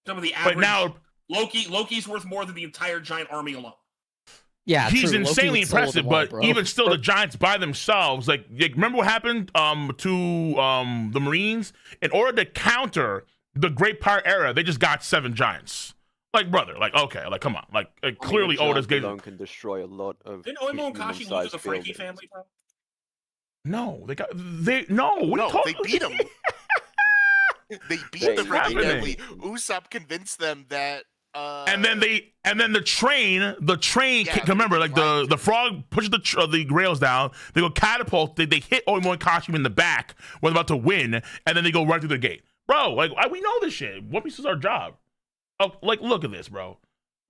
Some of the average. But now Loki's worth more than the entire giant army alone. Yeah, he's insanely impressive, but even still, the Giants by themselves, like remember what happened to the Marines? In order to counter the Great Pirate Era, they just got 7 Giants. Like, brother, like, okay, like, come on, like clearly Oda's game alone can destroy a lot of. Didn't Oimo and Kashi lose to the Frankie family, bro? No, they beat him. They beat the Frankie family. Usopp convinced them that. And then the train. Remember, like the frog pushes the rails down. They go catapult. They hit Oimo and Kashi in the back when they're about to win, and then they go right through the gate, bro. Like we know this shit. One Piece is our job. Oh, like look at this, bro.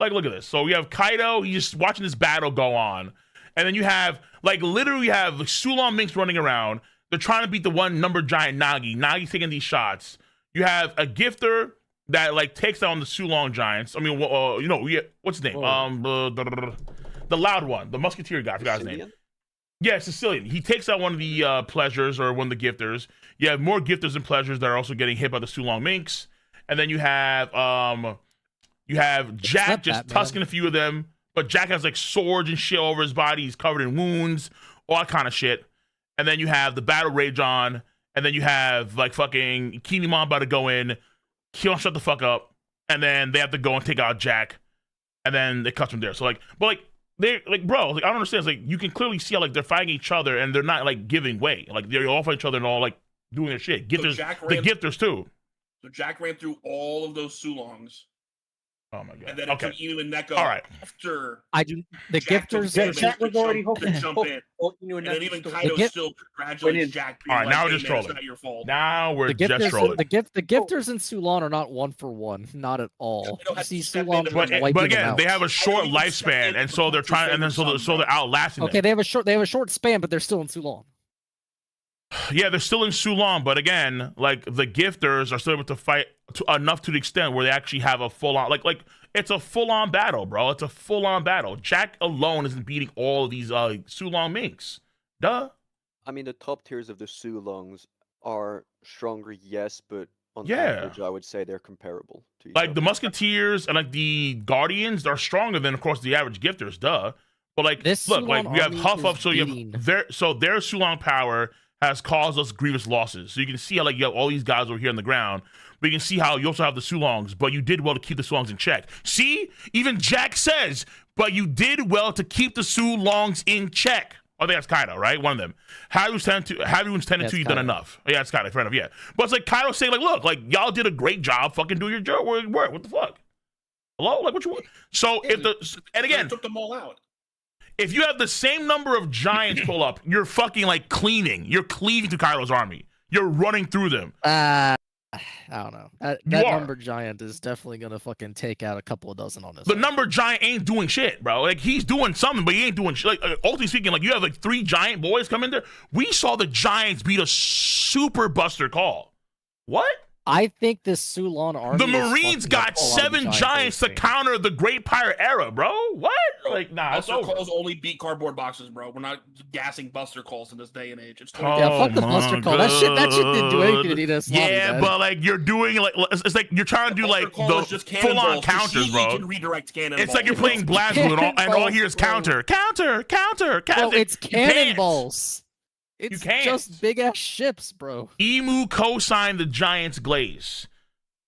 Like look at this. So we have Kaido. He's just watching this battle go on, and then you have literally have Sulong Minks running around. They're trying to beat the one number giant Nagi. Nagi's taking these shots. You have a gifter that takes down the Sulong Giants. I mean, what's his name? The loud one, the Musketeer guy. I forgot his name. Yeah, Sicilian. He takes out one of the pleasures or one of the gifters. You have more gifters and pleasures that are also getting hit by the Sulong minks, and then you have Jack just tusking a few of them, but Jack has like swords and shit over his body. He's covered in wounds, all that kind of shit. And then you have the battle rage on, and then you have like fucking Kinemon about to go in, Kion shut the fuck up, and then they have to go and take out Jack, and then they cut from there. So like, but like they're like, bro, like I don't understand. It's like you can clearly see how like they're fighting each other and they're not like giving way. Like they're all fighting each other and all like doing their shit. Gifters, the gifters too. So Jack ran through all of those Sulongs. Oh my god! And then it took Inu and Neko after the gifters. Jack was already to jump in. And then even Kaido still congratulates Jack. All right, now we're just trolling. It's not your fault. Now we're just trolling. The gifters and Sulon are not one for one, not at all. You see Sulon, but again, they have a short lifespan, and so they're trying, and then so they're outlasting. Okay, they have a short span, but they're still in Sulon. Yeah, they're still in Sulon, but again, like the gifters are still able to fight enough to the extent where they actually have a full on, like it's a full on battle, bro. It's a full on battle. Jack alone isn't beating all of these Sulong minks. Duh. I mean, the top tiers of the Sulongs are stronger, yes, but on average, I would say they're comparable to each other. The Musketeers and like the Guardians are stronger than, of course, the average gifters. Duh. But like, this look, Sulon like we have Huff Up, so you beating. have their Sulong power has caused us grievous losses. So you can see how like you have all these guys over here on the ground, but you can see how you also have the Sulongs, but you did well to keep the Sulongs in check. See? Even Jack says, but you did well to keep the Sulongs in check. I think that's Kaido, right? One of them. Haru's 10-2, you've done enough. Yeah, it's Kaido, fair enough, yeah. But it's like Kaido saying, like, look, like y'all did a great job fucking doing your work. What the fuck? Hello? Like what you want? So and again, took them all out. If you have the same number of giants pull up, you're fucking like cleaning. You're cleaving to Kaido's army. You're running through them. I don't know. That number giant is definitely gonna fucking take out a couple of dozen on this. The number giant ain't doing shit, bro. Like he's doing something, but he ain't doing shit. Like ultimately speaking, like you have like 3 giant boys come in there. We saw the Giants beat a super buster call. What? I think this Sulon army. The Marines got 7 giants to counter the Great Pirate Era, bro. What? Like, nah, Buster calls only beat cardboard boxes, bro. We're not gassing Buster calls in this day and age. It's fuck the Buster call. That shit didn't do anything to Nina's but like you're doing like it's like you're trying to do like the full on counters, bro. Can redirect it's like you're playing BlazBlue and all here is counter. Bro, it's cannonballs. It's just big ass ships, bro. Emu co-signed the Giants' glaze.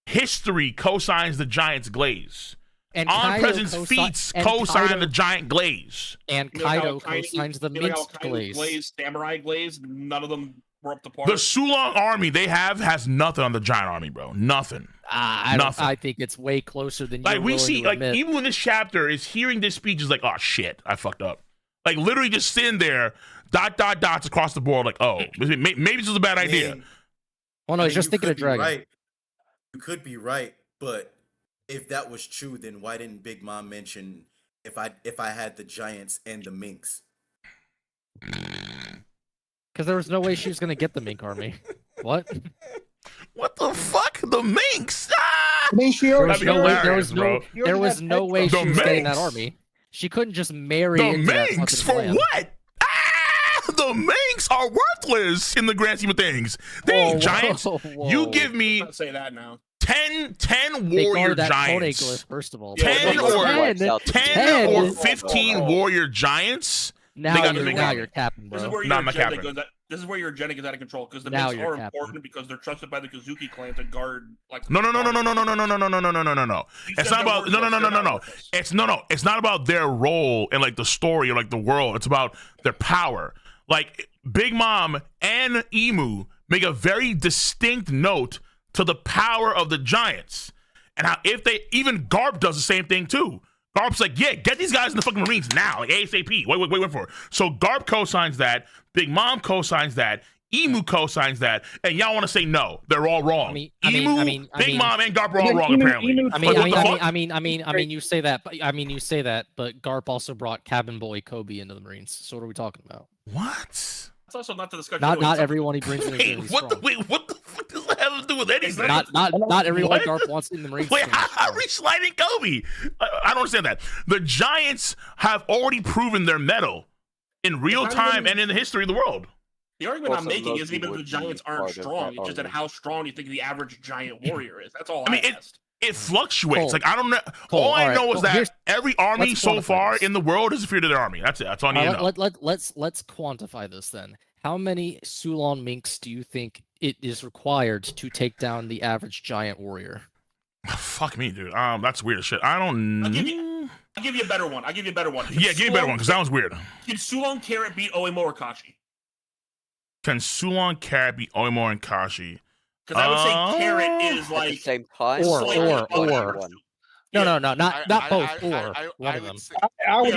History co-signs the Giants' glaze. And On Presence Feats co-signed the Giant glaze. And Kaido co-signs the Mixed glaze. Samurai glaze, none of them were up to par. The Sulong army they have has nothing on the Giant army, bro. Nothing. I think it's way closer than like we see. Like admit. even when this chapter is hearing this speech is like, oh shit, I fucked up. Like literally just sitting there. Dots across the board, like, oh, maybe this is a bad idea. Oh no, he's just thinking of Dragon. Right. You could be right, but if that was true, then why didn't Big Mom mention if I had the Giants and the Minks? Because there was no way she was gonna get the Mink army. What? What the fuck? The Minks? Ah! There was no way she was getting that army. She couldn't just marry the into Minks that for land. what? The Minks are worthless in the grand scheme of things. They ain't giants. You give me Don't say that now. 10 warrior giants. Glyph, first of all. 10 or 15 warrior giants. Now you're capping, bro. This is where your agenda gets out of control because the Minks are important because they're trusted by the Kazuki clan to guard. Like no. It's not about no. It's not about their role in like the story or like the world. It's about their power. Like Big Mom and Emu make a very distinct note to the power of the Giants, and how if they even Garp does the same thing too. Garp's like, yeah, get these guys in the fucking Marines now, like ASAP. Wait for it. So Garp co-signs that, Big Mom co-signs that, Emu co-signs that, and y'all want to say no, they're all wrong. Big Mom and Garp are all wrong apparently. You say that, but Garp also brought Cabin Boy Kobe into the Marines. So what are we talking about? What? It's also not the discussion. Not everyone he brings in the Marines. What the fuck does that have to do with anything? Not everyone Garp wants in the Marines. Wait, how are we sliding Kobe? I don't understand that. The Giants have already proven their mettle in real time and in the history of the world. The argument I'm making isn't even that the giants aren't strong. It's just that how strong you think the average giant warrior is. That's all I mean. It fluctuates. Cole. like I don't know. Cole, all I know right. is that every army so far in the world is inferior to their army. That's it. That's all I need to know. Let's quantify this then. How many Sulon minks do you think it is required to take down the average giant warrior? Fuck me, dude. That's weird as shit. I don't know. I'll give you a better one. Yeah, give me a better one because that was weird. Can Sulon Carrot beat Oimo or Kashi? Can Sulon Carrot beat Oimo and Kashi? Because I would say Carrot is like at the same time. Or. No, not both. One of them. I would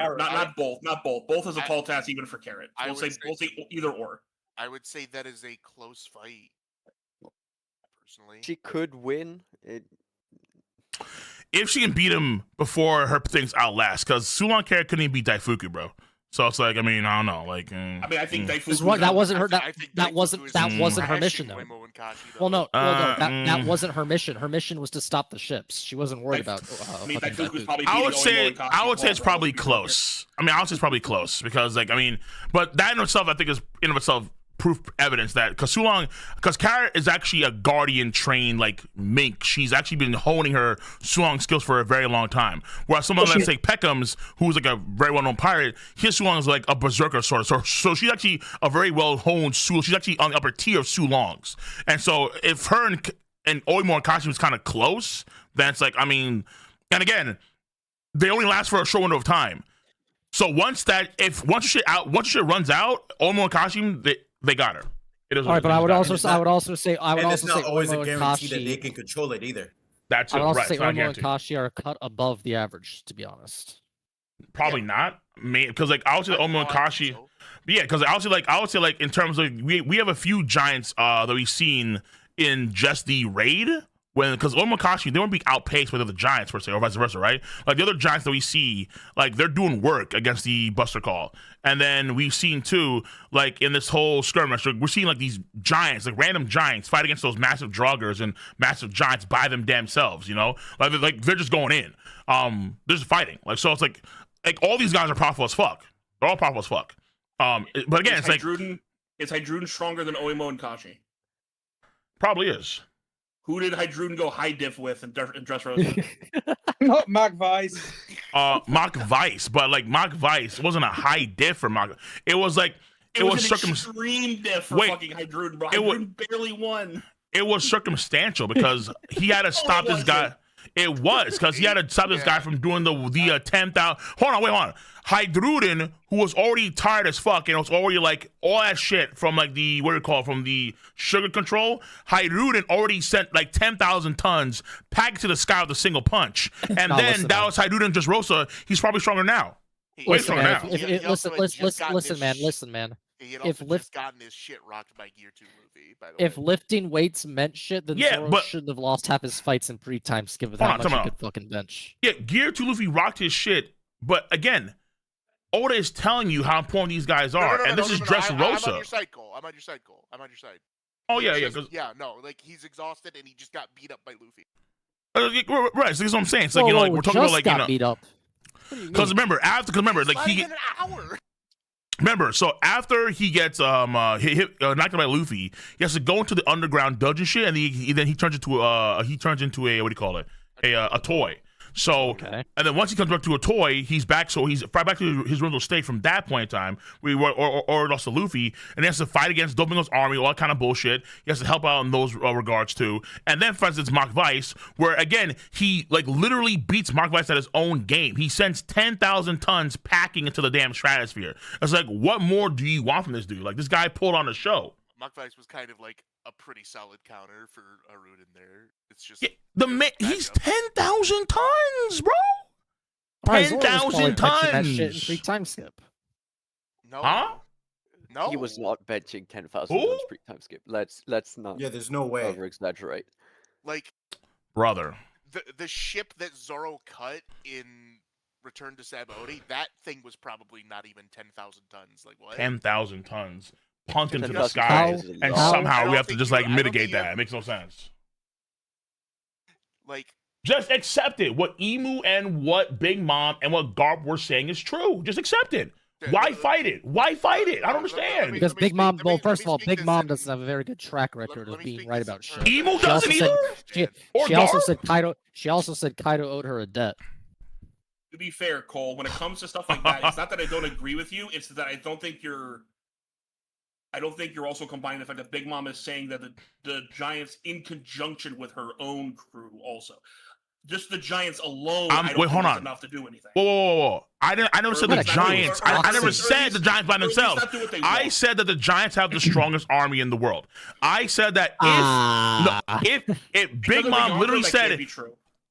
or. Not both. Not both. Both is a tall task even for Carrot. We'll say either or. I would say that is a close fight. Personally, she could win. If she can beat him before her things outlast, because Sulon Carrot couldn't even beat Daifuku, bro. So it's like, I mean, I don't know. Like, I think Daifuku. That wasn't her. That wasn't her mission, though. Well, no, that wasn't her mission. Her mission was to stop the ships. She wasn't worried about. I would say it's probably close. I mean, I would say it's probably close because, like, I mean, but that in itself, I think, is in of itself proof evidence that because Carrot is actually a guardian trained like mink. She's actually been honing her Sulong skills for a very long time. Whereas someone let's say Peckham's, who's like a very well known pirate, his Sulong is like a berserker sort of. So she's actually a very well honed Sulong. She's actually on the upper tier of Sulongs. And so if her and Oimo and Kashi was kind of close, then it's like, I mean, and again, they only last for a short window of time. So once your shit runs out, Oimo and Kashi, they got her. All right, but I would also say it's not always a guarantee that they can control it either. That's I would also right. say Oimo and Kashi are cut above the average, to be honest. Probably not, because like I would say Oimo and Kashi. Yeah, because I would say like in terms of we have a few giants that we've seen in just the raid. Because Oimo and Kashi, they won't be outpaced by the other giants per se, or vice versa, right? Like the other giants that we see, like they're doing work against the Buster Call. And then we've seen too, like in this whole skirmish, we're seeing like these giants, like random giants, fight against those massive draugrs and massive giants by them damn selves, you know? Like they're just going in. They're just fighting. Like so, it's like all these guys are powerful as fuck. They're all powerful as fuck. But again, it's like is Hydruden stronger than Oimo and Kashi? Probably is. Who did Hydruden go high diff with in Dressrosa? Not Mach Vice. Mach Vice, but like Mach Vice wasn't a high diff for Mach. It was like it was an extreme diff for fucking Hydruden, bro. Hydruden barely won. It was circumstantial because he had to stop this guy. It was because he had to stop this guy from doing the 10,000. Hold on. Hydruden, who was already tired as fuck and was already like all that shit from like from the sugar control. Hydruden already sent like 10,000 tons packed to the sky with a single punch, and then that was Hydruden Dressrosa. He's probably stronger now. Listen, man. He had also just gotten his shit rocked by Gear 2 Luffy, by the if way. lifting weights meant shit, then Zoro shouldn't have lost half his fights in pre-time skip with how much he could fucking bench. Yeah, Gear 2 Luffy rocked his shit, but again, Oda is telling you how important these guys are, and this is Dressrosa. I'm on your side, Cole. I'm on your side. Oh, yeah. Like, he's exhausted, and he just got beat up by Luffy. Right, so that's what I'm saying. It's like, we're talking about, like, got beat up. Because remember, like, he... an hour. Remember, so after he gets knocked out by Luffy, he has to go into the underground dungeon shit, and then he turns into a what do you call it? A toy. So, and then once he comes back to a toy, he's back. So he's right back to his original state from that point in time. We or lost to Luffy, and he has to fight against Doflamingo's army, all that kind of bullshit. He has to help out in those regards too. And then, for instance, Mach Vice, where again he like literally beats Mach Vice at his own game. He sends 10,000 tons packing into the damn stratosphere. It's like, what more do you want from this dude? Like, this guy pulled on the show. Mach Vice was kind of like a pretty solid counter for Arun in there. It's just he's 10,000 tons, bro. 10,000 tons. That shit in pre-time skip. No. Huh? No. He was not benching 10,000 tons pre-time skip. Let's not. Yeah, there's no way. Over exaggerate. Like, brother, the ship that Zoro cut in Return to Sabaody, that thing was probably not even 10,000 tons. Like what? 10,000 tons. Pumped into the sky, and somehow we have to just like mitigate that. It makes no sense. Like, just accept it. What Emu and what Big Mom and what Garp were saying is true. Just accept it. Why fight it? Why fight it? I don't understand. Because Big Mom, well, first of all, Big Mom doesn't have a very good track record of being right about shit. Emo doesn't either. She also said Kaido owed her a debt. To be fair, Cole, when it comes to stuff like that, it's not that I don't agree with you. It's that I don't think you're also combining the fact that Big Mom is saying that the Giants, in conjunction with her own crew, also. Just the Giants alone, I don't think is enough to do anything. Whoa. I never said the Giants. I never said the Giants by themselves. I said that the Giants have the strongest army in the world. I said that if Big Mom literally said it,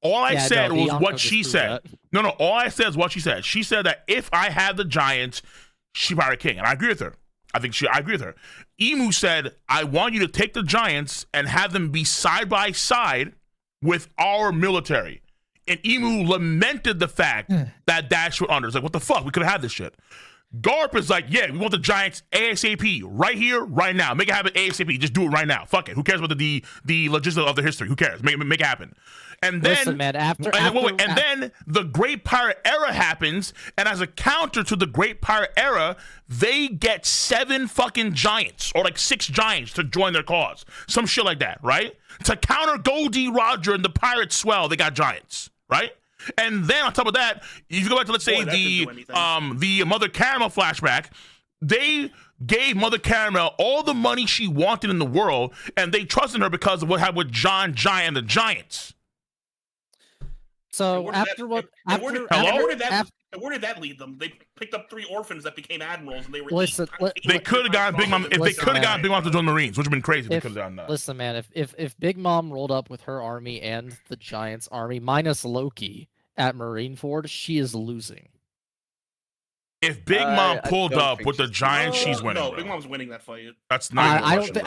all I said was what she said. No, all I said is what she said. She said that if I had the Giants, she'd Pirate King, and I agree with her. I agree with her. Emu said, I want you to take the Giants and have them be side by side with our military. And Emu lamented the fact that Dash were under. It's like, what the fuck? We could have had this shit. Garp is like, yeah, we want the Giants ASAP, right here, right now. Make it happen ASAP. Just do it right now. Fuck it. Who cares about the logistics of the history? Who cares? Make it happen. And then, listen, man, then the Great Pirate Era happens, and as a counter to the Great Pirate Era, they get 7 fucking Giants, or like 6 Giants to join their cause. Some shit like that, right? To counter Goldie Roger and the Pirates Swell, they got Giants, right? And then on top of that, if you go back to, let's say, the Mother Caramel flashback, they gave Mother Caramel all the money she wanted in the world, and they trusted her because of what happened with John Giant and the Giants. So where did that lead them? They picked up 3 orphans that became admirals, and they were. They could have gotten Big Mom if they could have gotten Big Mom to join the Marines, which would have been crazy. They could have done that. Listen, man, if Big Mom rolled up with her army and the Giants' army minus Loki at Marineford, she is losing. If Big Mom pulled up with the Giants, she's winning. No, Big Mom's winning that fight. That's not. I don't think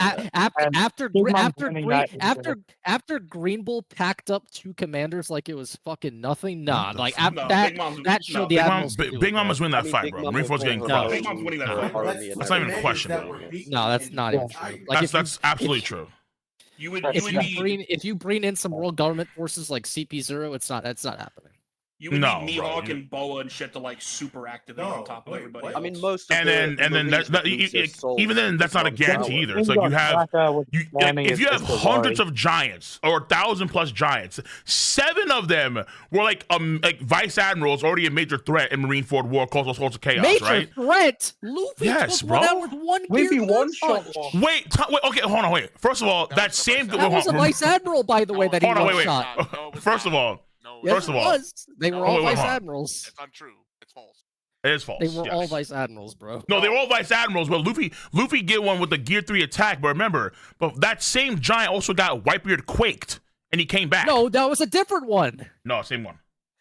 after Green Bull packed up 2 commanders like it was fucking nothing. Nah, like that showed the Admirals. Big Mom was winning that fight, bro. Marineford's getting crushed. Big Mom's winning that fight. That's not even a question, bro. No, that's not even true. Like that's absolutely true. If you bring in some world government forces like CP0, it's not happening. You would need Mihawk and Boa and shit to like super activate on top of everybody. I mean, most of even then that's not a guarantee either. It's like you have if you have hundreds of Giants or 1,000+ Giants, 7 of them were like vice admirals, already a major threat in Marineford War, caused all sorts of chaos. Major right? threat. Luffy took one out with one shot. Wait, okay, hold on, wait. First of all, that was a vice admiral, by the way, that he shot. First of all. Yes, first of all, they were all vice admirals. It's untrue. It's false. It is false. They were all vice admirals, bro. No, they were all vice admirals. But Luffy get one with the Gear 3 attack. But remember, that same giant also got Whitebeard quaked, and he came back. No, that was a different one. No, same one.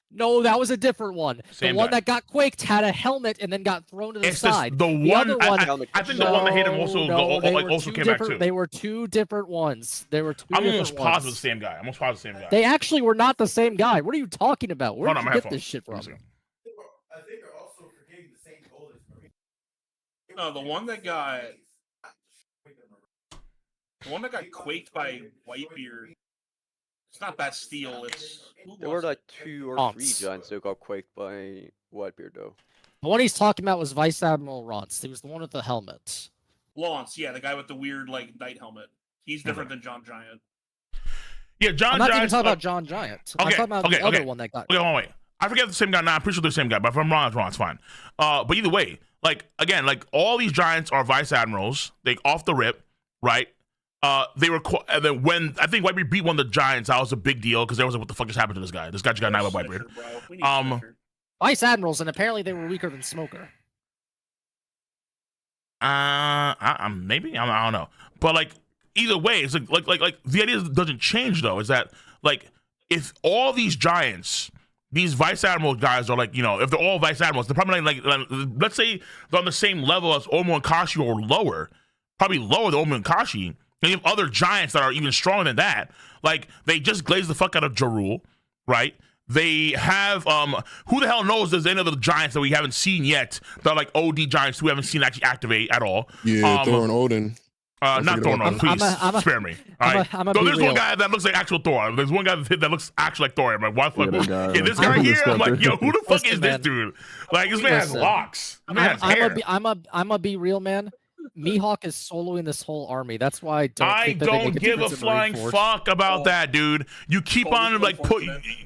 No, that was a different one. The one that got quaked had a helmet and then got thrown to the side. The other one, I think the one that hit him also came back too. They were 2 different ones. I'm almost positive the same guy. They actually were not the same guy. What are you talking about? Where did you get this shit from? I think they're also forgetting the same goal as Marine. No, the one that got quaked by Whitebeard. It's not Bastille. There were like 2 or 3 Giants that got quaked by Whitebeard, though. The one he's talking about was Vice Admiral Rance. He was the one with the helmet. Lance, yeah, the guy with the weird like knight helmet. He's different than John Giant. Yeah, I'm not even talking about John Giant. I'm talking about the other one that got. Okay, wait. I forget the same guy. Nah, I'm pretty sure they're the same guy. But if I'm wrong, it's fine. But either way, all these Giants are vice admirals. They off the rip, right? They were and then when I think Whitebeard beat one of the Giants, that was a big deal because there was like, what the fuck just happened to this guy? This guy just got knifed by Whitebeard. Vice admirals, and apparently they were weaker than Smoker. Maybe I don't know, but either way, it's like the idea doesn't change though. Is that if all these Giants, these vice admiral guys are if they're all vice admirals, they're probably let's say they're on the same level as Omo and Kashi or lower, probably lower than Omo and Kashi. And you have other Giants that are even stronger than that. They just glazed the fuck out of Jaru, right? They have who the hell knows there's any other Giants that we haven't seen yet that are OD Giants who we haven't seen actually activate at all. Yeah, Thor and Odin. Not Thor, no, please spare me. All right. So there's one guy that looks like actual Thor. There's one guy that looks actually like Thor. I'm like, why the fuck? Yeah, this guy here. I'm like, yo, who the fuck is this dude? Like, this man has locks. Man has hair. I'm a be real, man. Mihawk is soloing this whole army. That's why I don't give a flying fuck about that, dude. You keep on like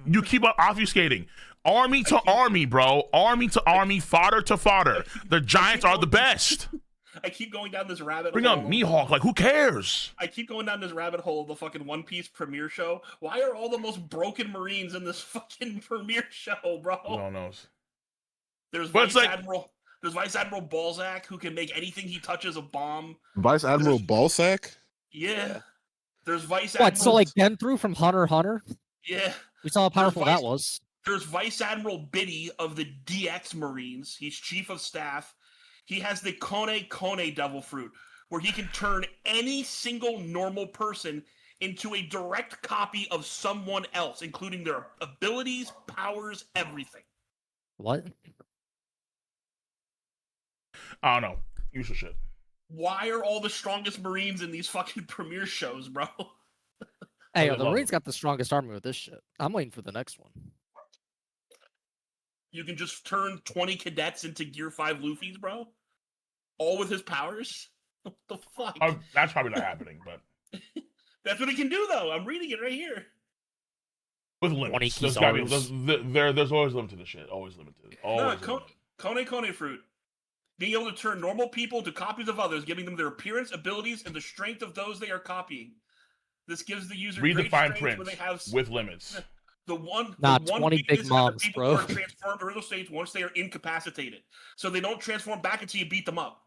you keep on obfuscating. Army to army, bro. Army to army, fodder to fodder. The Giants are the best. I keep going down this rabbit hole. Bring up Mihawk, like who cares? I keep going down this rabbit hole of the fucking One Piece premiere show. Why are all the most broken Marines in this fucking premiere show, bro? Who knows? There's Vice Admiral Balzac, who can make anything he touches a bomb. Vice Admiral Balzac? Yeah. There's Vice Admiral... What, so like Genthru from Hunter x Hunter? Yeah. We saw how powerful that was. There's Vice Admiral Biddy of the DX Marines. He's chief of staff. He has the Kone Devil Fruit, where he can turn any single normal person into a direct copy of someone else, including their abilities, powers, everything. What? I don't know. Useless shit. Why are all the strongest Marines in these fucking premiere shows, bro? Hey, the Marines got the strongest army with this shit. I'm waiting for the next one. You can just turn 20 cadets into Gear 5 Luffy's, bro? All with his powers? What the fuck? That's probably not happening, but... That's what he can do, though. I'm reading it right here. With limits. There's always limit to this shit. Always limited. Kone Fruit. Being able to turn normal people into copies of others, giving them their appearance, abilities, and the strength of those they are copying. This gives the user read the fine print with limits. The one 20 big moms, bro. Are transformed to original states once they are incapacitated, so they don't transform back until you beat them up.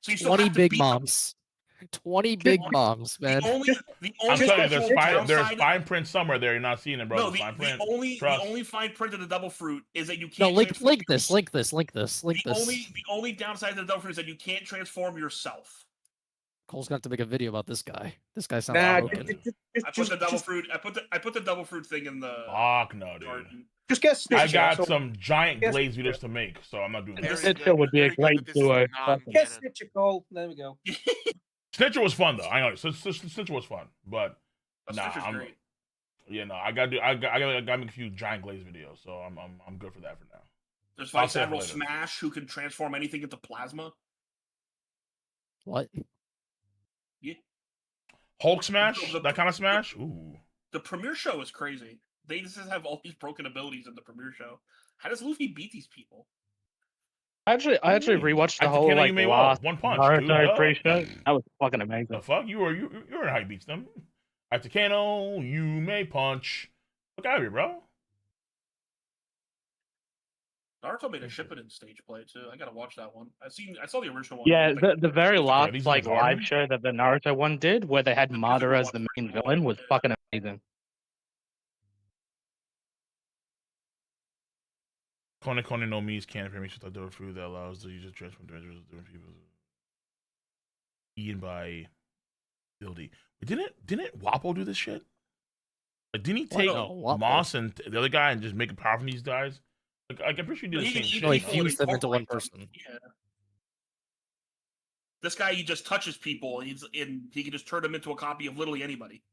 So you 20 big moms. 20 big moms, man. I'm telling you, there's fine print somewhere there. You're not seeing it, bro. No, the only fine print of the Devil Fruit is that you can't. No, link this. The only downside of the Devil Fruit is that you can't transform yourself. Cole's got to make a video about this guy. This guy sounds broken. I put the Devil Fruit. I put the Devil Fruit thing in the. Fuck no, dude. Garden. Just get Stitcher. I got some giant glaze videos to make, so I'm not doing that. Stitcher would be a great duo. Get Stitcher, Cole. There we go. Stitcher was fun though. I know. Stitcher was fun, but great. Yeah, no. I gotta make a few giant glaze videos, so I'm good for that for now. There's Vice Admiral Smash, who can transform anything into plasma. What? Yeah. Hulk Smash? That kind of Smash? Ooh. The premiere show is crazy. They just have all these broken abilities in the premiere show. How does Luffy beat these people? I actually rewatched the whole last one punch, Naruto pre-show. That was fucking amazing. The fuck? You were how he beats them. At Takano, you may punch. Look out of here, bro. Naruto made a Shippuden stage play too. I gotta watch that one. I saw the original one. Yeah, the very last live show that the Naruto one did, where they had Madara as the main villain, was fucking amazing. Kone no Mi's canon permission to Devil Fruit that allows the user to transform directors of different people. Eaten by ability. Didn't Wappo do this shit? Like, didn't he take Moss and the other guy and just make a power from these guys? Like, I'm pretty sure he did the same shit. No, he fused them into one person. Yeah. This guy, he just touches people, and he can just turn them into a copy of literally anybody.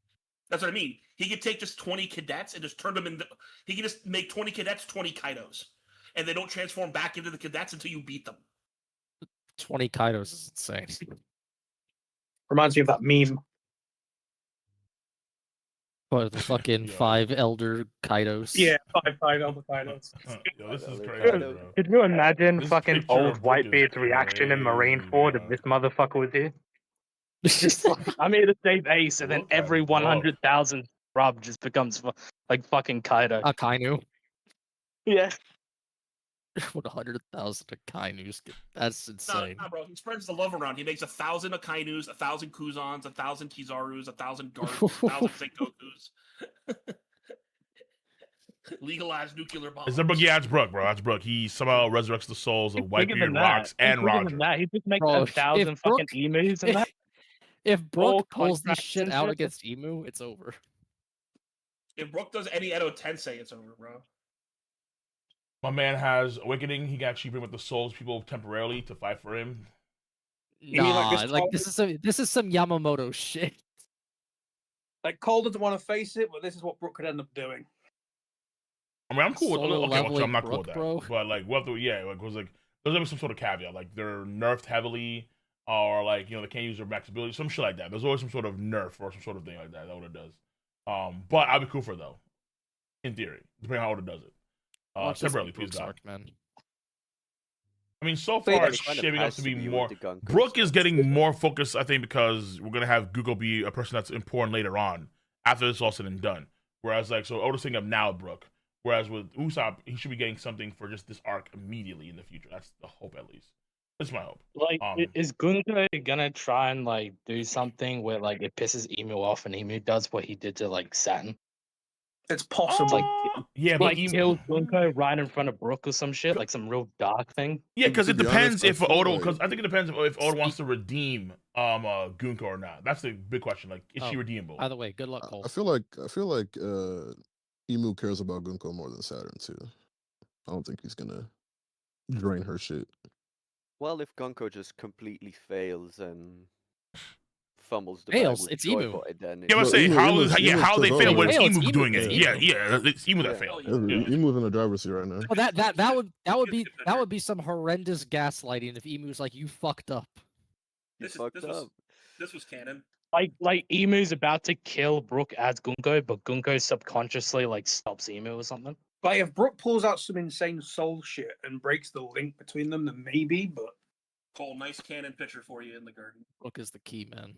That's what I mean. He could take just 20 cadets and just turn them into... He can just make 20 cadets 20 Kaidos. And they don't transform back into the cadets until you beat them. 20 Kaidos is insane. Reminds me of that meme. What, the fucking 5 elder Kaidos? Yeah, 5 elder Kaidos. Yo, this is crazy, bro. Could you imagine fucking old Whitebeard's reaction in Marineford if this motherfucker was here? Just like, I'm here to save Ace, and then every 100,000 rub just becomes like fucking Kaido. A Kainu. Yeah. 100,000 Akainus. That's insane. Nah, bro. He spreads the love around. He makes 1,000 Akainus, 1,000 Kuzans, 1,000 Kizarus, 1,000 Garus, 1,000 Sengokus. Legalized nuclear bombs. It's the Brooke. Yeah, it's Brooke, bro. That's Brooke. He somehow resurrects the souls of Whitebeard, Rocks, and Roger. He just makes 1,000 fucking emus and that. If Brooke pulls this shit out against Emu, it's over. If Brooke does any Edo Tensei, it's over, bro. My man has Awakening. He got cheaper with the souls people temporarily to fight for him. Nah, like this is some Yamamoto shit. Like Cole doesn't want to face it, but this is what Brook could end up doing. I mean, I'm cool with okay, I'm not cool Brook, with that, bro. but like, what the was like, there's gonna be some sort of caveat, like they're nerfed heavily, or like they can't use their max ability, some shit like that. There's always some sort of nerf or some sort of thing like that. That's what it does. But I'll be cool for it though, in theory, depending on how Oda does it. Separately, please God. Man. I mean, so far it's shaping up to be more. Brook is getting more focused, I think, because we're gonna have Gugo be a person that's important later on after this is all said and done. Whereas, like, so Oda's setting up now, Brook. Whereas with Usopp, he should be getting something for just this arc immediately in the future. That's the hope, at least. That's my hope. Like, is Gunko gonna try and like do something where like it pisses Emu off, and Emu does what he did to like Saturn? It's possible. Yeah, but but kill Gunko right in front of Brook or some shit, like some real dark thing. Yeah, because it depends if Oda. Because I think it depends if Oda wants to redeem Gunko or not. That's the big question. Like, is she redeemable? By the way, good luck, Cole. I feel like Emu cares about Gunko more than Saturn too. I don't think he's gonna drain her shit. Well, if Gunko just completely fails and fumbles the fails, bag with it's Joy Emu. Boy, then Yeah, I was saying how they fail when it's Emu doing it. Emu. Yeah, it's Emu that failed. Emu's in the driver's seat right now. Well, that would be some horrendous gaslighting if Emu's like, you fucked up. This was canon. Like Emu's about to kill Brook as Gunko, but Gunko subconsciously like stops Emu or something. Like if Brook pulls out some insane soul shit and breaks the link between them, then maybe. But Cole, nice canon picture for you in the garden. Brook is the key, man.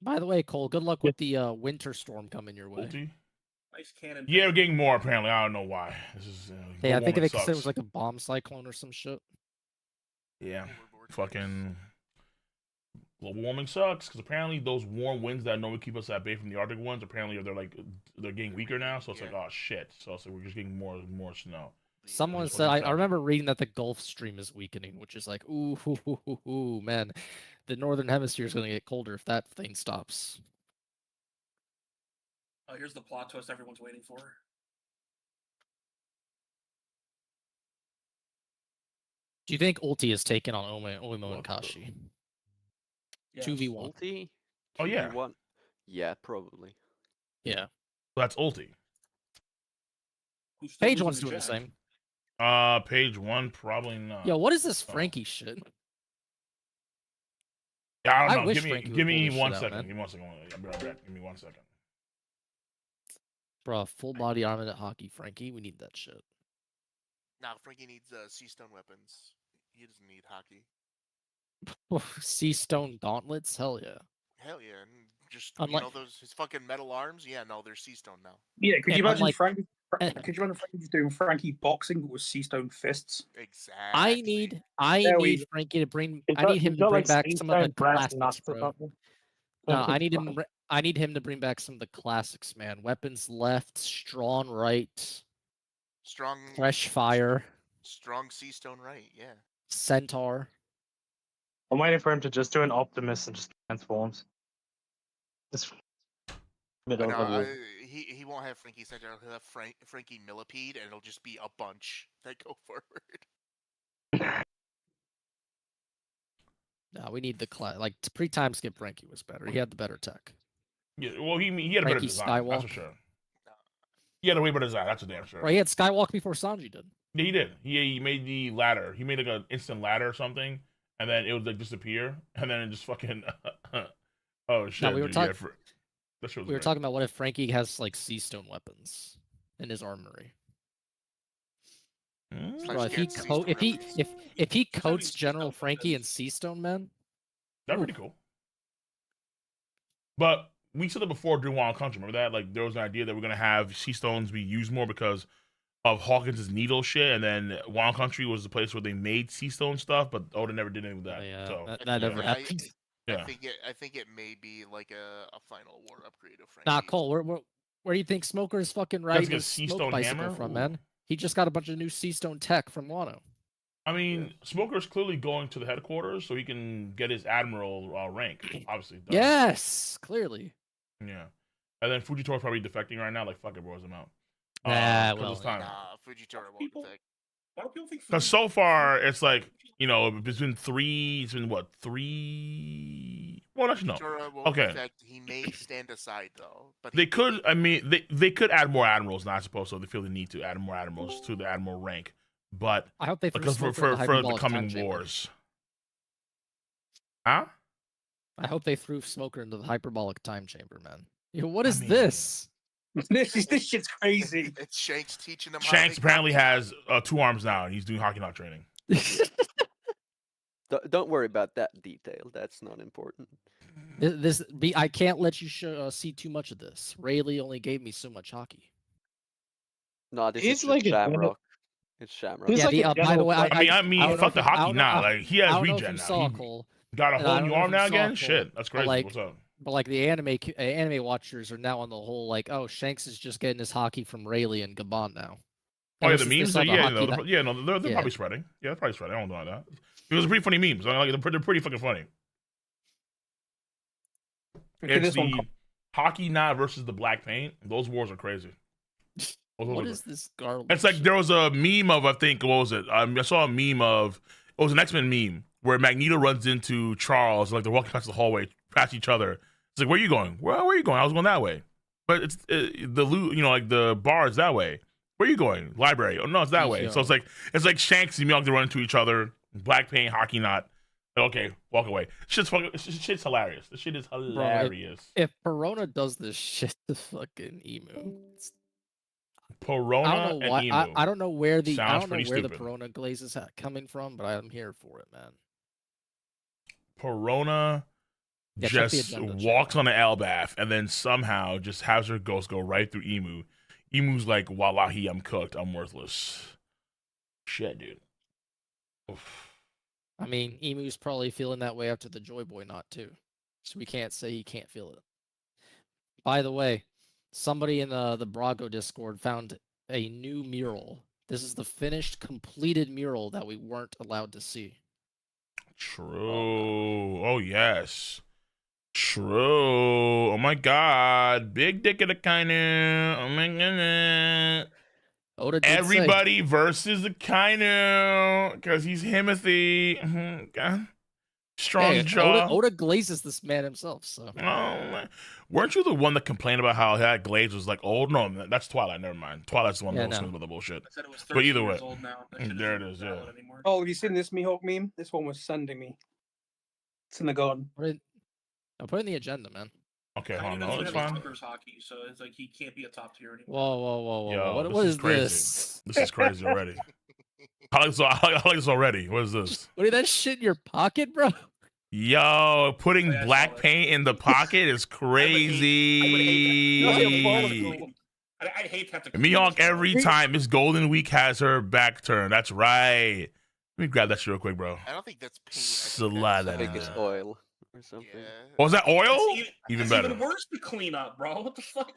By the way, Cole, good luck with the winter storm coming your way. Nice cannon. Yeah, we're getting more apparently. I don't know why. This is. I think they said it was like a bomb cyclone or some shit. Yeah, fucking. Global warming sucks because apparently those warm winds that normally keep us at bay from the Arctic ones apparently they're getting weaker now. So it's like, oh shit. So we're just getting more snow. Someone said I remember reading that the Gulf Stream is weakening, which is like ooh, man, the northern hemisphere is going to get colder if that thing stops. Oh, here's the plot twist everyone's waiting for. Do you think Ulti is taken on Oimo and Kashi? 2v1. Ulti? Oh yeah. 2v1? Yeah, probably. Yeah. Well, that's Ulti. Page 1's doing the same. Page 1 probably not. Yo, what is this Frankie shit? Yeah, I don't know. Give me 1 out, second. man. Give me 1 second. I'll be right back. Give me 1 second. Bro, full body armament at hockey, Frankie. We need that shit. Nah, Frankie needs sea stone weapons. He doesn't need hockey. Sea stone gauntlets? Hell yeah. Hell yeah. And just those his fucking metal arms? Yeah, no, they're sea stone now. Yeah, could you imagine Frankie just doing Frankie boxing but with sea stone fists? Exactly. I need Frankie to bring him to bring back some of the classics, bro. No, I need him to bring back some of the classics, man. Weapons left, strong right. Strong fresh fire. Strong sea stone right, yeah. Centaur. I'm waiting for him to just do an Optimus and just transforms. Just he won't have Frankie Centaur. He'll have Frankie Millipede, and it'll just be a bunch that go forward. No, we need the pre-time skip. Frankie was better. He had the better tech. Yeah, well, he had a better design. Skywalk. That's for sure. He had a way better design. That's a damn sure. Right, he had Skywalk before Sanji did. Yeah, he did. He made the ladder. He made like an instant ladder or something, and then it would like disappear, and then it just fucking. Oh shit! No, we were talking. We were talking about what if Frankie has like sea stone weapons in his armory. Bro, if he coats General Frankie and sea stone, man, that's pretty cool. But we said it before during Wild Country. Remember that? Like there was an idea that we're gonna have sea stones be used more because of Hawkins' needle shit, and then Wild Country was the place where they made sea stone stuff, but Oda never did any of that. Yeah, so that never happened. I think it may be like a final war upgrade of Frankie. Nah, Cole, where do you think Smoker's fucking riding his smoke bicycle hammer? From, man? He just got a bunch of new sea stone tech from Wano. I mean, Smoker's clearly going to the headquarters so he can get his admiral rank. Obviously. Yes, clearly. Yeah, and then Fujitori's probably defecting right now. Like, fuck it, bros, I'm out. Nah, Fujitora won't defect. Why do people think? Because so far it's like, you know, it's been what, 3? Well, actually no. Sure, Okay. Fact, he may stand aside though, but They could. I mean, they could add more admirals. Not supposed so they feel the need to add more admirals to the admiral rank. But I hope they because for the coming wars. Huh? I hope they threw Smoker into the hyperbolic time chamber, man. Yo, what is this? This shit's crazy. It's Shanks teaching him. Shanks apparently has 2 arms now, and he's doing hockey knot training. Don't worry about that detail. That's not important. I can't let you see too much of this. Rayleigh only gave me so much hockey. No, this It's is like Shamrock. It's Shamrock. It's Yeah, like by the way, I mean, fuck the hockey now. Like he has regen now. Cole, Got a whole new arm now again. Cole, Shit, that's crazy. like, What's up? But like the anime watchers are now on the whole like, oh, Shanks is just getting his hockey from Rayleigh and Gabon now. Oh yeah, Ever the since they memes. saw the Yeah, hockey they're probably spreading. Yeah, they're probably spreading. I don't know that. It was pretty funny memes. Like they're pretty fucking funny. It's the hockey knot versus the black paint. Those wars are crazy. What is this garbage? It's like there was a meme of, I think, what was it? I saw a meme of, it was an X-Men meme where Magneto runs into Charles, like they're walking past the hallway, past each other. It's like, where are you going? Where are you going? I was going that way. But it's like the bar is that way. Where are you going? Library. Oh no, it's that way. So it's like Shanks and Miyagi to run into each other. Black paint, hockey knot. Okay, walk away. Shit's hilarious. This shit is hilarious. Bro, if Perona does this shit to fucking Emu, Perona and Emu. I don't know where the stupid. Perona glaze is coming from, but I'm here for it, man. Perona just walks on an Elbaf and then somehow just has her ghost go right through Emu. Emu's like, wallahi, I'm cooked. I'm worthless. Shit, dude. Oof. I mean, Emu's probably feeling that way after the Joy Boy knot too. So we can't say he can't feel it. By the way, somebody in the Brago Discord found a new mural. This is the finished, completed mural that we weren't allowed to see. True. Oh, yes. True. Oh, my God. Big dick of the kind of. Oh, my goodness. Everybody versus the kind of. Because he's Himothy. God. Strong jaw. Oda glazes this man himself. So, weren't you the one that complained about how that glaze was like old? No, that's Twilight. Never mind. Twilight's the one that was about the bullshit. I said it was but either way, old now. There it is. Yeah. Oh, have you seen this Mihawk meme? This one was sending me. It's in the garden. I'll put it in the agenda, man. Okay, hold on. It's fine. Hockey, so it's like he can't be a top tier anymore. Whoa. Yo, what is crazy. this? This is crazy already. I like this already. What is this? What is that shit in your pocket, bro? Yo, putting black paint in the pocket is crazy. I'd hate to have to. Mihawk every time Miss Golden Week has her back turned. That's right. Let me grab that shit real quick, bro. I don't think that's paint. Slide that in. I think it's oil or something. Yeah. Was that oil? Even better. Even worse to clean up, bro. What the fuck?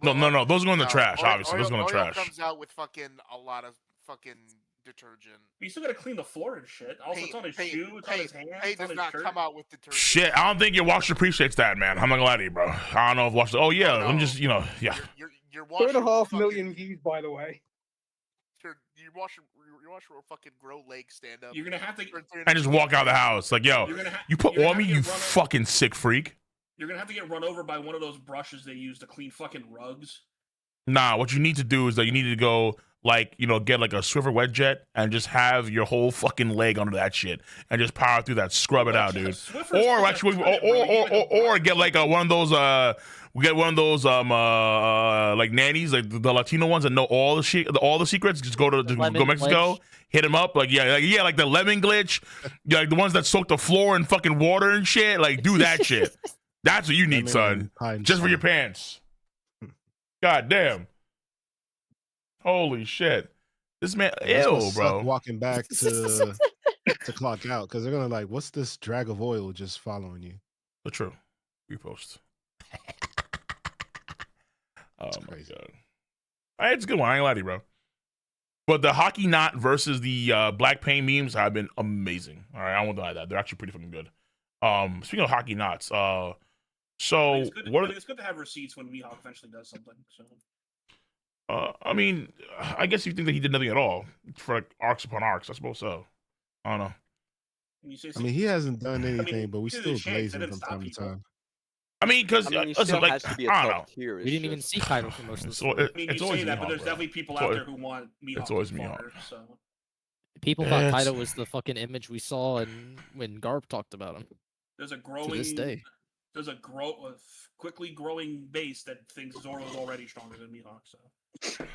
No. Those go in the trash, obviously. Those go in the trash. Oil comes out with fucking a lot of fucking detergent. You still gotta clean the floor and shit. Also, it's on his shoe, it's on his hands. Paint does not come out with detergent. Shit, I don't think your washer appreciates that, man. I'm not gonna lie to you, bro. I don't know if washer. Oh yeah, I'm just yeah. Your washer 2.5 million views, by the way. Your washer will fucking grow legs, stand up. You're gonna have to and just walk out of the house like, yo, you put on me, you fucking sick freak. You're gonna have to get run over by one of those brushes they use to clean fucking rugs. Nah, what you need to do is that you need to go get like a Swiffer wet jet and just have your whole fucking leg under that shit and just power through that, scrub it out, dude. Or actually, or get like one of those like nannies, like the Latino ones that know all the secrets. Just go Mexico, hit them up, like the lemon glitch, like the ones that soak the floor in fucking water and shit. Like do that shit. That's what you need, son. Just for your pants. God damn. Holy shit. This man, ew, bro. Walking back to clock out because they're gonna like, what's this drag of oil just following you? But true. Repost. Oh my god. It's a good one. I ain't gonna lie to you, bro. But the hockey knot versus the black paint memes have been amazing. All right, I won't deny that. They're actually pretty fucking good. Speaking of hockey knots, so it's good to have receipts when Mihawk eventually does something. So I mean, I guess you think that he did nothing at all for like arcs upon arcs. I suppose so. I don't know. I mean, he hasn't done I anything, mean, but we to the still Shanks, glaze that him didn't from stop time to people. time. I mean, because I mean, he listen, still like has to be a I don't know. top tier. We It's didn't even just- see Kaido for most of the So story. I mean, it's you always say that, but Mihawk, there's bro. definitely people It's out always- there who want Mihawk it's always to be Mihawk. farther, so. People thought It's- Kaido was the fucking image we saw and when Garp talked about him. There's a To growing, this day. there's a quickly growing base that thinks Zoro is already stronger than Mihawk. So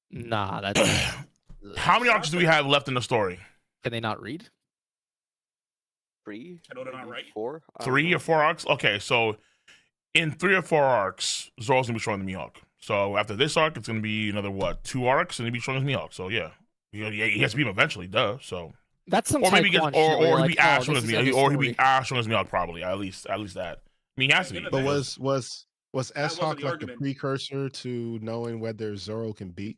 Nah, that's. How many arcs do we have left in the story? Can they not read? 3, I know they're not maybe right. 4. I don't 3 know. or 4 arcs? Okay, so in 3 or 4 arcs, Zoro's gonna be stronger than Mihawk. So after this arc, it's gonna be another what, 2 arcs, and he'll be stronger than Mihawk. So yeah, he has to beat him eventually, duh. So That's some or maybe Taekwon get, shit where or you're he'll like, be as oh, strong this as is in Mihawk, his or he'll be story. as strong as Mihawk probably. At least that. I mean, he has to be. But But because- was That wasn't S-Hawk the like argument. the precursor to knowing whether Zoro can beat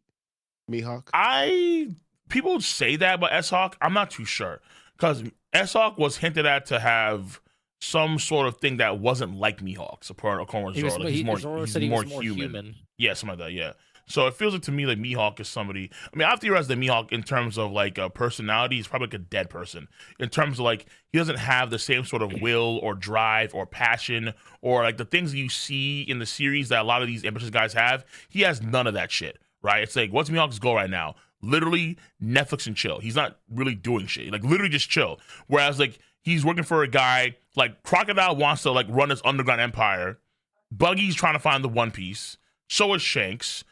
Mihawk? People say that, but S-Hawk, I'm not too sure because S-Hawk was hinted at to have some sort of thing that wasn't like Mihawk. So according to Zoro, like Zoro he's said he more was more human. Yeah, something like that. Yeah. So it feels like to me like Mihawk is somebody. I mean, I have to realize that Mihawk, in terms of like a personality, is probably like a dead person. In terms of like he doesn't have the same sort of will or drive or passion or like the things you see in the series that a lot of these ambitious guys have. He has none of that shit. Right? It's like, what's Mihawk's goal right now? Literally Netflix and chill. He's not really doing shit. Like literally just chill. Whereas like he's working for a guy like Crocodile wants to like run his underground empire. Buggy's trying to find the One Piece. So is Shanks.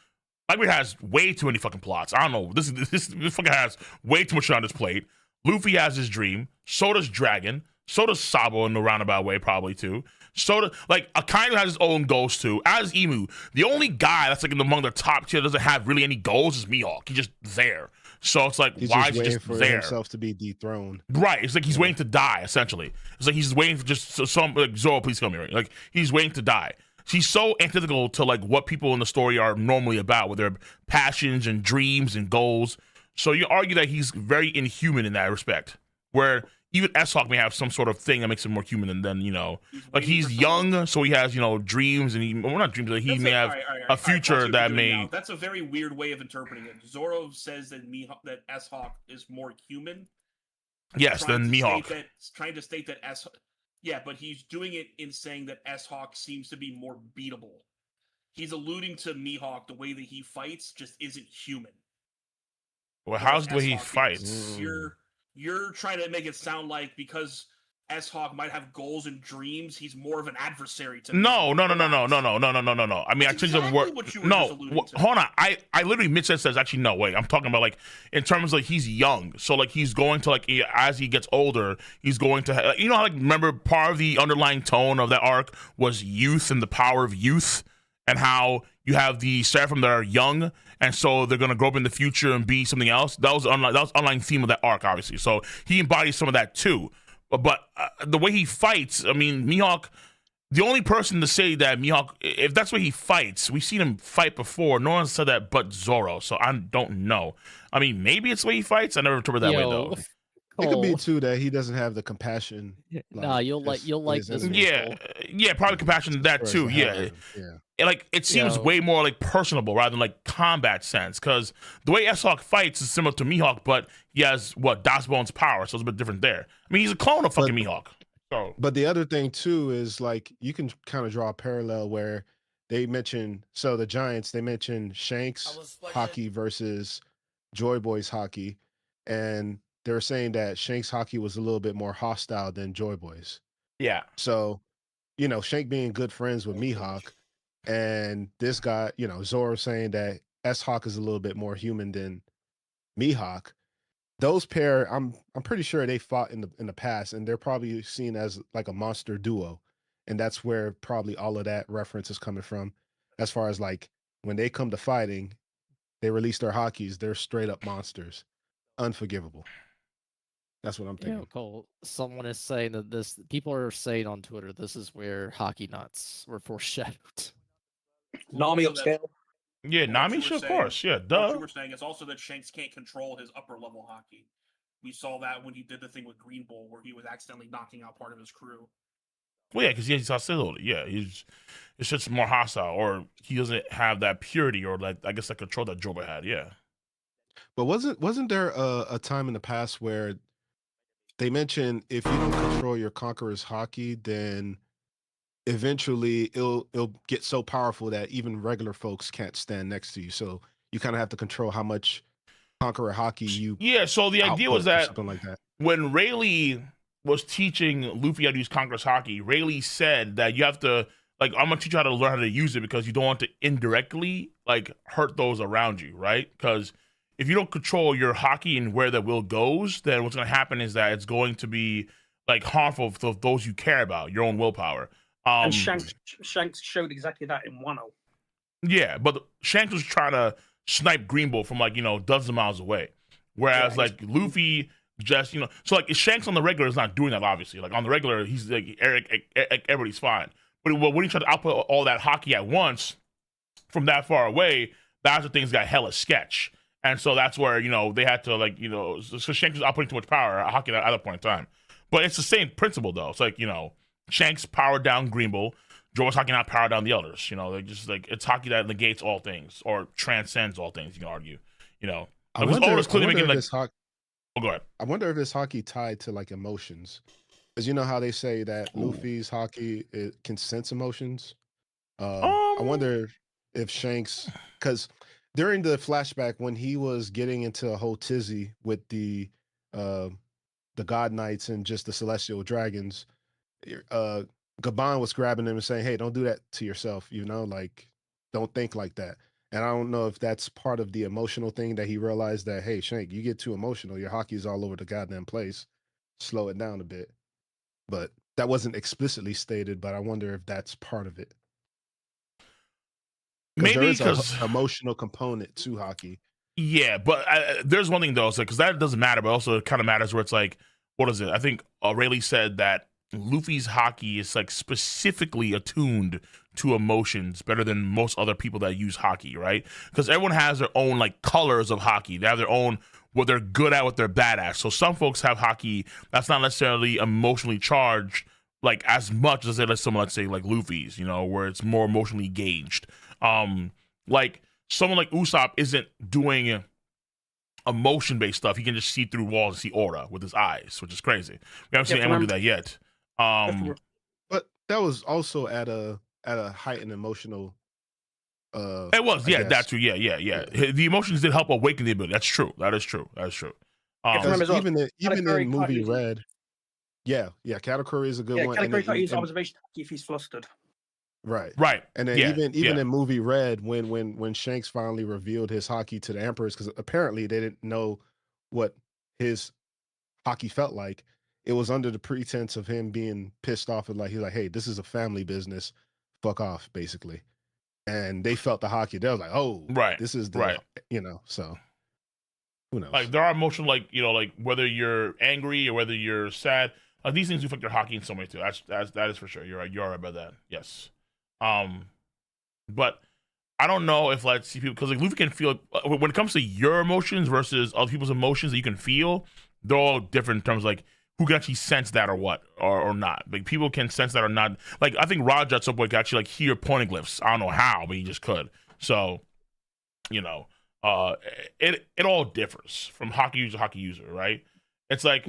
Like has way too many fucking plots. I don't know. This fucking has way too much on his plate. Luffy has his dream. So does Dragon. So does Sabo in the roundabout way probably too. So like Akainu has his own goals too. As Emu, the only guy that's like among the top tier that doesn't have really any goals is Mihawk. He's just there. So it's like, He's why just is he waiting just for there? himself to be dethroned. Right. It's like he's waiting to die, essentially. It's like he's waiting for just some like Zoro, please kill me, right? Like he's waiting to die. He's so antithetical to like what people in the story are normally about, with their passions and dreams and goals. So you argue that he's very inhuman in that respect, where even S-Hawk may have some sort of thing that makes him more human than like he's young, so he has dreams, and well, not dreams, but he may have a future that may. That's a very weird way of interpreting it. Zoro says that that S-Hawk is more human. Yes, than Mihawk. Trying to state that yeah, but he's doing it in saying that S-Hawk seems to be more beatable. He's alluding to Mihawk, the way that he fights just isn't human. Well, how's the way he fights? You're trying to make it sound like because S-Hawk might have goals and dreams, he's more of an adversary to No. Mihawk. I mean, I changed the word. No, hold on. I literally mid-sentence says actually no. Wait, I'm talking about like in terms of like he's young, so like he's going to like as he gets older, he's going to how, like remember part of the underlying tone of that arc was youth and the power of youth, and how you have the Seraphim that are young, and so they're gonna grow up in the future and be something else. That was underlying theme of that arc, obviously. So he embodies some of that too. But the way he fights, I mean, Mihawk, the only person to say that Mihawk, if that's the way he fights, we've seen him fight before. No one said that but Zoro, so I don't know. I mean, maybe it's the way he fights. I never interpreted that way, though. It could be, too, that he doesn't have the compassion. Nah, you'll like this. Yeah, probably compassion that, too, yeah. Like, it seems way more, like, personable rather than, like, combat sense, because the way S-Hawk fights is similar to Mihawk, but he has, Das Bone's power, so it's a bit different there. I mean, he's a clone of fucking Mihawk. So. But the other thing, too, is, like, you can kind of draw a parallel where they mention, so the Giants, they mention Shanks hockey versus Joy Boy's hockey, and they're saying that Shanks hockey was a little bit more hostile than Joy Boy's. Yeah. So, Shank being good friends with Mihawk, and this guy, Zoro saying that S-Hawk is a little bit more human than Mihawk. Those pair, I'm pretty sure they fought in the past, and they're probably seen as like a monster duo, and that's where probably all of that reference is coming from. As far as like when they come to fighting, they release their hockeys, they're straight up monsters, unforgivable. That's what I'm thinking. Yeah, Cole. Someone is saying that people are saying on Twitter, this is where hockey nuts were foreshadowed. Nami upscale. Yeah, Nami, of course. Yeah, duh. What you were saying is also that Shanks can't control his upper level hockey. We saw that when he did the thing with Green Bull, where he was accidentally knocking out part of his crew. Well, yeah, because he has hostility. Yeah, it's just more hostile, or he doesn't have that purity, or like I guess that control that Joba had. Yeah. But wasn't there a time in the past where they mentioned if you don't control your conqueror's haki, then eventually it'll get so powerful that even regular folks can't stand next to you. So you kind of have to control how much conqueror haki you Yeah. So the idea was output or that something like that. when Rayleigh was teaching Luffy how to use Conqueror's haki, Rayleigh said that you have to like I'm gonna teach you how to learn how to use it because you don't want to indirectly like hurt those around you, right? Because if you don't control your haki and where the will goes, then what's gonna happen is that it's going to be like harmful to those you care about, your own willpower. And Shanks showed exactly that in Wano. Yeah, but Shanks was trying to snipe Greenbow from like dozens of miles away, whereas Yeah, like Luffy just so like Shanks on the regular is not doing that obviously. Like on the regular, he's like everybody's fine, but when he tried to output all that haki at once from that far away, that's where things got hella sketch, and so that's where they had to like so Shanks was outputting too much power haki at that point in time. But it's the same principle though. It's like Shanks powered down Greenbow. Joe's haki not power down the others. Like just like it's haki that negates all things or transcends all things. You can argue. I wonder if this haki. Oh, go ahead. I wonder if this haki tied to like emotions, because you know how they say that Luffy's haki can sense emotions. I wonder if Shanks, because during the flashback when he was getting into a whole tizzy with the God Knights and just the Celestial Dragons, Gabon was grabbing him and saying, "Hey, don't do that to yourself. Like don't think like that." And I don't know if that's part of the emotional thing that he realized that, hey, Shank, you get too emotional. Your hockey's all over the goddamn place. Slow it down a bit. But that wasn't explicitly stated, but I wonder if that's part of it. Maybe there is an emotional component to hockey. Yeah, but there's one thing though, because that doesn't matter, but also it kind of matters where it's like, what is it? I think Rayleigh said that Luffy's haki is like specifically attuned to emotions better than most other people that use haki, right? Because everyone has their own like colors of haki. They have their own what they're good at, what they're bad at. So some folks have haki that's not necessarily emotionally charged like as much as let's say like Luffy's, where it's more emotionally gauged. Like someone like Usopp isn't doing emotion-based stuff. He can just see through walls and see aura with his eyes, which is crazy. We haven't seen anyone do that yet. But that was also at a heightened emotional. It was, yeah, that's true. Yeah. The emotions did help awaken the ability. That's true. That is true. Even in movie Red, yeah, Katakuri is a good one. Katakuri can't use observation if he's flustered. Right. And then even in movie Red, when Shanks finally revealed his haki to the Emperors, because apparently they didn't know what his haki felt like. It was under the pretense of him being pissed off and he's like, hey, this is a family business. Fuck off, basically. And they felt the haki. They was like, oh, right. This is the so who knows? Like there are emotional like whether you're angry or whether you're sad, these things affect your haki in some way too. That is for sure. You're right. You're right about that. Yes. But I don't know if let's see people because like Luffy can feel when it comes to your emotions versus other people's emotions that you can feel, they're all different in terms of like who can actually sense that or what or not. Like people can sense that or not. Like I think Roger at some point could actually like hear poneglyphs. I don't know how, but he just could. So, it all differs from haki user to haki user, right? It's like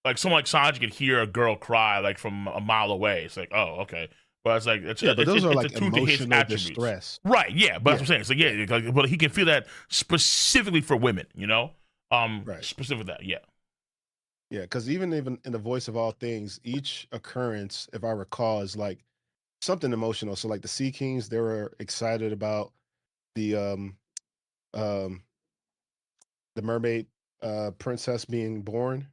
like someone like Sanji could hear a girl cry like from a mile away. It's like, oh, okay. But it's like but those are like emotional to his distress, right? Yeah, but that's what I'm saying. It's like but he can feel that specifically for women, right? Specific that, yeah, because even in the Voice of All Things, each occurrence, if I recall, is like something emotional. So like the Sea Kings, they were excited about the mermaid princess being born,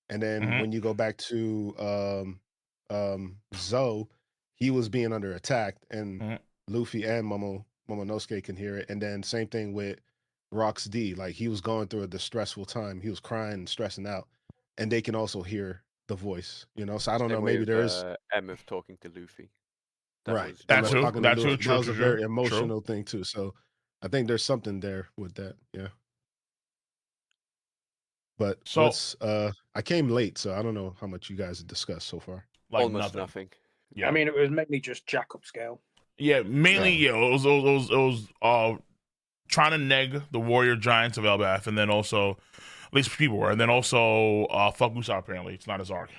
and then when you go back to Zoe, he was being under attack, and Luffy and Momonosuke can hear it. And then same thing with Rox D, like he was going through a distressful time. He was crying and stressing out, and they can also hear the voice, So I don't know, maybe there is MF talking to Luffy. Right. That's true. That was a very emotional thing too. So I think there's something there with that. Yeah. But I came late, so I don't know how much you guys have discussed so far. Like almost nothing. Yeah. I mean, it was mainly just jack upscale. Yeah, mainly it was trying to neg the warrior giants of Elbaf, and then also, at least people were, and then also fuck Usopp. Apparently, it's not his arc.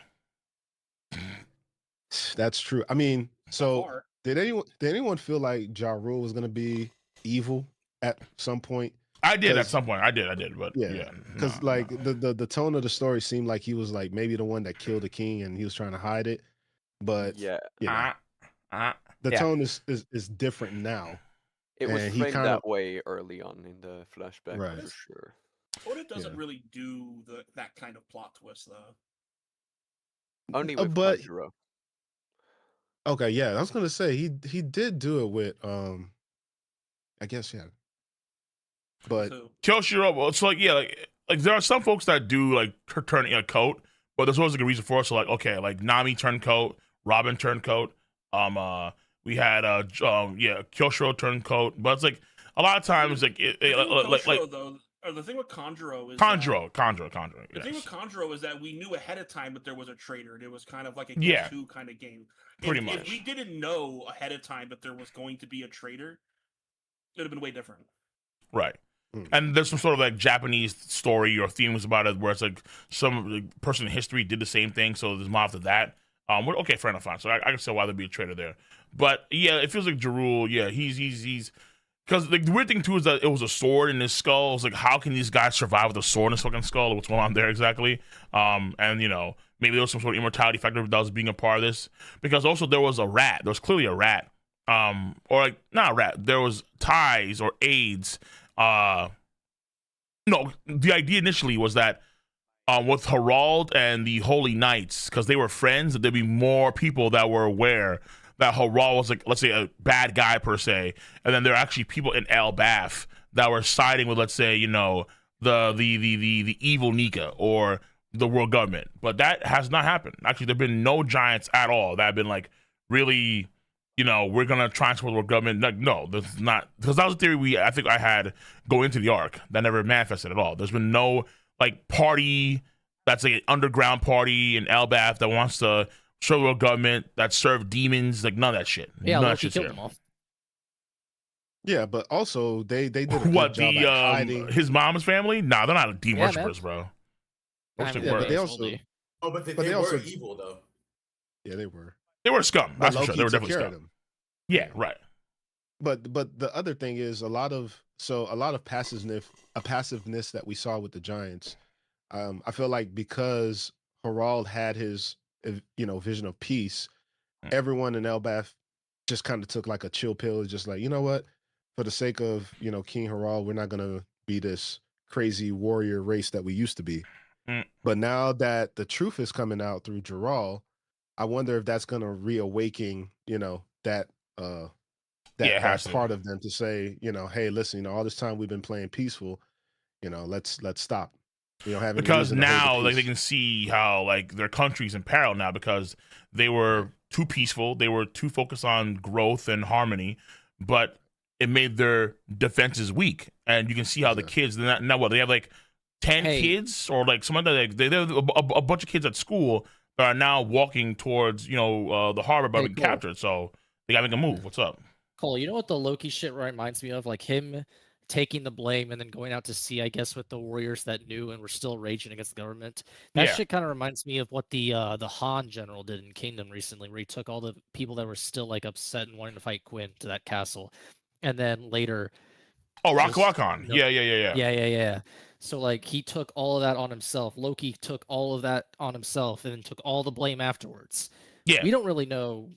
That's true. I mean, so Far. did anyone feel like Jaru was gonna be evil at some point? I did at 'Cause- some point. I did, but yeah, because nah. the tone of the story seemed like he was like maybe the one that killed the king and he was trying to hide it, but Yeah, you know, the yeah. tone is different now. it was And he framed kind that of way early on in the flashback Right. for sure. Oda doesn't Yeah. really do that kind of plot twist though. Only with but Kanjuro. okay, yeah, I was gonna say he did do it with I guess yeah, but So, Kyoshiro, well, it's like like there are some folks that do like turning a coat, but there's always like a reason for it. So like like Nami turned coat, Robin turned coat. We had Kyoshiro turned coat, but it's like a lot of times like the thing with like Koshiro, though, or the thing with Kanjuro is Conjuro. The thing Yes. with Conjuro is that we knew ahead of time that there was a traitor. It was kind of like a Yeah. guess who kind of game. Pretty If much. we didn't know ahead of time that there was going to be a traitor, it would have been way different. Right. And there's some sort of like Japanese story or themes about it where it's like some person in history did the same thing, so there's more after that. Okay, fair enough, fine. So I can see why there'd be a traitor there. But yeah, it feels like Jaru, he's because like the weird thing too is that it was a sword in his skull. It's like how can these guys survive with a sword in his fucking skull? What's going on there exactly? And maybe there was some sort of immortality factor that was being a part of this. Because also there was a rat. There was clearly a rat. Or like not a rat. There was ties or aids. No, the idea initially was that with Harald and the Holy Knights, because they were friends, that there'd be more people that were aware that Harald was like, let's say, a bad guy per se, and then there are actually people in Elbaf that were siding with, let's say, the evil Nika or the world government. But that has not happened. Actually, there've been no giants at all that have been like really, we're gonna try and support the world government. Like, no, there's not, because that was a theory I think I had going into the arc that never manifested at all. There's been no like party that's like an underground party in Elbaf that wants to show the world government that serve demons, like none of that shit. Yeah, none of that Loki shit's killed here. them all. yeah, but also they did a good What job at hiding. his mom's family? Nah, they're not demon Yeah, worshippers, bro. I mean, Yeah, but they yeah, also slowly. Oh, but But they they were also- evil though. yeah, they were. They were scum. But That's for sure. Loki They were took definitely care of scum. them. Yeah, right. But the other thing is a lot of passiveness that we saw with the Giants. I feel like because Harald had his vision of peace, everyone in Elbaf just kind of took like a chill pill. Just like, you know what, for the sake of King Harald, we're not gonna be this crazy warrior race that we used to be. But now that the truth is coming out through Jaral, I wonder if that's gonna reawaken that has to. part of them to say, hey, listen, all this time we've been playing peaceful, let's stop. Because now like they can see how like their country's in peril now because they were too peaceful, they were too focused on growth and harmony, but it made their defenses weak. And you can see how the kids now what they have like 10 kids or like some other like they have a bunch of kids at school that are now walking towards the harbor but being captured. So they gotta make a move. What's up? Cole, you know what the Loki shit reminds me of? Like him taking the blame and then going out to sea, I guess, with the warriors that knew and were still raging against the government. That shit kind of reminds me of what the Han general did in Kingdom recently, where he took all the people that were still like upset and wanting to fight Quinn to that castle, and then later. Oh, Rock-a-Lock-On. Yeah. So like he took all of that on himself. Loki took all of that on himself and then took all the blame afterwards. Yeah. We don't really know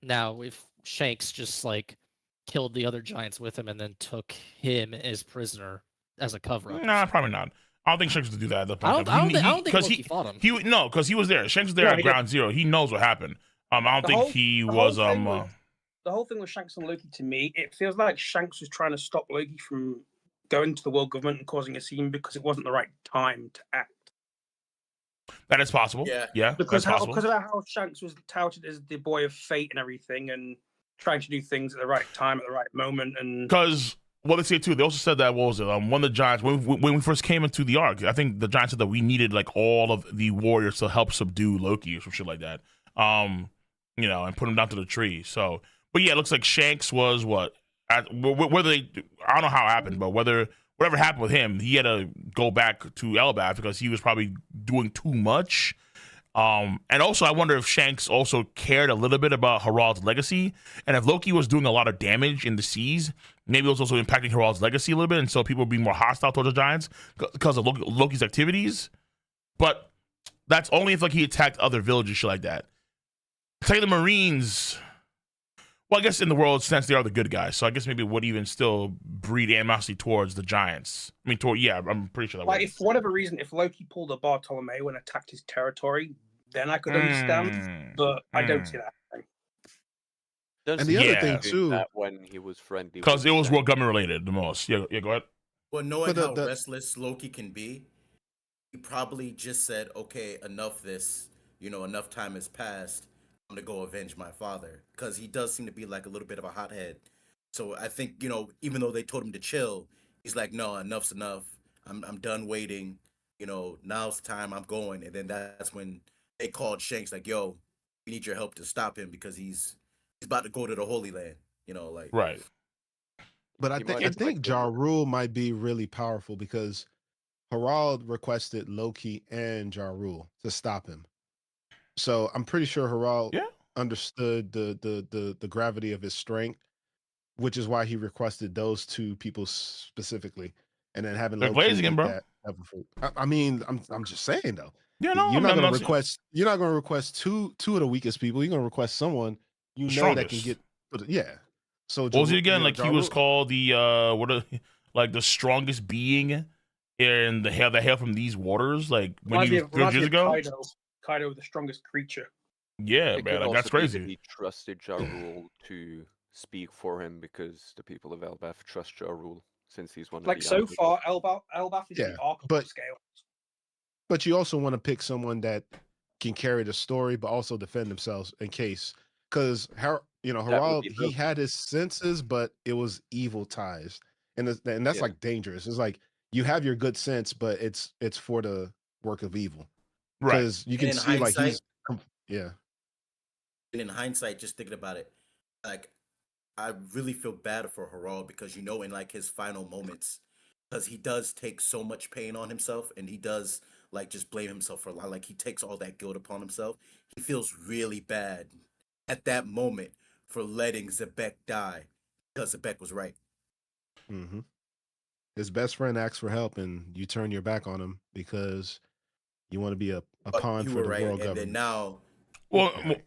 now if Shanks just like killed the other giants with him and then took him as prisoner as a cover-up. Nah, probably not. I don't think Shanks would do that at the point. I don't think Loki fought him. Because he was there. Shanks was there at Ground Zero. He knows what happened. I don't think he was. The whole thing with Shanks and Loki, to me, it feels like Shanks was trying to stop Loki from going to the world government and causing a scene because it wasn't the right time to act. That is possible. Yeah, because that's because of how Shanks was touted as the boy of fate and everything, and trying to do things at the right time at the right moment. And because what they say too, they also said that what was it? One of the giants when we first came into the arc, I think the giants said that we needed like all of the warriors to help subdue Loki or some shit like that. you know, and put him down to the tree. So, but yeah, it looks like Shanks was what? Whether I don't know how it happened, but whatever happened with him, he had to go back to Elbaf because he was probably doing too much. And also, I wonder if Shanks also cared a little bit about Harald's legacy, and if Loki was doing a lot of damage in the seas, maybe it was also impacting Harald's legacy a little bit, and so people would be more hostile towards the Giants because of Loki's activities. But that's only if like he attacked other villages, shit like that. Take the Marines. Well, I guess in the world sense they are the good guys, so I guess maybe it would even still breed animosity towards the Giants. I mean, I'm pretty sure that. Like, if for whatever reason, if Loki pulled a Bartolomeo and attacked his territory, then I could understand. But I don't see that happening. And the other thing too, that when he was friendly, because it was world government related the most. Yeah, go ahead. Well, knowing how restless Loki can be, he probably just said, "Okay, enough. Enough time has passed. I'm gonna go avenge my father," because he does seem to be like a little bit of a hothead. So I think, even though they told him to chill, he's like, "No, enough's enough. I'm done waiting. Now's the time. I'm going." And then that's when they called Shanks like, "Yo, we need your help to stop him because he's about to go to the Holy Land." Right. But I think Jaru might be really powerful because Harald requested Loki and Jaru to stop him. So I'm pretty sure Harald understood the gravity of his strength, which is why he requested those two people specifically, and then having Loki again, bro. I mean, I'm just saying though. Yeah, no, you're not going to request. You're not going to request two of the weakest people. You're going to request someone that can get. Yeah. So what was it again? Like he was called the the strongest being in the hail from these waters. Like when he was 3 years ago. Kaido, the strongest creature. Yeah, man, like, that's crazy. He trusted Jaru to speak for him because the people of Elbaf trust Jaru since he's one of the so far, Elbaf is the arc of the scale. But you also want to pick someone that can carry the story, but also defend themselves in case. Because Harald, he had his senses, but it was evil ties, and that's like dangerous. It's like you have your good sense, but it's for the work of evil. Because you can see like he's And in hindsight, just thinking about it, like I really feel bad for Harald because in like his final moments, because he does take so much pain on himself, and he does like just blame himself for a lot. Like he takes all that guilt upon himself. He feels really bad at that moment for letting Zebek die because Zebek was right. Mm-hmm. His best friend asks for help, and you turn your back on him because you want to be a pawn for the world government. Then now,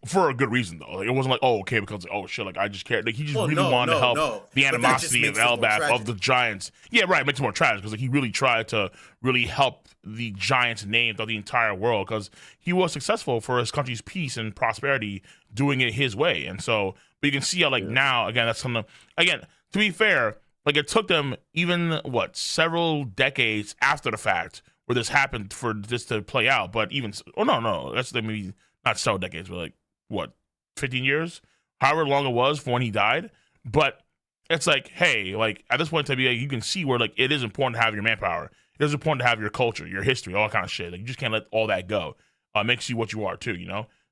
for a good reason though. Like, it wasn't like, oh, okay, because shit, like I just cared. Like he just really wanted to help the animosity of Elbaf of the Giants. Yeah, right. It makes it more tragic because like he really tried to really help the Giants' name throughout the entire world because he was successful for his country's peace and prosperity doing it his way. And so, but you can see how now again that's something. Again, to be fair, like it took them even several decades after the fact where this happened for this to play out. But even that's maybe not several decades, but 15 years, however long it was for when he died. But it's like, hey, like at this point in time, you can see where like it is important to have your manpower. It is important to have your culture, your history, all that kind of shit. Like you just can't let all that go. It makes you what you are too,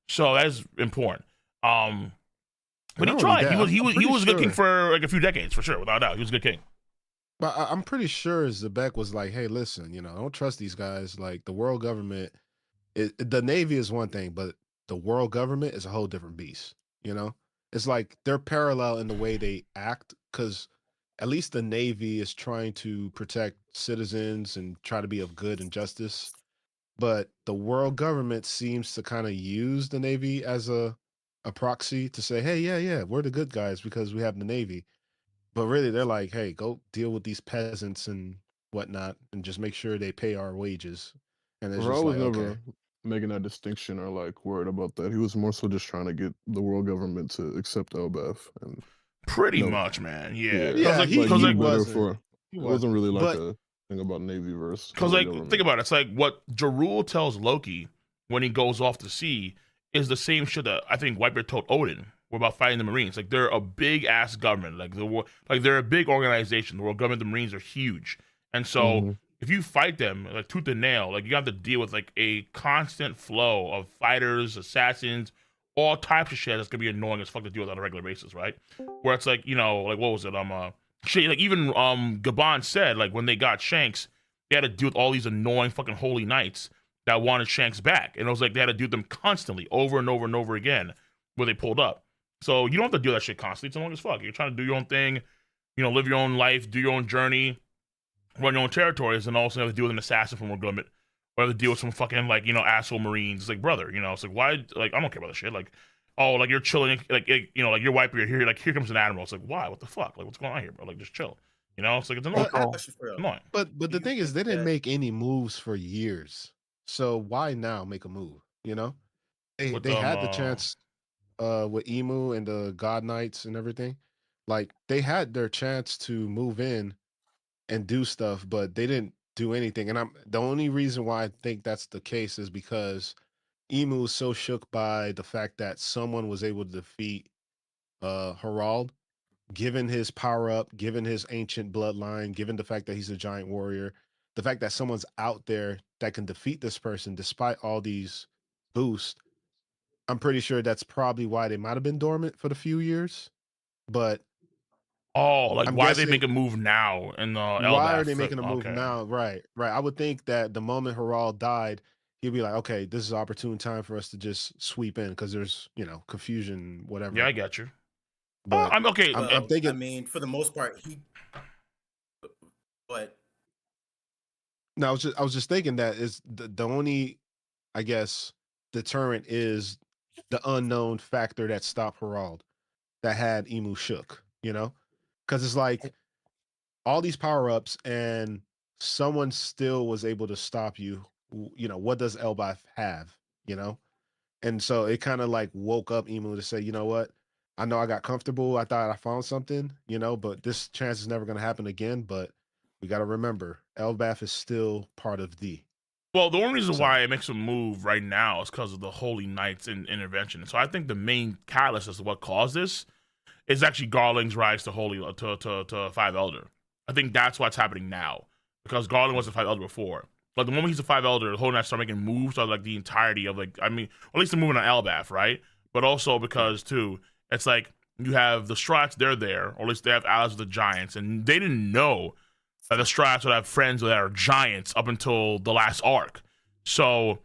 So that is important. But he tried. He was a good king for like a few decades for sure, without a doubt. He was a good king. But I'm pretty sure Zebek was like, hey, listen, don't trust these guys. Like the world government, the Navy is one thing, but the world government is a whole different beast. It's like they're parallel in the way they act because at least the Navy is trying to protect citizens and try to be of good and justice. But the world government seems to kind of use the Navy as a proxy to say, hey, yeah, we're the good guys because we have the Navy. But really, they're like, hey, go deal with these peasants and whatnot and just make sure they pay our wages. And it's just was never making that distinction or like worried about that. He was more so just trying to get the world government to accept Elbaf. And pretty much, man. Yeah. It wasn't really like a thing about Navy verse. Because think about it. It's like what Jaru tells Loki when he goes off to sea is the same shit that I think Whitebeard told Odin. We're about fighting the Marines. Like they're a big ass government. Like they're a big organization. The world government, the Marines are huge. And so if you fight them like tooth and nail, like you have to deal with like a constant flow of fighters, assassins, all types of shit that's gonna be annoying as fuck to deal with on a regular basis, right? Where it's like, like what was it? Shit, like even Gabon said, like when they got Shanks, they had to deal with all these annoying fucking holy knights that wanted Shanks back, and it was like they had to do them constantly, over and over and over again, where they pulled up. So you don't have to do that shit constantly. It's annoying as fuck. You're trying to do your own thing, live your own life, do your own journey, run your own territories, and also have to deal with an assassin from World Limit, or have to deal with some fucking like asshole Marines. It's like, brother, it's like, why? Like, I don't care about this shit. Like, oh, like you're chilling, like like you're wiping your here, like here comes an admiral. It's like, why? What the fuck? Like, what's going on here, bro? Like, just chill. It's like it's annoying. Annoying. But the thing is, they didn't make any moves for years. So why now make a move? They had the chance with Emu and the God Knights and everything. Like they had their chance to move in and do stuff, but they didn't do anything. And the only reason why I think that's the case is because Emu is so shook by the fact that someone was able to defeat Harald, given his power up, given his ancient bloodline, given the fact that he's a giant warrior, the fact that someone's out there that can defeat this person despite all these boosts. I'm pretty sure that's probably why they might have been dormant for the few years. But like why they make a move now in the Elbaf? Why are they making a move now? Right. I would think that the moment Harald died, he'd be like, okay, this is an opportune time for us to just sweep in because there's confusion, whatever. Yeah, I got you. But I'm okay. I'm thinking. I mean, for the most part, But no, I was just thinking that is the only, I guess, deterrent is the unknown factor that stopped Harald, that had Emu shook. Because it's like all these power ups and someone still was able to stop you. What does Elbaf have? And so it kind of like woke up Emu to say, you know what? I know I got comfortable. I thought I found something, but this chance is never going to happen again. But we got to remember, Elbaf is still part of the. Well, the only reason why it makes a move right now is because of the Holy Knights intervention. So I think the main catalyst as to what caused this is actually Garling's rise to Holy to 5 Elder. I think that's what's happening now, because Garling was a 5 Elder before. Like the moment he's a 5 Elder, the Holy Knights start making moves on like the entirety of at least the movement on Elbaf, right? But also because too, it's like you have the Strats, they're there, or at least they have allies with the Giants, and they didn't know that the Strats would have friends that are Giants up until the last arc. So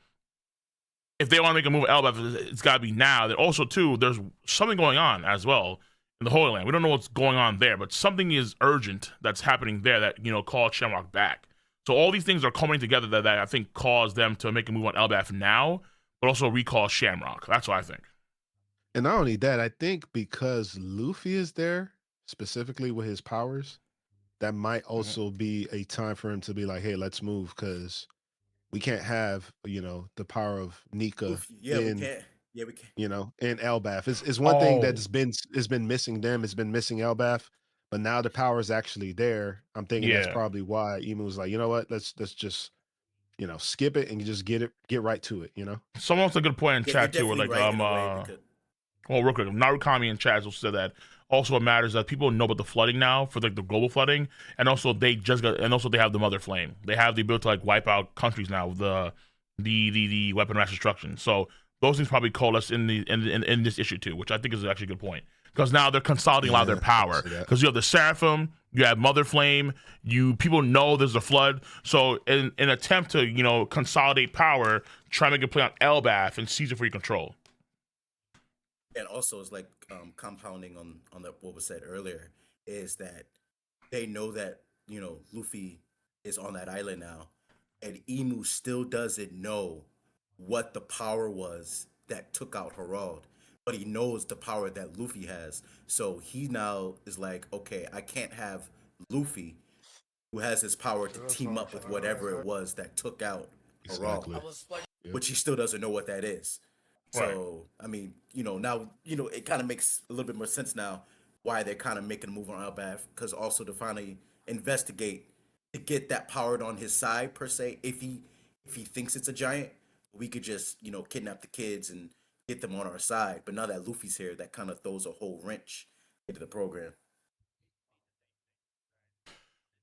if they want to make a move with Elbaf, it's got to be now. That also too, there's something going on as well in the Holy Land. We don't know what's going on there, but something is urgent that's happening there that called Shamrock back. So all these things are coming together that I think caused them to make a move on Elbaf now, but also recall Shamrock. That's what I think. And not only that, I think because Luffy is there, specifically with his powers, that might also be a time for him to be like, hey, let's move, because we can't have, the power of Nika we can't. Yeah, we can. In Elbaf. It's one thing that's been missing them. It's been missing Elbaf, but now the power is actually there. I'm thinking that's probably why Emu was like, you know what? Let's just skip it and just get right to it. Someone's a good point in chat too. Where like well, real quick, Narukami in chat also said that also it matters that people know about the flooding now for like the global flooding, and also they have the Mother Flame. They have the ability to like wipe out countries now with the weapon of mass destruction. So those things probably coalesce in this issue too, which I think is actually a good point, because now they're consolidating a lot of their power, because you have the Seraphim, you have Mother Flame, people know there's a flood. So in an attempt to consolidate power, try to make a play on Elbaf and seize it for your control. And also, it's like compounding on what was said earlier, is that they know that Luffy is on that island now, and Emu still doesn't know what the power was that took out Harald, but he knows the power that Luffy has. So he now is like, okay, I can't have Luffy, who has his power to team up with whatever it was that took out Harald, which he still doesn't know what that is. So, I mean, now, it kind of makes a little bit more sense now why they're kind of making a move on Elbaf, because also to finally investigate to get that power on his side per se. If he thinks it's a giant, we could just kidnap the kids and get them on our side. But now that Luffy's here, that kind of throws a whole wrench into the program.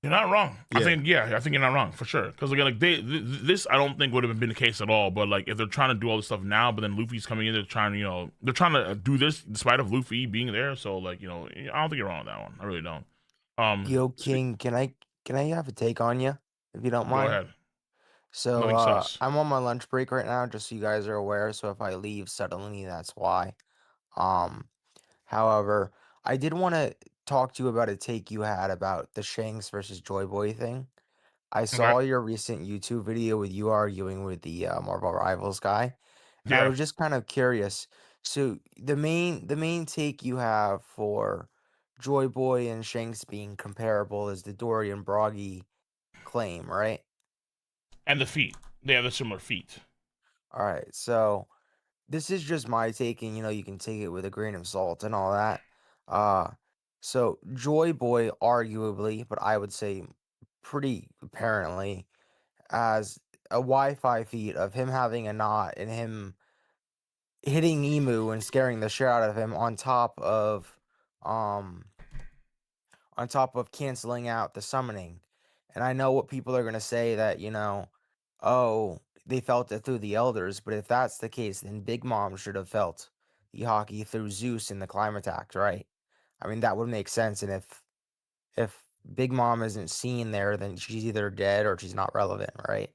You're not wrong. Yeah. I think you're not wrong for sure. Because again, like this, I don't think would have been the case at all. But like, if they're trying to do all this stuff now, but then Luffy's coming in, they're trying to do this despite of Luffy being there. So like, I don't think you're wrong with that one. I really don't. Yo, King, can I have a take on you if you don't Go mind? ahead. So Nothing sus. I'm on my lunch break right now, just so you guys are aware. So if I leave suddenly, that's why. However, I did want to talk to you about a take you had about the Shanks versus Joy Boy thing. I saw Okay. your recent YouTube video with you arguing with the Marvel Rivals guy, and I Yeah. was just kind of curious. So the main take you have for Joy Boy and Shanks being comparable is the Dory and Broggy claim, right? And the feet. They have the similar feet. All right, so this is just my taking, you can take it with a grain of salt and all that. So Joy Boy, arguably, but I would say pretty apparently, as a Wi-Fi feed of him having a knot and him hitting Emu and scaring the shit out of him on top of canceling out the summoning. And I know what people are gonna say that, oh, they felt it through the elders, but if that's the case, then Big Mom should have felt the hockey through Zeus in the climate act, right? I mean, that would make sense. And if Big Mom isn't seen there, then she's either dead or she's not relevant, right?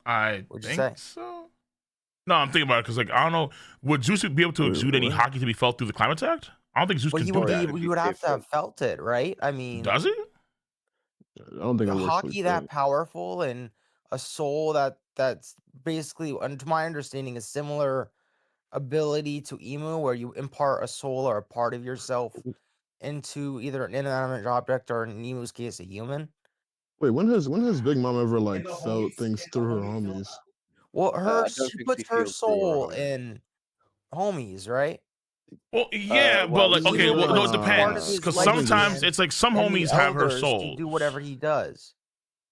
I What'd you say? think so. No, I'm thinking about it because, like, I don't know. Would Zeus be able to exude any hockey to be felt through the climate act? I don't think Zeus Well, can he do would that. he would have to have felt it, right? I mean, Does he? I don't think it works hockey like that that. powerful and a soul that's basically, and to my understanding, a similar ability to Emu, where you impart a soul or a part of yourself into either an inanimate object or, in Emu's case, a human. Wait, when has Big Mom ever like felt things through her homies? Well, I don't she think puts she her feels through her soul homies. in homies, right? Well, yeah, well, but like, okay, Emu well, no, it puts part of depends. his Because life sometimes in, it's like some and the homies have her elders to soul. do whatever he does.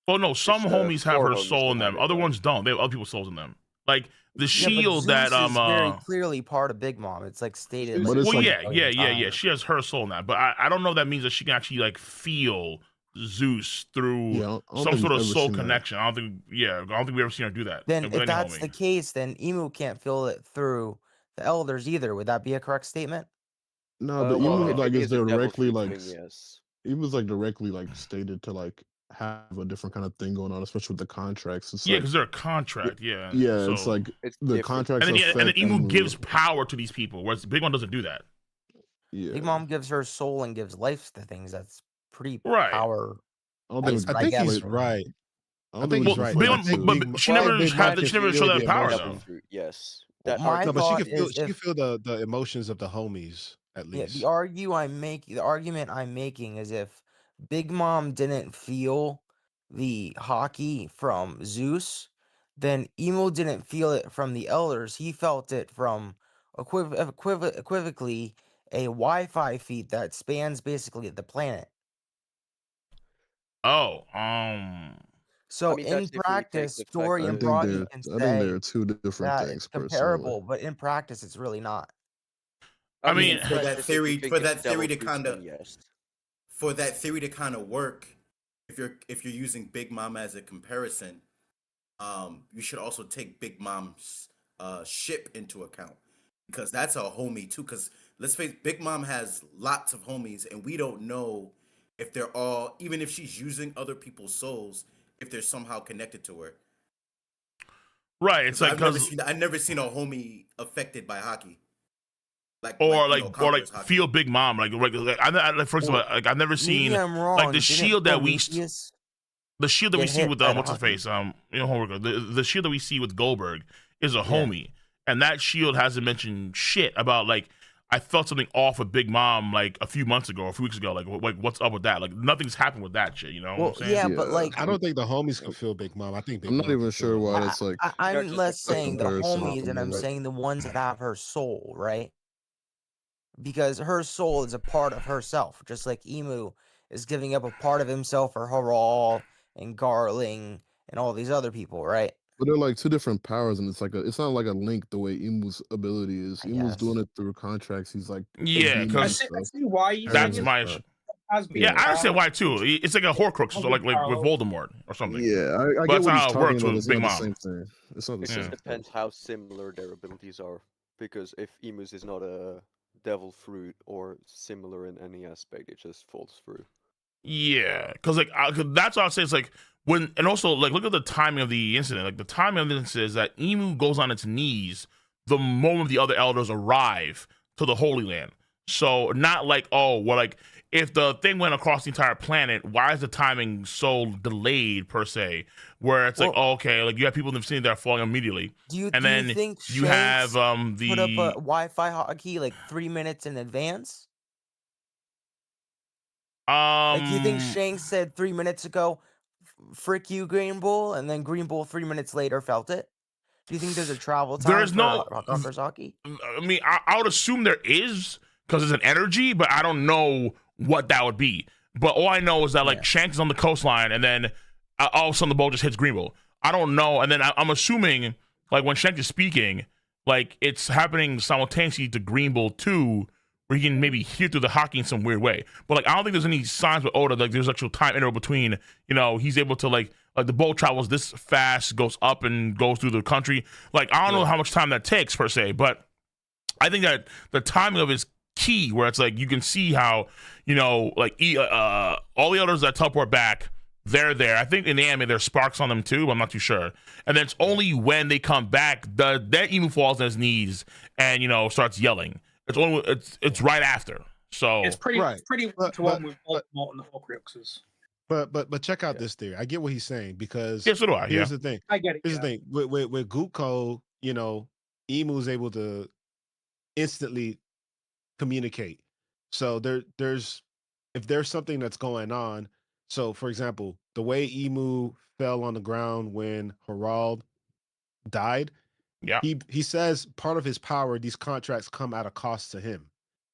Well, no, some Just, homies have 4 her homies soul in that have them. it, Other though. ones don't. They have other people's souls in them. Like the Yeah, but shield Zeus that is very clearly part of Big Mom. It's like stated. But Like, it's well, like- yeah. She has her soul in that, but I don't know if that means that she can actually like feel Zeus through Yeah, I don't some think sort of we've ever soul seen that. connection. I don't think we've ever seen her do that. Then, with if any that's homie. the case, then Emu can't feel it through the elders either. Would that be a correct statement? No, but well, Emu if like it is is a devil directly fruit like thing, yes. he was like directly like stated to like have a different kind of thing going on, especially with the contracts. It's Yeah, like, because they're a contract. Yeah, yeah, so, it's like It's the different. contracts and then affect Emu Emu. gives power to these people, whereas Big One doesn't do that. Yeah, Big Mom gives her soul and gives life to things. That's pretty Right. power. I don't think Based, we I I think guess. he's right. I I don't think think he's we right. can Big I fight One, think too. but Big, she I never think Big Mom had can she never feel showed the that power emotion. though. Devil fruit, yes. Well, That my argument No, but she thought can feel is, if the emotions of the homies at yeah, least. the argument I'm making is, if Big Mom didn't feel the hockey from Zeus, then Emo didn't feel it from the elders. He felt it from equivocally a Wi-Fi feed that spans basically the planet. Oh, So I mean, that's in if we take practice, the fact Dory I and that think Broggy they're can I think say they're two different that things it's personally. comparable, but in practice, it's really not. I mean, in for that practice, if we theory, think for it's that theory devil to fruits, kind then of, yes. for that theory to kind of work, if you're using Big Mom as a comparison, you should also take Big Mom's ship into account, because that's a homie too. Because let's face it, Big Mom has lots of homies, and we don't know if they're all, even if she's using other people's souls, if they're somehow connected to her. right. It's like I've never seen a homie affected by hockey. Or Conqueror's feel Big Mom like first of all, like I've never seen Maybe I'm wrong. like the Didn't shield that we Prometheus the shield that we get see hit with by the what's his hockey? face the shield that we see with Goldberg is a Yeah. homie, and that shield hasn't mentioned shit about like I felt something off with Big Mom like a few months ago or a few weeks ago, like what's up with that, like nothing's happened with that shit, you know what Well, I'm saying? yeah, but Yeah. like, I don't think the homies can feel Big Mom. I think Big I'm Mom not even can sure feel why the that's like I'm They're just less a saying the comparison at homies, the and I'm moment. saying the ones that have her soul, right? Because her soul is a part of herself, just like Emu is giving up a part of himself for Haral and Garling and all these other people, right? But they're like two different powers, and it's not like a link the way Emu's ability is. I Emu's guess. doing it through contracts. He's like Yeah, a demon I and because see, I stuff. see why you're that's saying my it. issue. has been. Yeah, I understand why too. It's like a Horcrux, so like with Voldemort or something. Yeah, I But get that's what how he's it talking works about. with It's Big not the Mom. same thing. It's not the It same just depends how similar their abilities are. Because if Emus is not a devil fruit or similar in any aspect, it just falls through. Yeah, because like 'cause that's what I'll say. It's like when, and also like look at the timing of the incident. Like the timing of the incident is that Emu goes on its knees the moment the other elders arrive to the Holy Land. So not like, oh well, like if the thing went across the entire planet, why is the timing so delayed per se? Where it's like, oh, okay, like you have people in the vicinity that are falling immediately, Do you and then think you have Shanks put up a the Wi-Fi hotkey like 3 minutes in advance? Like, do you think Shanks said 3 minutes ago, "Frick you, Green Bull," and then Green Bull 3 minutes later felt it? Do you think there's a travel time there's for no. Conqueror's hockey? I mean, I would assume there is because it's an energy, but I don't know what that would be. But all I know is that like Shanks is on the coastline, and then all of a sudden the boat just hits Greenville. I don't know, and then I'm assuming like when Shanks is speaking, like it's happening simultaneously to Greenville too, where he can maybe hear through the hockey in some weird way. But like I don't think there's any signs with Oda like there's actual time interval between he's able to like the boat travels this fast, goes up and goes through the country. Like I don't know how much time that takes per se, but I think that the timing of it is key. Where it's like you can see how like all the others that teleport back, they're there. I think in the anime there's sparks on them too, but I'm not too sure. And then it's only when they come back that Emu falls on his knees and starts yelling. It's right after. So It's pretty Right. it's pretty one to one with Voldemort and the Horcruxes. But check out this theory. I get what he's saying because yeah, so do I. here's Yeah. the thing. I get it. Here's the thing. With Guko, Emu's able to instantly communicate. So there's if there's something that's going on. So for example, the way Emu fell on the ground when Harald died, Yeah. he says part of his power, these contracts come at a cost to him,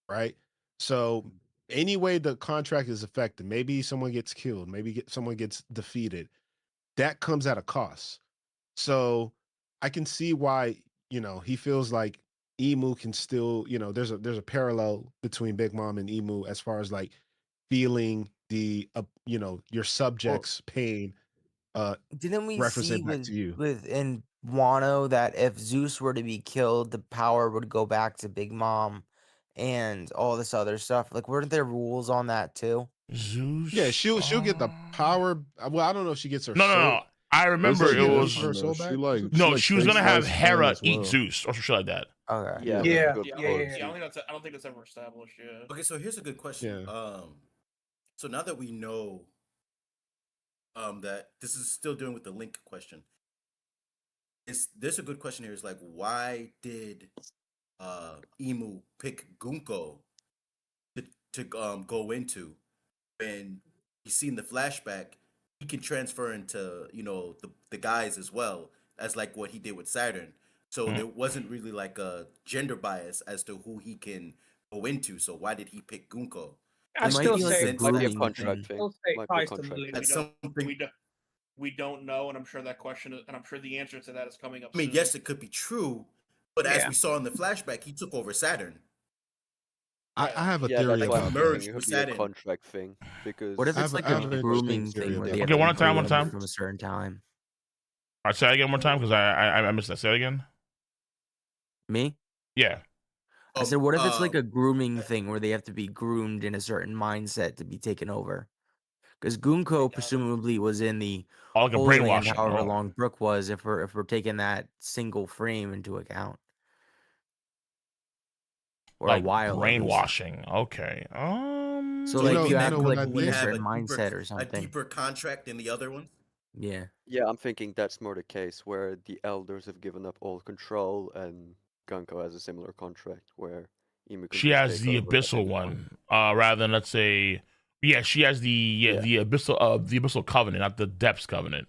right? So any way the contract is affected, maybe someone gets killed, maybe someone gets defeated, that comes at a cost. So I can see why he feels like Emu can still there's a parallel between Big Mom and Emu as far as like feeling the your subjects pain Didn't we see referencing back to you. in Wano that if Zeus were to be killed, the power would go back to Big Mom and all this other stuff? Like, weren't there rules on that too? Zeus. Yeah, she'll get the power. Well, I don't know if she gets her soul. No. I remember it was her soul back. she was gonna have Hera eat well. Zeus or some shit like that. Okay. Yeah. Yeah. good Yeah, point. I don't think that's ever established. Yeah. Okay, so here's a good question. Yeah. So now that we know that this is still dealing with the link question, there's a good question here. Is like, why did Emu pick Gunko to go into when you see in the flashback he can transfer into the guys as well as like what he did with Saturn. So there wasn't really like a gender bias as to who he can go into. So why did he pick Gunko? I It might still be like say a Might be a grooming contract thing. thing. still say it Might be a ties to the contract loop. That's don't- something. We don't know, and I'm sure that question, and I'm sure the answer to that is coming up. I mean, soon. yes, it could be true, but as Yeah. we saw in the flashback, he took over Saturn. I have a Yeah, theory that's like why he I'm about merged thinking that. it with could be a Saturn. contract thing because What if I it's have like a- I a have an grooming interesting thing theory where about they have that. Okay, to one time, groom one time. from a certain time? All right, say that again one time because I missed that. Say it again. Me? Yeah. I said, what if it's like a grooming thing where they have to be groomed in a certain mindset to be taken over? Because Gunko presumably was in the Oh, like a Holy Land, brainwashing. however Oh. long Brook was, if we're taking that single frame into account. Or Like a while at least. brainwashing. Okay. So So like you you mean have that to like Gunko be in a have certain mindset or a something. deeper contract than the other ones? Yeah. yeah, I'm thinking that's more the case where the elders have given up all control and Gunko has a similar contract where Emu can She just has take the over at abyssal any one, point. rather than let's say, yeah, she has the abyssal covenant, not the depths covenant.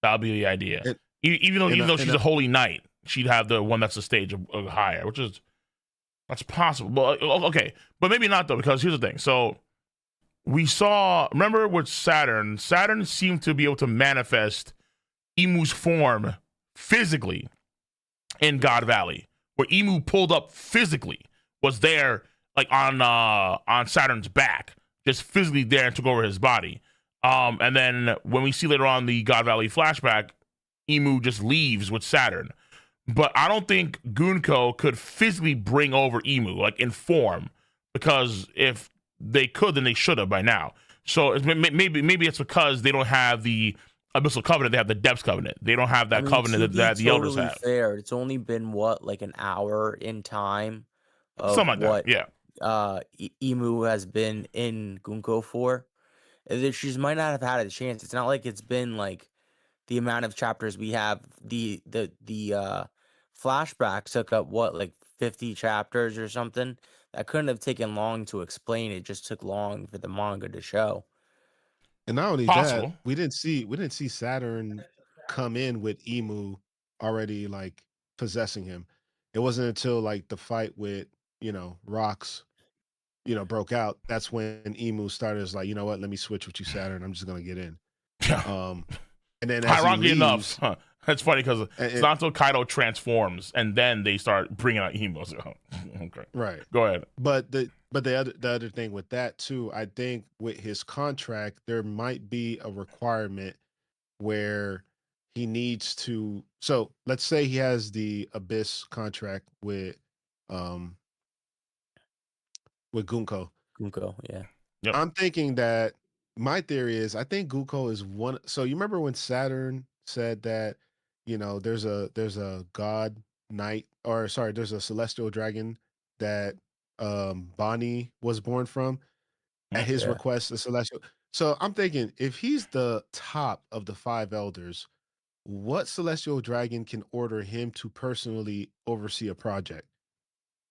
That'll be the idea. And- even though and she's a holy knight, she'd have the one that's a stage higher, which is that's possible. But okay, but maybe not though, because here's the thing. So we saw, remember with Saturn seemed to be able to manifest Emu's form physically in God Valley, where Emu pulled up physically, was there like on Saturn's back, just physically there and took over his body. And then when we see later on the God Valley flashback, Imu just leaves with Saturn. But I don't think Gunko could physically bring over Imu, like in form, because if they could, then they should have by now. So maybe it's because they don't have the Abyssal Covenant, they have the Depths Covenant. They don't have that covenant that the elders have. Fair, it's only been like an hour in time of Something like what that, yeah. Imu has been in Gunko for. She might not have had a chance. It's not like it's been like the amount of chapters we have. The flashback took up like 50 chapters or something. That couldn't have taken long to explain. It just took long for the manga to show. And not only Possible. that, we didn't see Saturn come in with Imu already like possessing him. It wasn't until like the fight with, Rocks, broke out. That's when Imu started as like, you know what, let me switch with you, Saturn. I'm just gonna get in. And then as ironically he leaves, enough, that's funny because it's not until Kaido transforms and then they start bringing out Imu. So, okay, right. Go ahead. But the other thing with that too, I think with his contract, there might be a requirement where he needs to. So let's say he has the Abyss contract with Gunko. Gunko, yeah. Yep. I'm thinking that my theory is I think Gunko is one. So you remember when Saturn said that, there's a god knight, or sorry, there's a celestial dragon that Bonnie was born from. At his request, the celestial. So I'm thinking if he's the top of the 5 elders, what celestial dragon can order him to personally oversee a project?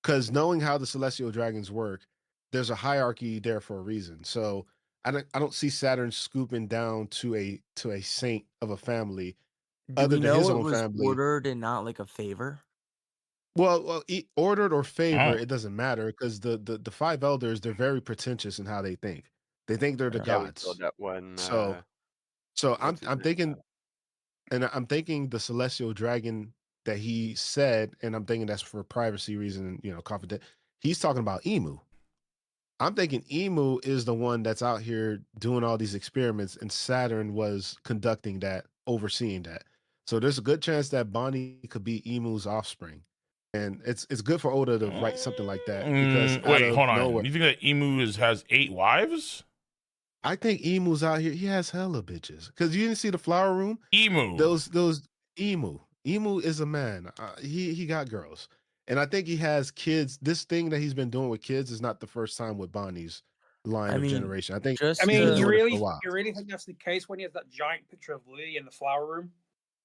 Because knowing how the celestial dragons work, there's a hierarchy there for a reason. So I don't see Saturn scooping down to a saint of a family other than his own family. Ordered and not like a favor? Well, ordered or favor, it doesn't matter because the 5 elders, they're very pretentious in how they think. They think they're the gods. We saw that when, so I'm thinking, and I'm thinking the celestial dragon that he said, and I'm thinking that's for privacy reason, confident. He's talking about Imu. I'm thinking Imu is the one that's out here doing all these experiments, and Saturn was conducting that, overseeing that. So there's a good chance that Bonnie could be Imu's offspring. And it's good for Oda to write something like that because wait, hold on. You think that Imu has 8 wives? I think Emu's out here. He has hella bitches. Because you didn't see the flower room. Emu. Those Emu. Emu is a man. He got girls, and I think he has kids. This thing that he's been doing with kids is not the first time with Bonnie's line of generation. I think. You really think that's the case when he has that giant picture of Lily in the flower room?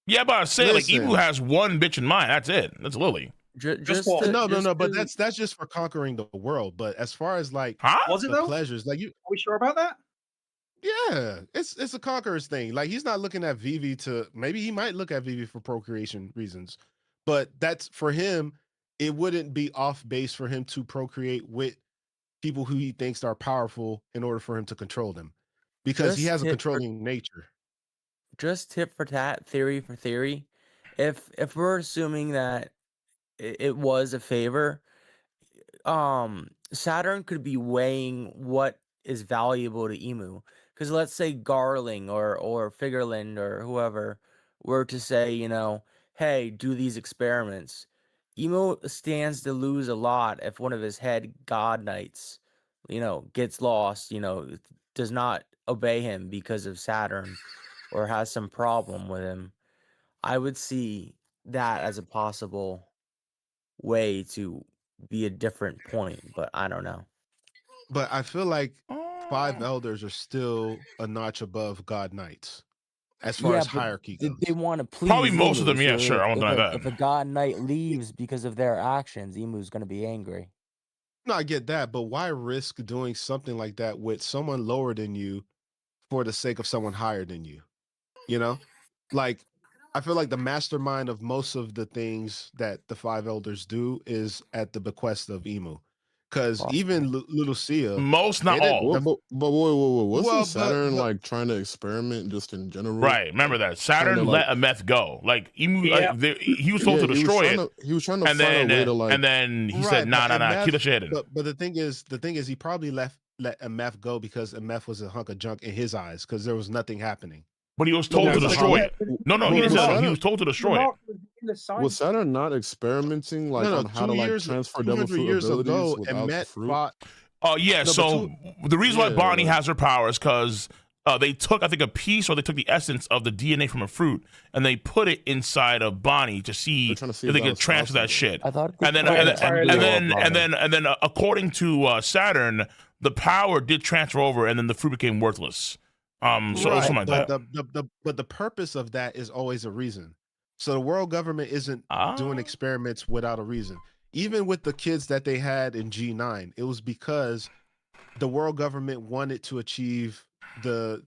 Yeah, but I say like Imu has one bitch in mind. That's it. That's Lily. No. But that's just for conquering the world. But as far as like was it though? Pleasures, like are we sure about that? Yeah, it's a conqueror's thing. Like he's not looking at Vivi maybe he might look at Vivi for procreation reasons, but that's for him. It wouldn't be off base for him to procreate with people who he thinks are powerful in order for him to control them, because he has a controlling nature. Just tit for tat, theory for theory. If we're assuming that it was a favor, Saturn could be weighing what is valuable to Imu. Because let's say Garling or Figureland or whoever were to say, hey, do these experiments. Imu stands to lose a lot if one of his head god knights, gets lost, does not obey him because of Saturn or has some problem with him. I would see that as a possible way to be a different point, but I don't know. But I feel like 5 elders are still a notch above god knights as far as hierarchy goes. They want to please probably most of them. So Yeah, sure. I won't deny that. If a god knight leaves because of their actions, Imu's going to be angry. No, I get that, but why risk doing something like that with someone lower than you for the sake of someone higher than you? Like I feel like the mastermind of most of the things that the 5 elders do is at the bequest of Imu. Because even Lucia, most, not all. But wait, wasn't Saturn like trying to experiment just in general? Right, remember that Saturn let a meth go. Like Imu, he was supposed to destroy it. He was trying to find a way to like, and then he said, "Nah, keep that shit hidden." But the thing is, he probably left let MF go because MF was a hunk of junk in his eyes because there was nothing happening. But he was told to destroy it. No, he didn't say that. He was told to destroy it. Was Saturn not experimenting like on how to like transfer devil fruit years abilities ago, without the Emmet fruit? fought. Yeah. No, So the reason why Bonnie has her power is because they took, I think, a piece or they took the essence of the DNA from a fruit and they put it inside of Bonnie to see if they could transfer that shit. I thought And then according to Saturn, the power did transfer over, and then the fruit became worthless. So something like that. But the purpose of that is always a reason. So the world government isn't doing experiments without a reason. Even with the kids that they had in G9, it was because the world government wanted to achieve the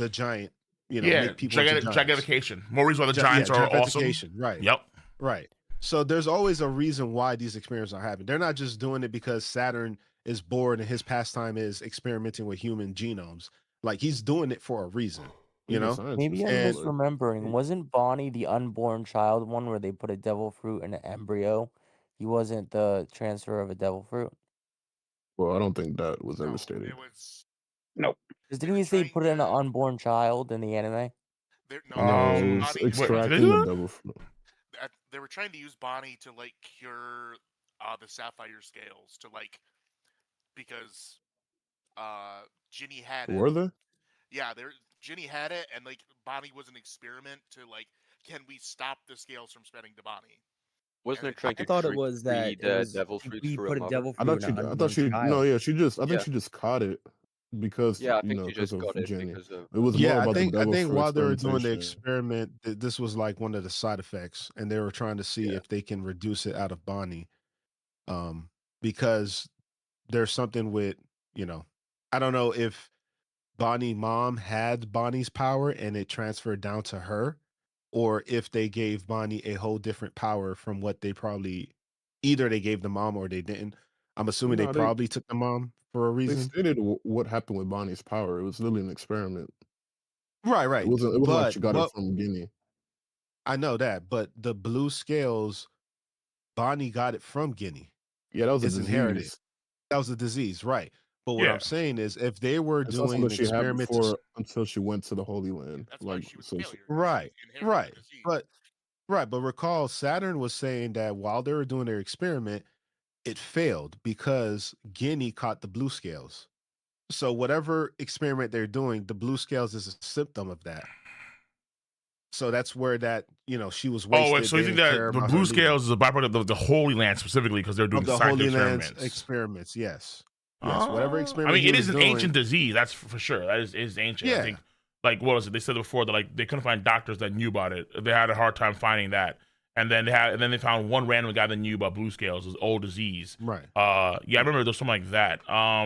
giant, make people into giants. Gigantification. More reason why the giants are awesome. Right. Yep. Right. So there's always a reason why these experiments are happening. They're not just doing it because Saturn is bored and his pastime is experimenting with human genomes. Like he's doing it for a reason, you know? Maybe I'm misremembering. Wasn't Bonnie the unborn child one where they put a devil fruit in an embryo? He wasn't the transfer of a devil fruit. Well, I don't think that was ever stated. Nope. Didn't he say put it in an unborn child in the anime? No, it was extracting the devil fruit. They were trying to use Bonnie to like cure the sapphire scales to like because Ginny had it. Were they? Yeah, Ginny had it, and like Bonnie was an experiment to like, can we stop the scales from spreading to Bonnie? Wasn't it trying to thought it was that breed devil fruits we through put a a mother? devil I fruit thought in she. an I thought she. unborn No, child. yeah, she just. I think she just caught it because Yeah, I think she because just of got it Jenny. because of. It was more about the devil I think fruit while they were doing the experimentation. experiment, this was like one of the side effects, and they were trying to see if they can reduce it out of Bonnie, because there's something with I don't know if Bonnie mom had Bonnie's power and it transferred down to her, or if they gave Bonnie a whole different power from what they probably either they gave the mom or they didn't. I'm assuming they No, probably took the mom for a They reason. stated what happened with Bonnie's power. It was literally an experiment. Right. It wasn't like she got it from Guinea. I know that, but the blue scales, Bonnie got it from Guinea. Yeah, that was a It's inherited. disease. That was a disease, right? But what I'm saying is, if they were It's also doing that she had experiments, before until she went to the Holy Land. Like, so right, but recall Saturn was saying that while they were doing their experiment, it failed because Guinea caught the blue scales. So whatever experiment they're doing, the blue scales is a symptom of that. So that's where that she was wasted. Oh, so you think that the blue scales is a byproduct of the Holy Land specifically because they're doing the scientific Holy Land experiments? Yes. Whatever experiment. I mean, it is an doing, ancient disease. That's for sure. That is ancient. Yeah. I think. Like what was it? They said before that like they couldn't find doctors that knew about it. They had a hard time finding that. And then they found one random guy that knew about blue scales, this old disease. Right. Yeah, I remember there was something like that. I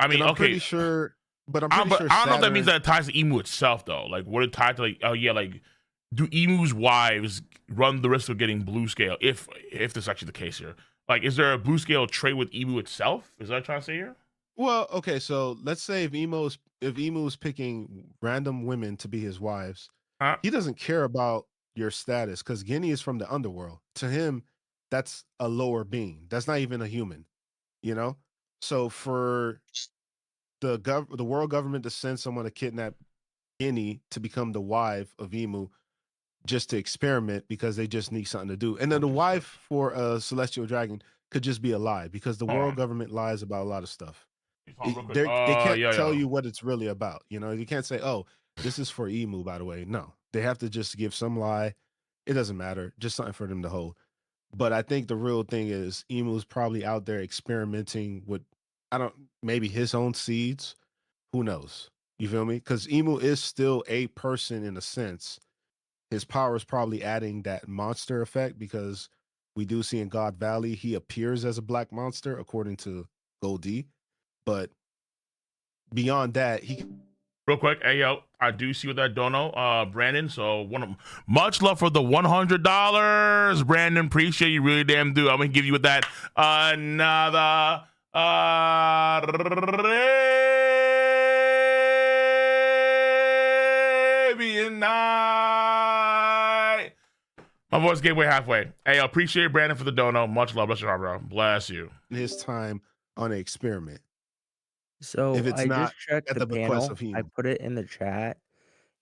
mean, I'm okay. pretty sure, but I'm pretty sure. I don't know if that means that it ties to Emu itself though. Like, would it tie to like? Oh yeah, like, do Emu's wives run the risk of getting blue scale if this is actually the case here? Like, is there a blue scale trait with Emu itself? Is that what I'm trying to say here? Well, okay, so let's say if Emu's picking random women to be his wives, he doesn't care about your status because Guinea is from the underworld. To him, that's a lower being. That's not even a human, So for the world government to send someone to kidnap Guinea to become the wife of Emu just to experiment because they just need something to do. And then the wife for a celestial dragon could just be a lie because the world government lies about a lot of stuff. They can't tell you what it's really about. You can't say, oh, this is for Emu, by the way. No, they have to just give some lie. It doesn't matter. Just something for them to hold. But I think the real thing is Emu's probably out there experimenting with, maybe his own seeds. Who knows? You feel me? Because Emu is still a person in a sense. His power is probably adding that monster effect because we do see in God Valley, he appears as a black monster according to Goldie. But beyond that, real quick, hey yo, I do see what that dono, Brandon. So much love for the $100, Brandon. Appreciate you, really damn do. I'm gonna give you with that another Arabian night. My voice gave way halfway. Hey, I appreciate Brandon for the dono. Much love, bless your heart, bro. Bless you. His time on an experiment. So if it's I not just checked at the the bequest panel. of I Hemu. put it in the chat.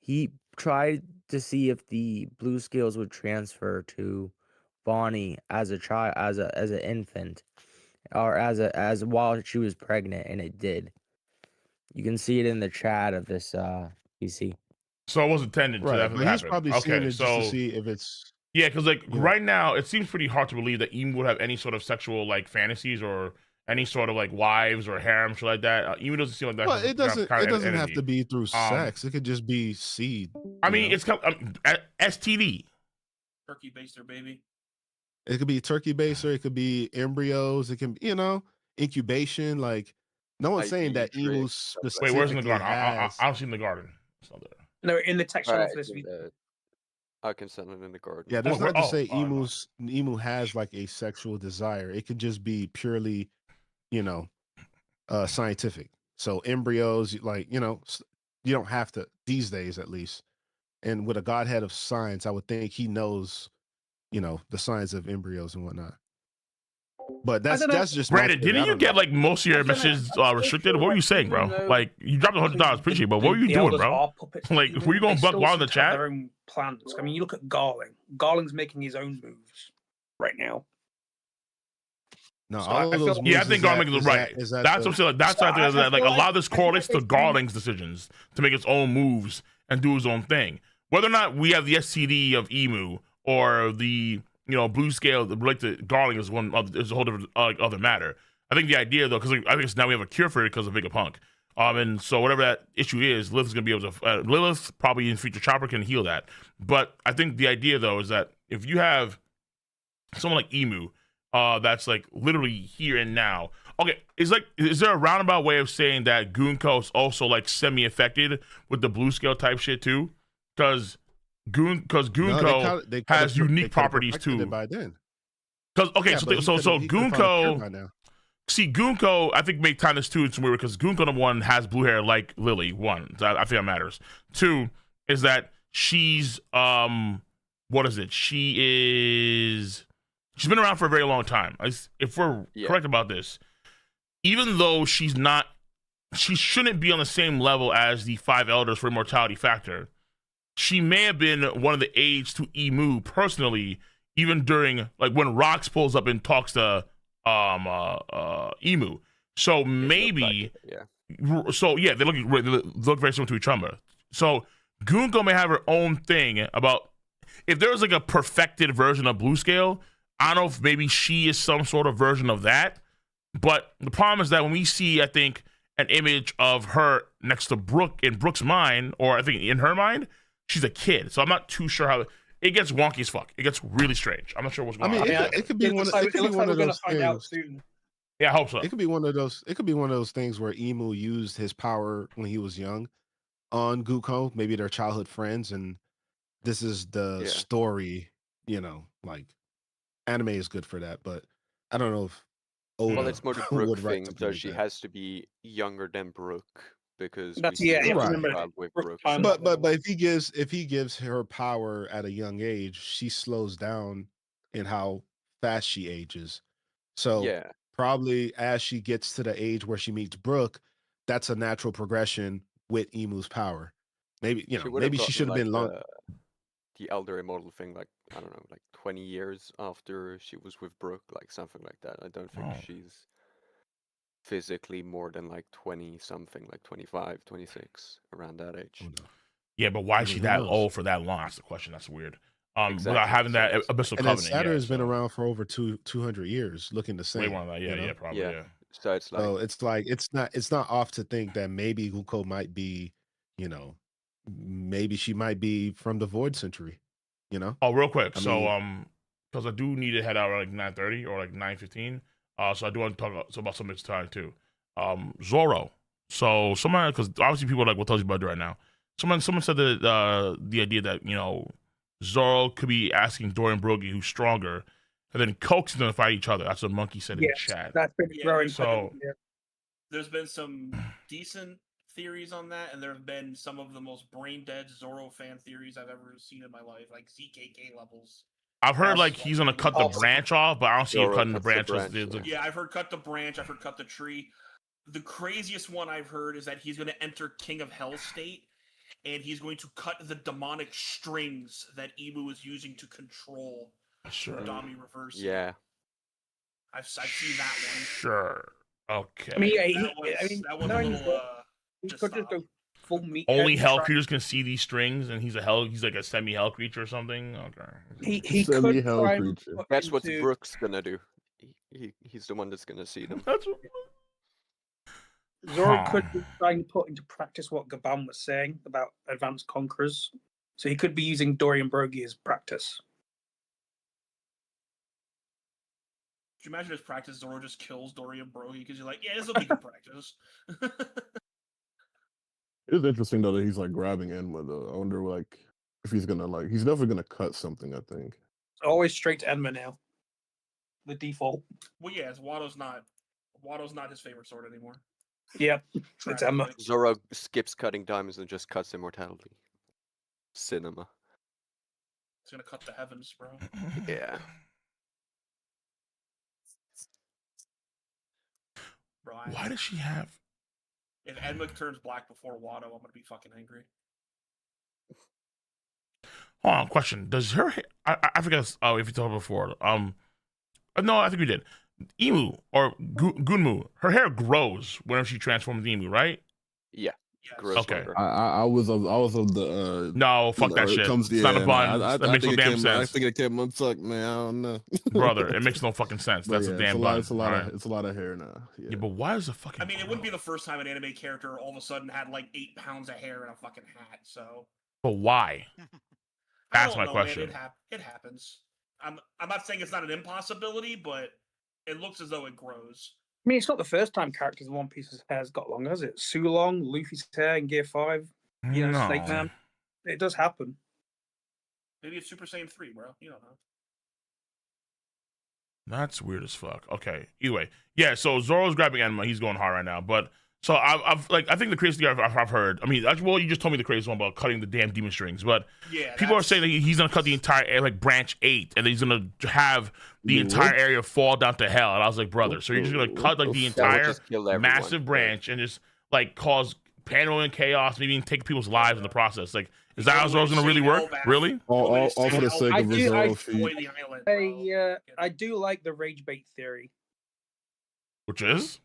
He tried to see if the blue scales would transfer to Bonnie as a child, as an infant, or as while she was pregnant, and it did. You can see it in the chat of this PC. So it was intended to Right, that but he's happen. probably seeing Okay, it just to so see if it's yeah, because like you know. right now, it seems pretty hard to believe that Emu would have any sort of sexual like fantasies or any sort of like wives or harem, shit like that. Emu doesn't seem like that. Well, it doesn't. Kind It of doesn't have entity. to be through sex. It could just be seed. I you mean, know? it's kind of, STD. Turkey baster, baby. It could be turkey baster. It could be embryos. It can, incubation. Like, no one's saying IVF that Emu stuff like Wait, where's in the specifically garden? has. I don't see in the garden. It's not there. No, in the text channel Right, for this in video. the- I can send it in the garden. Yeah, there's where- not to say oh, no. emu has like a sexual desire. It could just be purely, scientific. So embryos, like, you don't have to these days at least. And with a godhead of science, I would think he knows, the science of embryos and whatnot. But that's just my Brandon, theory. I didn't you don't get know. like most of your messages restricted? What were you saying, bro? Like you dropped $100, appreciate it, but what were you doing, elders bro? are puppets of Like, Emu. were you going They buck still wild in seem the to have chat? Their own plans. I mean, you look at Garling. Garling's making his own moves right now. No, So all I of feel those like- Yeah, I moves think Garling is right. is That's what I'm saying. Like, that's So what I think. I Like feel a lot of this like- I feel correlates to like Garling's decisions to make its own moves and do his own thing. Whether or not we have the STD of Emu or the blue scale that relate to Garling is is a whole different other matter. I think the idea though, because I think now we have a cure for it because of Vegapunk. And so whatever that issue is, Lilith's gonna be able to. Lilith probably in future Chopper can heal that. But I think the idea though is that if you have someone like Emu, that's like literally here and now. Okay, is there a roundabout way of saying that Gunko is also like semi-affected with the blue scale type shit too? Because Gunko they has coulda unique properties perfected too. it by then. Because okay, Yeah, but so he could've found a cure by Gunko. now. See, Gunko, I think make time this too. It's weird because Gunko number one has blue hair like Lily. One, I think that matters. Two is that she's what is it? She's been around for a very long time. If we're correct about this, even though she shouldn't be on the same level as the 5 elders for immortality factor. She may have been one of the aides to Emu personally, even during like when Rox pulls up and talks to Emu. So maybe, so yeah, they look very similar to each other. So Gunko may have her own thing about if there's like a perfected version of Blue Scale. I don't know if maybe she is some sort of version of that. But the problem is that when we see, I think, an image of her next to Brooke in Brooke's mind, or I think in her mind, she's a kid. So I'm not too sure how it gets wonky as fuck. It gets really strange. I'm not sure what's going on. It could be one of those things. Yeah, I hope so. It could be one of those. It could be one of those things where Emu used his power when he was young on Gunko. Maybe they're childhood friends, and this is the story. Like anime is good for that, but I don't know if. Well, it's more the Brooke would write thing, something so like she that. has to be younger than Brooke because That's- we see yeah, her right. child with Brooke. But if he gives her power at a young age, she slows down in how fast she ages. So probably as she gets to the age where she meets Brooke, that's a natural progression with Emu's power. Maybe maybe she should have been long. The elder immortal thing, like I don't know, like 20 years after she was with Brooke, like something like that. I don't think she's physically more than like 20 something, like 25, 26, around that age. Yeah, but why is she that old for that long? That's the question. That's weird. Without having that abyssal And then covenant. Saturn has been around for over 200 years, looking the same. Way more than that. Yeah, probably. Yeah. So it's like it's not off to think that maybe Gunko might be, maybe she might be from the Void Century. Oh, real quick. Because I do need to head out at like 9:30 or like 9:15. So I do want to talk about some of this time too. Zoro. So someone, because obviously people are like, what tells you about it right now? Someone said that the idea that Zoro could be asking Dorian Brogy who's stronger, and then coaxing them to fight each other. That's what Monkey said in the chat. That's been growing. So there's been some decent theories on that, and there have been some of the most brain dead Zoro fan theories I've ever seen in my life, like ZKK levels. I've heard like he's gonna cut the branch off, but I don't see him cutting the branch. Yeah, I've heard cut the branch. I've heard cut the tree. the craziest one I've heard is that he's going to enter King of Hell state, and he's going to cut the demonic strings that Imu is using to control Sure. Dami Reverse. Yeah. I've seen that one. Sure. Okay. I mean, that was a little he just could just go full meat. Only hell creatures can see these strings, and he's like a semi-hell creature or something. Okay. He could Semi-hell try and creature. put That's what into- Brooks gonna do. He's the one that's gonna see them. That's what... Zoro could be trying to put into practice what Gaban was saying about advanced conquerors. So he could be using Dorian Brogy as practice. Could you imagine his practice Zoro just kills Dorian Brogy because you're like, yeah, this will be good practice. It is interesting though that he's like grabbing Enma though. I wonder like if he's gonna like he's definitely gonna cut something, I think. Always straight to Enma now. The default. Well, yeah, Watto's not his favorite sword anymore. Yep, it's Enma. Zoro skips cutting diamonds and just cuts immortality. Cinema. It's gonna cut the heavens, bro. Yeah. Bro, Why does she have? If Enma turns black before Watto, I'm gonna be fucking angry. Hold on, question. Does her hair... I forgot if you told her before. No, I think we did. Emu or Gunmu, her hair grows whenever she transforms Emu, right? Yeah. Yes. Gross Okay. longer. I was of the No, fuck that shit. Comes, It's not a bun. I That makes no think it damn came, sense. I think it came untucked, man. I don't know. Brother, it makes no fucking sense. But That's yeah, a damn bun. it's a lot of hair now. Yeah, but why is the fucking... I mean, it wouldn't be the first time an anime character all of a sudden had like 8 pounds of hair and a fucking hat. So. But why? That's my question. Man. It happens. I'm not saying it's not an impossibility, but it looks as though it grows. I mean, it's not the first time characters in One Piece's hair's got long, has it? Sulong, Luffy's hair in Gear 5, you know, Snake Man. It does happen. Maybe it's Super Saiyan 3, bro. You don't know. That's weird as fuck. Okay. Either way, yeah. So Zoro's grabbing Enma. He's going hard right now. But so I've like I think the craziest thing I've heard. I mean, well, you just told me the craziest one about cutting the damn demon strings. But yeah, people are saying that he's gonna cut the entire like branch 8, and he's gonna have the entire area fall down to hell. And I was like, brother, so you're just gonna cut like the entire massive branch and just like cause panic and chaos, maybe even take people's lives in the process. Like, is that how Zoro's gonna really work? Really? All for the sake of a Zoro feed. I do like the rage bait theory. Which is?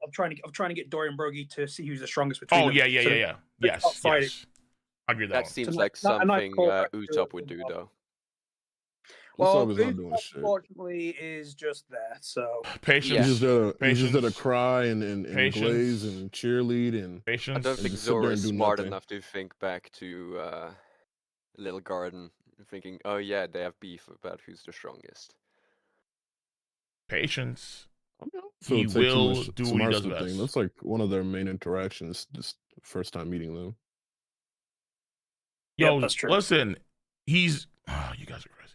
I'm trying to get Dorian Brogy to see who's the strongest between them. Yeah. Yes. I agree with that seems like something Usopp would do, though. Well, Usopp, unfortunately, is just there. So patience. He's just gonna cry and glaze and cheerlead and patience. I don't think Zoro is smart enough to think back to Little Garden, thinking, "Oh yeah, they have beef about who's the strongest." Patience. So he will do what he does best. That's like one of their main interactions. Just first time meeting them. Yo, that's true. Listen, he's. Oh, you guys are crazy.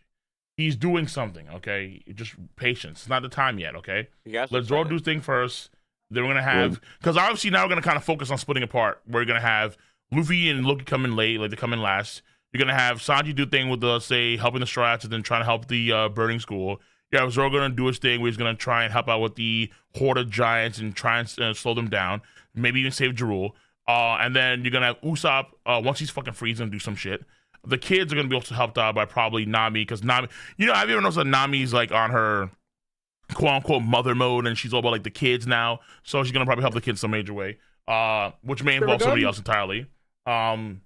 He's doing something. Okay, just patience. It's not the time yet. Okay, let Zoro do his thing first. Then we're gonna have because obviously now we're gonna kind of focus on splitting apart. We're gonna have Luffy and Loki come in late, like they come in last. You're gonna have Sanji do thing with the say helping the Straw Hats and then trying to help the burning school. Yeah, Zoro gonna do his thing where he's gonna try and help out with the horde of giants and try and slow them down. Maybe even save Jaru. And then you're gonna have Usopp. Once he's fucking free, he's gonna do some shit. The kids are gonna be also helped out by probably Nami because Nami. You know, have you ever noticed that Nami's like on her quote unquote mother mode and she's all about like the kids now? So she's gonna probably help the kids some major way. Which may involve somebody else entirely. I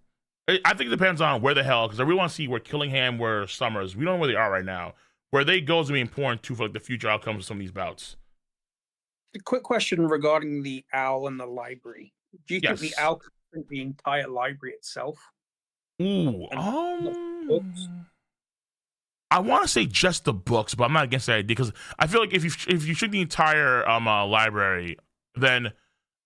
think it depends on where the hell because I really want to see where Killingham, where Summers. We don't know where they are right now. Where they go is going to be important too for like the future outcomes of some of these bouts. A quick question regarding the owl and the library. Do you think the owl could print the entire library itself? Ooh, I want to say just the books, but I'm not against that idea because I feel like if you shrink the entire library, then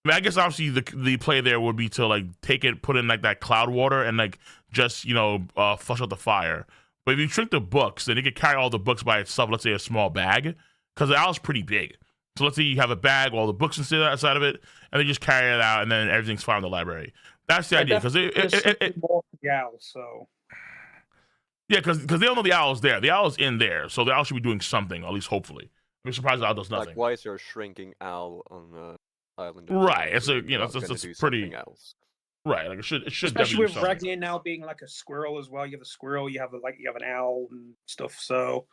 I guess obviously the play there would be to like take it, put in like that cloud water, and like just flush out the fire. But if you shrink the books, then you could carry all the books by itself. Let's say a small bag, because the owl's pretty big. So let's say you have a bag, all the books inside of it, and they just carry it out, and then everything's fine in the library. That's the idea, because more for the owl. So yeah, because they don't know the owl's there. The owl's in there, so the owl should be doing something, at least hopefully. I'm surprised the owl does nothing. Like, why is there a shrinking owl on island. Right. It's a You're not gonna it's do pretty something else. right. Like it should Especially definitely with do something. Ragnar now being like a squirrel as well. You have a squirrel, you have an owl and stuff. So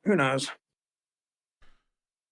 who knows?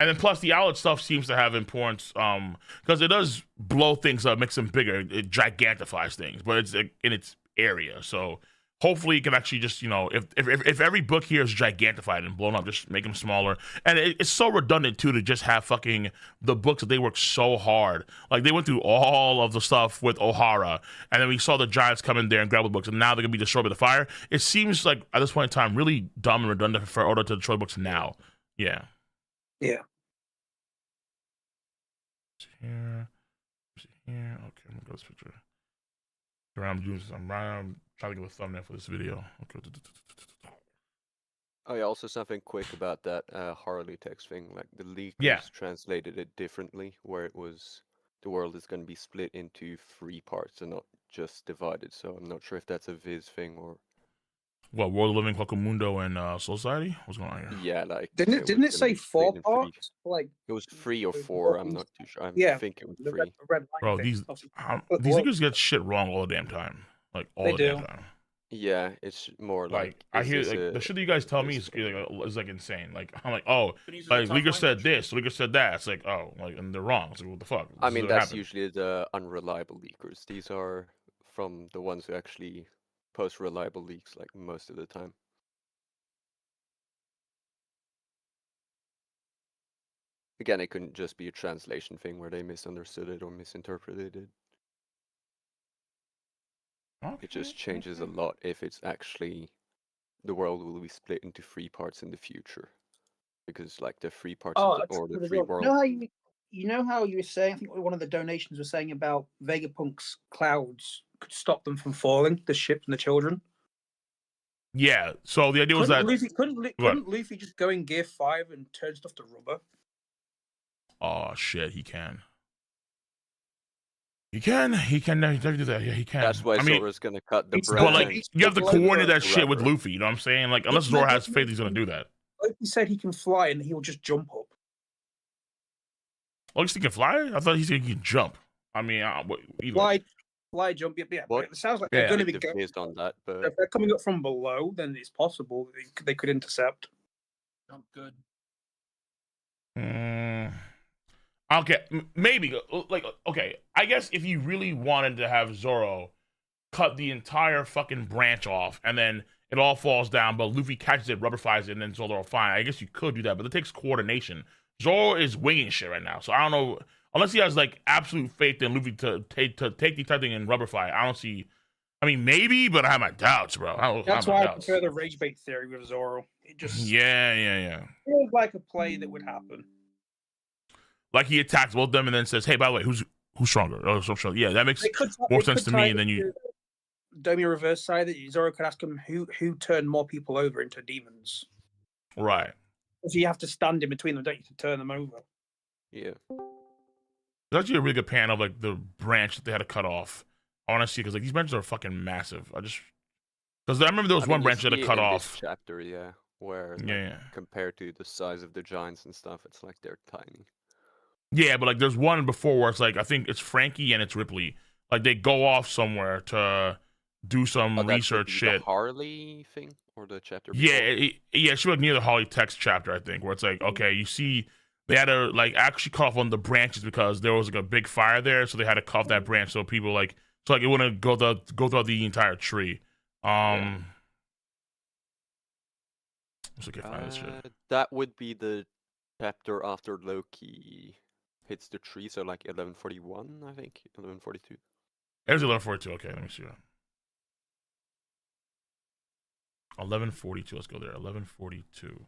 And then plus the outlet stuff seems to have importance, because it does blow things up, makes them bigger, it gigantifies things, but it's in its area. So hopefully it can actually just, if every book here is gigantified and blown up, just make them smaller. And it's so redundant too to just have fucking the books that they worked so hard. Like they went through all of the stuff with Ohara, and then we saw the giants come in there and grab the books, and now they're gonna be destroyed by the fire. It seems like at this point in time really dumb and redundant for Oda to destroy books now. Yeah. Yeah. Here. Okay, I'm gonna go this picture. I'm trying to give a thumbnail for this video. Okay. Oh yeah, also something quick about that Harley text thing. Like the leakers translated it differently, where it was the world is going to be split into 3 parts and not just divided. So I'm not sure if that's a Viz thing or. What, World of Living, Mundo, and Society? What's going on here? Yeah, like didn't it say 4 parts? Like it was 3 or 4. I'm not too sure. I think it was 3. Bro, these niggas get shit wrong all the damn time. Like all the damn time. Yeah, it's more like I hear the shit that you guys tell me is like insane. Like I'm like, oh, like Leaker said this, Leaker said that. It's like, oh, like, and they're wrong. It's like, what the fuck? I mean, that's usually the unreliable leakers. These are from the ones who actually post reliable leaks, like most of the time. Again, it couldn't just be a translation thing where they misunderstood it or misinterpreted it. Okay, it just changes a lot if it's actually the world will be split into 3 parts in the future, because like the 3 parts of the, or the 3 worlds. You know how you were saying, I think one of the donations was saying about Vegapunk's clouds could stop them from falling, the ship and the children. Yeah, so the idea was that couldn't Luffy just go in Gear 5 and turn stuff to rubber? Oh shit, he can. He can definitely do that. Yeah, he can. That's why Zoro's gonna cut the bread. But like, you have to coordinate that shit with Luffy. You know what I'm saying? Like, unless Zoro has faith, he's gonna do that. Luffy said he can fly and he'll just jump up. Oh, he can fly? I thought he said he can jump. I mean, fly, jump. Yeah. It sounds like they're going to be based on that. But if they're coming up from below, then it's possible they could intercept. Jump good. Okay, maybe. Like, okay, I guess if you really wanted to have Zoro cut the entire fucking branch off and then it all falls down, but Luffy catches it, rubberfies it, and then Zoro fine. I guess you could do that, but it takes coordination. Zoro is winging shit right now, so I don't know. Unless he has like absolute faith in Luffy to take the entire thing and rubberfy, I don't see. I mean, maybe, but I have my doubts, bro. That's why I prefer the rage bait theory with Zoro. It just yeah. feels like a play that would happen. Like he attacks both of them and then says, "Hey, by the way, who's stronger?" Oh, so yeah, that makes more sense to me than you. Domi reverse side that Zoro could ask him who turned more people over into demons. Right. Because you have to stand in between them, don't you, to turn them over? Yeah. There's actually a really good panel of like the branch that they had to cut off. I want to see because like these branches are fucking massive. Because I remember there was one branch that had cut off. This chapter, yeah, where compared to the size of the giants and stuff, it's like they're tiny. Yeah, but like there's one before where it's like I think it's Frankie and it's Ripley. Like they go off somewhere to do some research shit. The Harley thing or the chapter? Yeah, yeah, she was like near the Harley text chapter, I think, where it's like, okay, you see, they had to like actually cut off one of the branches because there was like a big fire there, so they had to cut off that branch so people like it wouldn't go throughout the entire tree. Let's look at find this shit. That would be the chapter after Loki hits the tree, so like 1141, I think 1142. It was 1142. Okay, let me see that. 1142. Let's go there. 1142.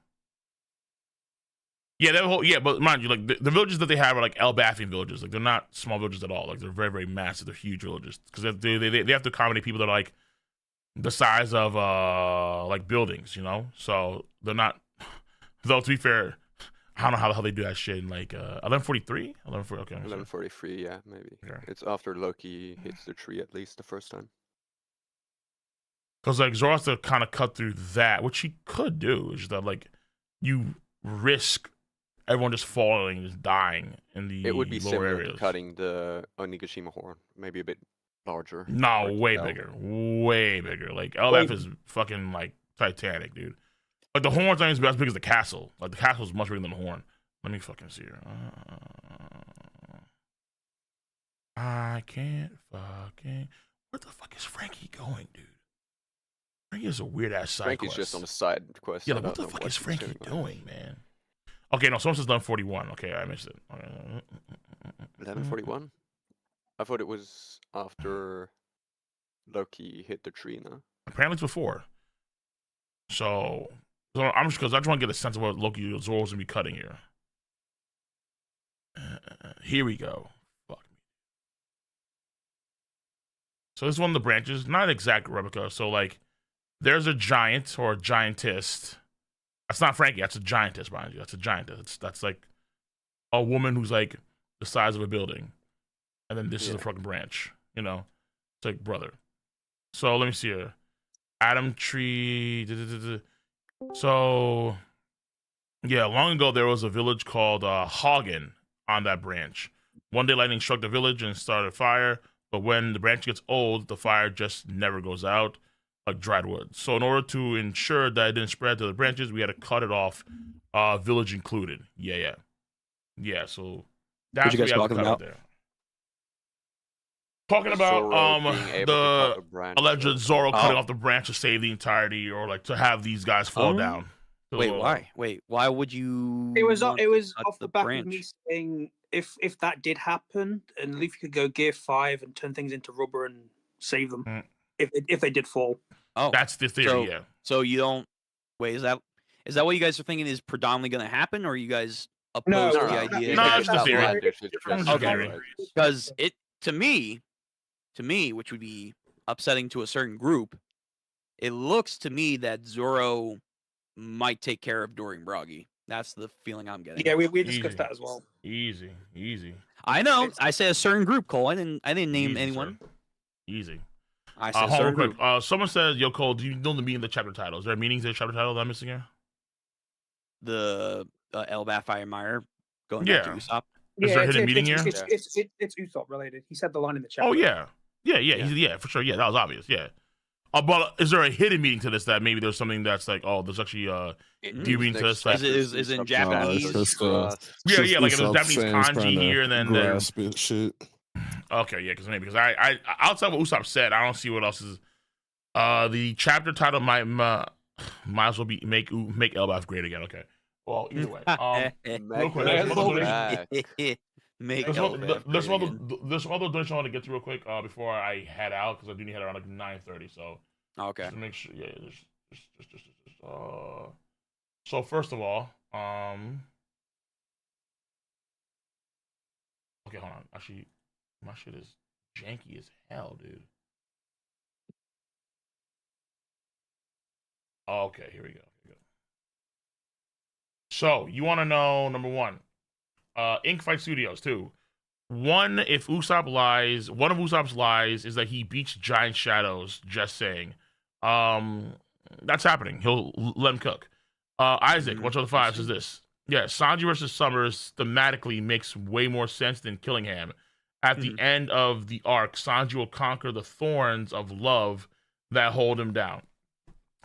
Yeah, but mind you, like the villages that they have are like Elbafian villages. Like they're not small villages at all. Like they're very, very massive. They're huge villages because they have to accommodate people that are like the size of like buildings, you know. So they're not. Though to be fair, I don't know how the hell they do that shit in like 1143. 1140. Okay. 1143. Yeah, maybe. Okay. It's after Loki hits the tree at least the first time. Because like Zoro has to kind of cut through that, which he could do. Is that like you risk everyone just falling, just dying in the It would be lower similar areas. to cutting the Onigashima horn, maybe a bit larger. No, hard to way tell. bigger, way bigger. Like Elbaf is fucking like Titanic, dude. Like the horn's not even as big as the castle. Like the castle is much bigger than the horn. Let me fucking see here. I can't fucking. Where the fuck is Frankie going, dude? Frankie is a weird ass side Frankie's quest. just on a side quest. Yeah, I like what don't the know fuck is he's Frankie doing. doing, man? Okay, no, someone says 1141. Okay, I missed it. 1141? I thought it was after Loki hit the tree, no? Apparently it's before. So I'm just because I just want to get a sense of what Loki or Zoro's gonna be cutting here. Here we go. Fuck me. So this is one of the branches, not an exact replica. So like, there's a giant or a giantess. That's not Frankie. That's a giantess behind you. That's a giantess. That's like a woman who's like the size of a building, and then this is a fucking branch. You know, it's like brother. So let me see here. Adam Tree. So yeah, long ago there was a village called Hagen on that branch. One day lightning struck the village and started a fire, but when the branch gets old, the fire just never goes out, like dried wood. So in order to ensure that it didn't spread to the branches, we had to cut it off, village included. Yeah. So that's What you guys what we have to talking cut about? out there. Talking about Zoro being able to cut the branch alleged Zoro cutting Oh. off the branch to save the entirety, or like to have these guys fall down. Wait, So, why? Wait, why would you? It was want it to was cut off the back branch? of me saying if that did happen, and Luffy could go Gear 5 and turn things into rubber and save them if they did fall. Oh, that's the theory. so, Yeah. So you don't wait? Is that what you guys are thinking is predominantly going to happen, or are you guys opposed No, to no, the no, idea? No, it's just theory. outlandish, it's just Okay. theory. Because it to me, which would be upsetting to a certain group, it looks to me that Zoro might take care of Dorian Broggy. That's the feeling I'm getting. Yeah, we discussed Easy. that as well. Easy. I know. I say a certain group, Cole. I didn't name Easy, anyone. sir. Easy. I said a Hold on certain real group. quick. Someone says, "Yo, Cole, do you know the meaning of the chapter title? Is there a meaning to the chapter title that I'm missing here?" The Elbaf I admire going back to Yeah. Usopp. Is there a hidden meaning here? It's Usopp related. He said the line in the chat. Oh yeah, for sure. Yeah, that was obvious. Yeah. But is there a hidden meaning to this that maybe there's something that's like, oh, there's actually deep meaning to this? Like, Is in Japanese? Yeah, like there's Japanese kanji here, and then there's grasp it, shit. Okay, yeah, because I outside what Usopp said, I don't see what else is. The chapter title might as well be make Elbaf great again. Okay. Well, either way. Real quick, there's some other donation I want to get to real quick before I head out, because I do need to head around like 9:30. So okay. Just to make sure, yeah. So first of all, okay, hold on. Actually, my shit is janky as hell, dude. Okay, here we go. So you want to know number one, Ink Fight Studios too. One of Usopp's lies is that he beats giant shadows. Just saying, that's happening. He'll let him cook. Isaac, Watch Out the Five says this. Yeah, Sanji versus Summers thematically makes way more sense than Killingham. At the end of the arc, Sanji will conquer the thorns of love that hold him down.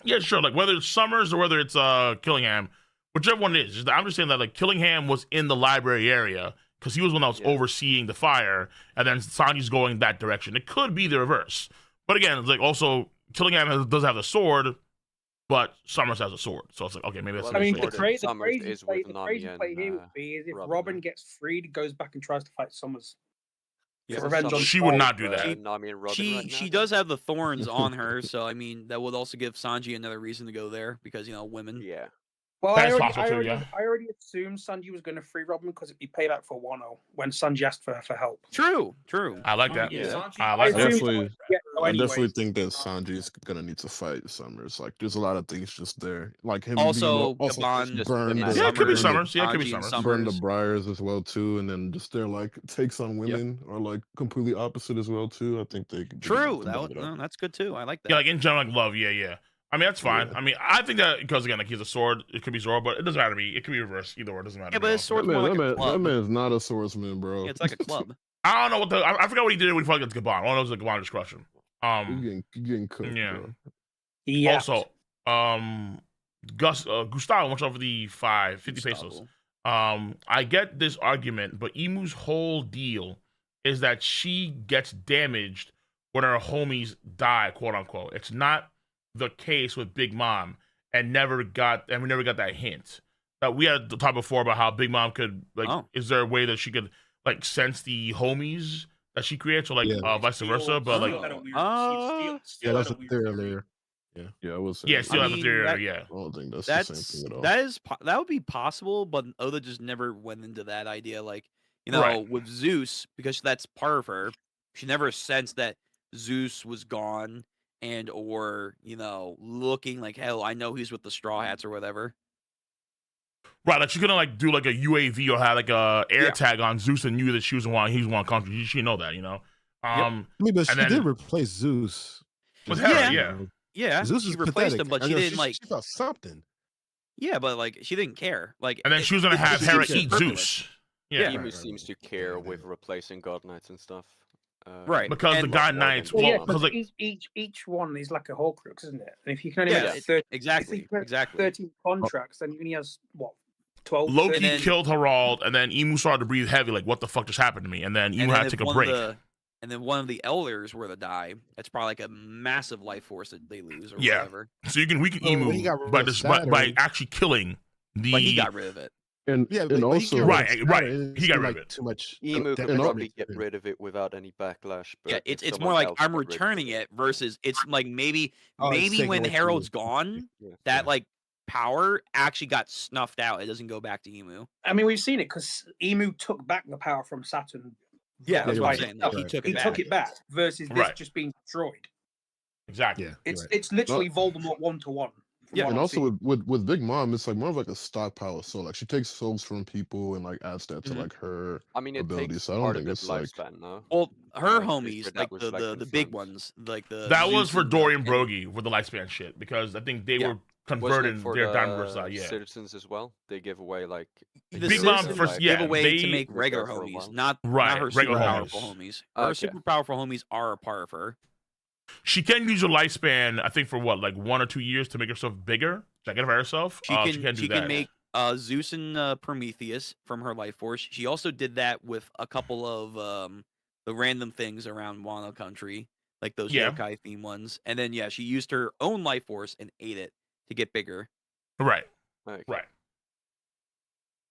Yeah, sure. Like whether it's Summers or whether it's Killingham, whichever one it is. I'm just saying that like Killingham was in the library area because he was the one that was overseeing the fire, and then Sanji's going that direction. It could be the reverse, but again, it's like also Killingham does have the sword, but Summers has a sword. So it's like, okay, maybe that's. I mean, the sword. crazy Summers play is with here Nami would be is if Robin, Robin gets freed, goes back and tries to fight Summers. Yeah. Revenge on She would not do that. Nami and Robin She right now? she does have the thorns on her, so I mean that would also give Sanji another reason to go there because women. Yeah. Well, That's I possible too, yeah. already assumed Sanji was going to free Robin because it'd be payback for Wano when Sanji asked for help. True. I like that. Yeah. I like that. Definitely, I anyway. definitely think that Sanji's gonna need to fight Summers. Like, there's a lot of things just there. Like him Also, being Gaban, burn Yeah, the, it could be burn the- Summers. Yeah, it could be Sanji and Summers. burn the Summers. briars as well too, and then just their like takes on women or like completely opposite as well too. I think they could True. combine it up. That's good too. I like that. Yeah, like in general, like love. Yeah. I mean, that's fine. Yeah. I mean, I think that because again, like he's a sword, it could be Zoro, but it doesn't matter to me. It could be reversed either or. It doesn't matter. Yeah, to me but his also. sword's more like a That club. man is not a swordsman, bro. Yeah, it's like a club. I don't know what the. I forgot what he did when he fought against Gabon. All I know is that Gabon just crushed him. You getting cooked, Yeah. bro. Yeah. Also, Gustavo, much over the 50 pesos. I get this argument, but Imu's whole deal is that she gets damaged when her homies die, quote unquote. It's not the case with Big Mom, and we never got that hint. That we had talked before about how Big Mom could is there a way that she could like sense the homies that she creates, or like vice versa? But like, yeah, that's a theory layer. Yeah, I was. Yeah, still have a theory. Yeah, I don't think that's the same thing at all. That would be possible, but Oda just never went into that idea. Like, Right. with Zeus, because that's part of her, she never sensed that Zeus was gone and or looking like, hell, I know he's with the Straw Hats or whatever. Right, like she's gonna like do like a UAV or have like a air tag on Zeus and knew that she was one country. She know that, I mean, but she did replace Zeus. With Hera, yeah. Zeus she is replaced pathetic. him, but I she know didn't like. She thought something. Yeah, but like she didn't care. Like, and then she was gonna have Hera eat superfluous. Zeus. Yeah, Imu seems to care with replacing God Knights and stuff. Right, because and the God Knights. Well, yeah, because like each one is like a Horcrux, isn't it? And if you can only make exactly 13 contracts, then he only has what 12. Loki 13? killed Harald, and then Imu started to breathe heavy, like what the fuck just happened to me, and then Imu had to take a break. And then one of the elders were to die. That's probably like a massive life force that they lose or Yeah. whatever. So you can weaken Imu by actually killing the. But he got rid of it. And also right, he got rid of it. Too much. Imu could probably get rid of it without any backlash. But Yeah, it's more like I'm returning it versus it's like maybe when Harold's gone, that like power actually got snuffed out. It doesn't go back to Imu. I mean, we've seen it because Imu took back the power from Saturn. Yeah, that's what I'm saying. Like, he took it back versus this just being destroyed. Exactly. Yeah, it's literally Voldemort 1-to-1. Yeah, and also with Big Mom, it's like more of like a stockpile of soul. Like she takes souls from people and like adds that to like her abilities. So I don't think it's like well, her homies, like the big ones, like the that was for Dorian Broggie with the lifespan shit because I think they were converted for their the diamond side. Yeah, citizens as well. They give away like Big Mom first. Give away to make regular homies, not her super powerful homies. Her super powerful homies are a part of her. She can use her lifespan, I think, for what, like 1 or 2 years to make herself bigger. Check it for herself. She can make Zeus and Prometheus from her life force. She also did that with a couple of the random things around Wano Country, like those yokai theme ones. And then she used her own life force and ate it to get bigger. Right. Okay. Right.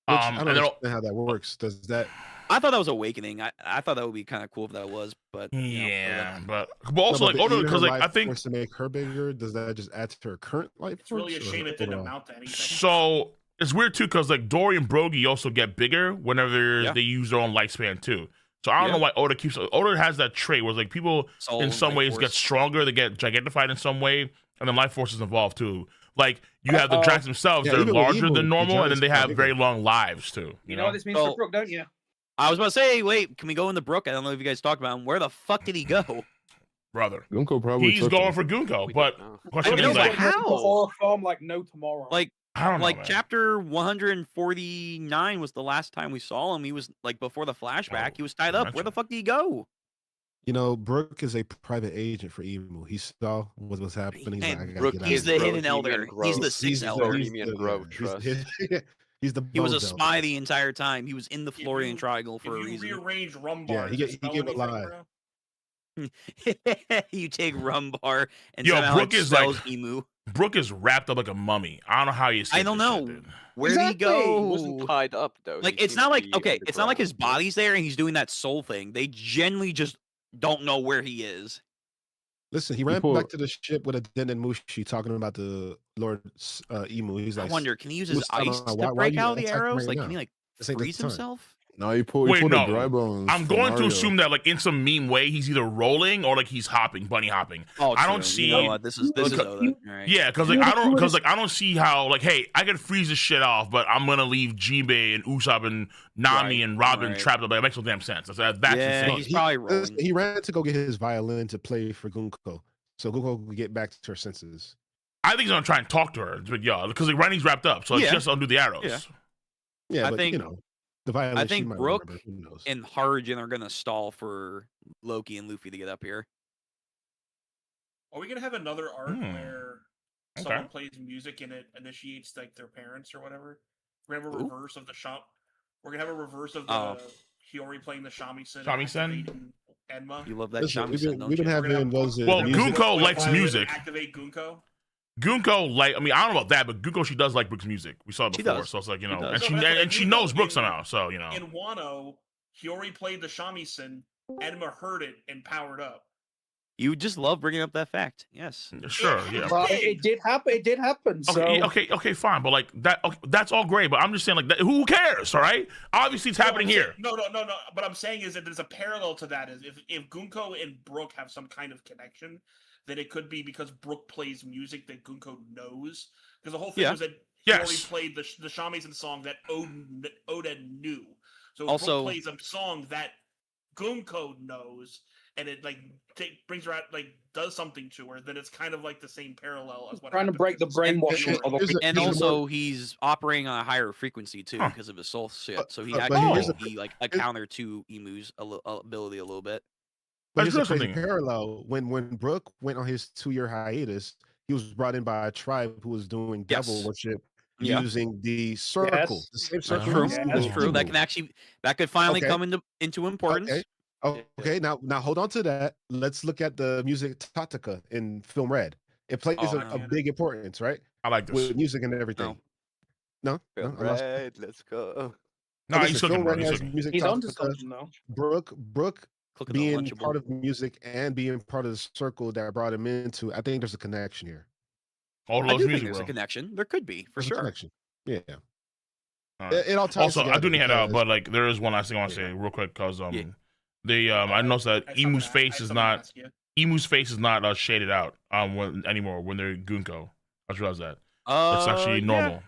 I don't understand how that works. Does that? I thought that was Awakening. I thought that would be kind of cool if that was, but but also like Oda, because like I think to make her bigger, does that just add to her current life? It's really a shame it didn't amount to anything. So it's weird too, because like Dory and Broggie also get bigger whenever they use their own lifespan too. So I don't know why Oda has that trait where like people in some ways get stronger, they get gigantified in some way, and then life forces involve too. Like you have the dragons themselves; they're larger than normal, and then they have very long lives too. You know what this means for Brook, don't you? I was about to say, wait, can we go in the brook? I don't know if you guys talked about him. Where the fuck did he go? Brother. Gunko probably he's going for Gunko, but question is like how? Farm like no tomorrow. Like I don't know, like chapter 149 was the last time we saw him. He was like before the flashback. He was tied up. Where the fuck did he go? You know, Brooke is a private agent for Emu. He saw what was happening. He's the hidden elder. He's the sixth elder. He's the. He was a spy the entire time. He was in the Florian Triangle for a reason. Rearrange Rumbar. Yeah, he gave a lie. You take Rumbar and Brooke is sells like Emu. Brooke is wrapped up like a mummy. I don't know how you. I don't know. Where did he go? He wasn't tied up though. Like it's not like it's not like his body's there and he's doing that soul thing. They genuinely just don't know where he is. Listen, he ran back to the ship with a Den and Mushi talking about the Lord Emu. He's like, I wonder, can he use his ice to break out the arrows? Like, can he like freeze himself? No, he pulled the dry bones. I'm going to assume that like in some meme way, he's either rolling or like he's hopping, bunny hopping. Oh, I don't see. You know what? This is Oda. Right. Yeah, because like I don't see how like, hey, I can freeze this shit off, but I'm gonna leave Jinbei and Usopp and Nami and Robin trapped up. It makes no damn sense. That's insane. He's probably rolling. He ran to go get his violin to play for Gunko, so Gunko could get back to her senses. I think he's gonna try and talk to her, but yeah, because the writing's wrapped up, so it's just undo the arrows. Yeah. Yeah, I but think, you know, the violence. I think she might Brooke remember, who knows? and Harjin are gonna stall for Loki and Luffy to get up here. Are we gonna have another arc where someone plays music and it initiates like their parents or whatever? We're gonna have a reverse of the shop. We're gonna have a reverse of the Hiyori playing the shamisen. Shamisen? Enma. You love that Listen, shamisen, don't we've been you? having those. Well, Gunko likes music. Activate Gunko. Gunko, like, I mean, I don't know about that, but Gunko, she does like Brooke's music. We saw it before, so it's like, you know, and she knows Brooke somehow, so, you know. In Wano, Hiyori played the shamisen, Enma heard it and powered up. You just love bringing up that fact. Yes. Sure, yeah. Well, it did happen. It did happen. So. Okay, fine, but like that, that's all great. But I'm just saying, like, that, who cares? All right, obviously it's happening here. No. But I'm saying is that there's a parallel to that. Is if Gunko and Brooke have some kind of connection, then it could be because Brooke plays music that Gunko knows. Because the whole thing was that Hiyori played the shamisen song that Oda knew. So also, Brooke plays a song that Gunko knows, and it like brings her out, like does something to her, then it's kind of like the same parallel as what trying to break the brainwashing. And also, he's operating on a higher frequency too because of his soul shit. So he actually be like a counter to Emu's ability a little bit. But here's a crazy parallel. When Brooke went on his 2-year hiatus, he was brought in by a tribe who was doing devil worship using the circle. The same circle. That's true. That could finally come into importance. Okay, now hold on to that. Let's look at the music Tataka in Film Red. It plays a big importance, right? I like this. With music and everything. No? Red, let's go. No, he's looking, bro. He's onto something though. Brooke being part of music and being part of the circle that brought him into, I think there's a connection here. All I those do music, think there's a connection. There could be, for sure. Yeah. It all ties also, together I do need to head out, but like there is one last thing I want to say real quick because I noticed that Emu's face is not shaded out anymore when they're Gunko. I just realized that it's actually normal.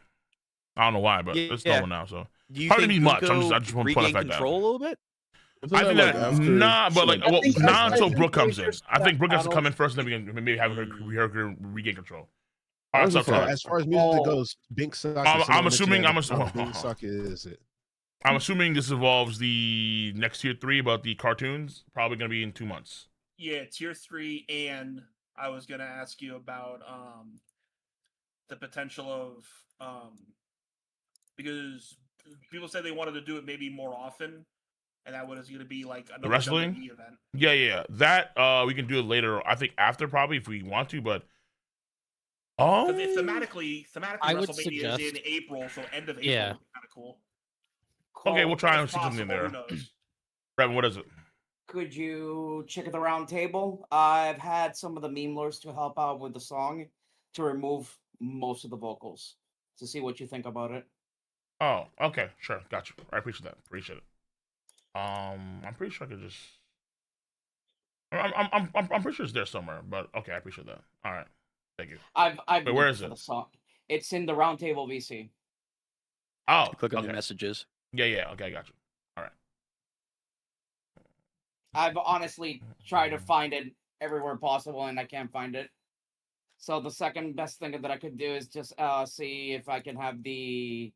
I don't know why, but it's normal now. So hardly mean much. I just want to point the fact control a little bit. I think that not until Brooke comes in. I think Brooke has to come in first, and then we can maybe have her regain control. As far as music goes, Bink Saki. I'm assuming this involves the next tier 3 about the cartoons. Probably going to be in 2 months. Yeah, tier 3, and I was going to ask you about the potential of because people said they wanted to do it maybe more often. And that was going to be like another wrestling WWE event. Yeah. That we can do it later. I think after probably if we want to, but thematically, I would WrestleMania is in April, so end of April would be kind of cool. Okay, we'll try and see something in there. Brevin, what is it? Could you check at the round table? I've had some of the meme lords to help out with the song to remove most of the vocals to see what you think about it. Oh, okay, sure, gotcha. I appreciate that. Appreciate it. I'm pretty sure I could just. I'm pretty sure it's there somewhere, but okay, I appreciate that. All right, thank you. Wait, where is it? The song. It's in the roundtable VC. Oh, click on the messages. Yeah. Okay, I got you. All right. I've honestly tried to find it everywhere possible, and I can't find it. So the second best thing that I could do is just see if I can have the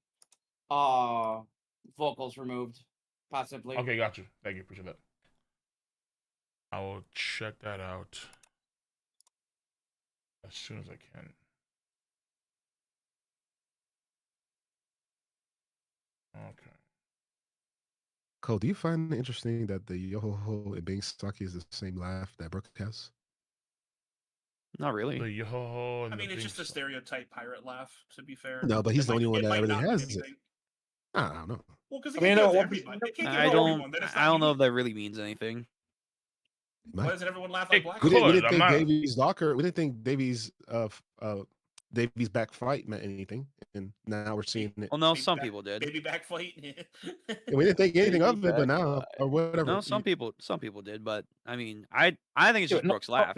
vocals removed. Possibly. Okay, got you. Thank you. Appreciate that. I will check that out as soon as I can. Okay. Cole, do you find it interesting that the Yo-Ho-Ho and Bing Saki is the same laugh that Brooke has? Not really. The Yo-Ho-Ho and I mean, it's just a stereotype pirate laugh, to be fair. No, but he's the only one that really has it. I don't know. Well, because I don't know if that really means anything. Why doesn't everyone laugh like Black? We didn't think Davies Locker. We didn't think Davies back fight meant anything, and now we're seeing it. Well, no, some people did. Baby back fight. We didn't think anything of it, but now or whatever. No, some people did, but I mean, I think it's just Brooke's laugh.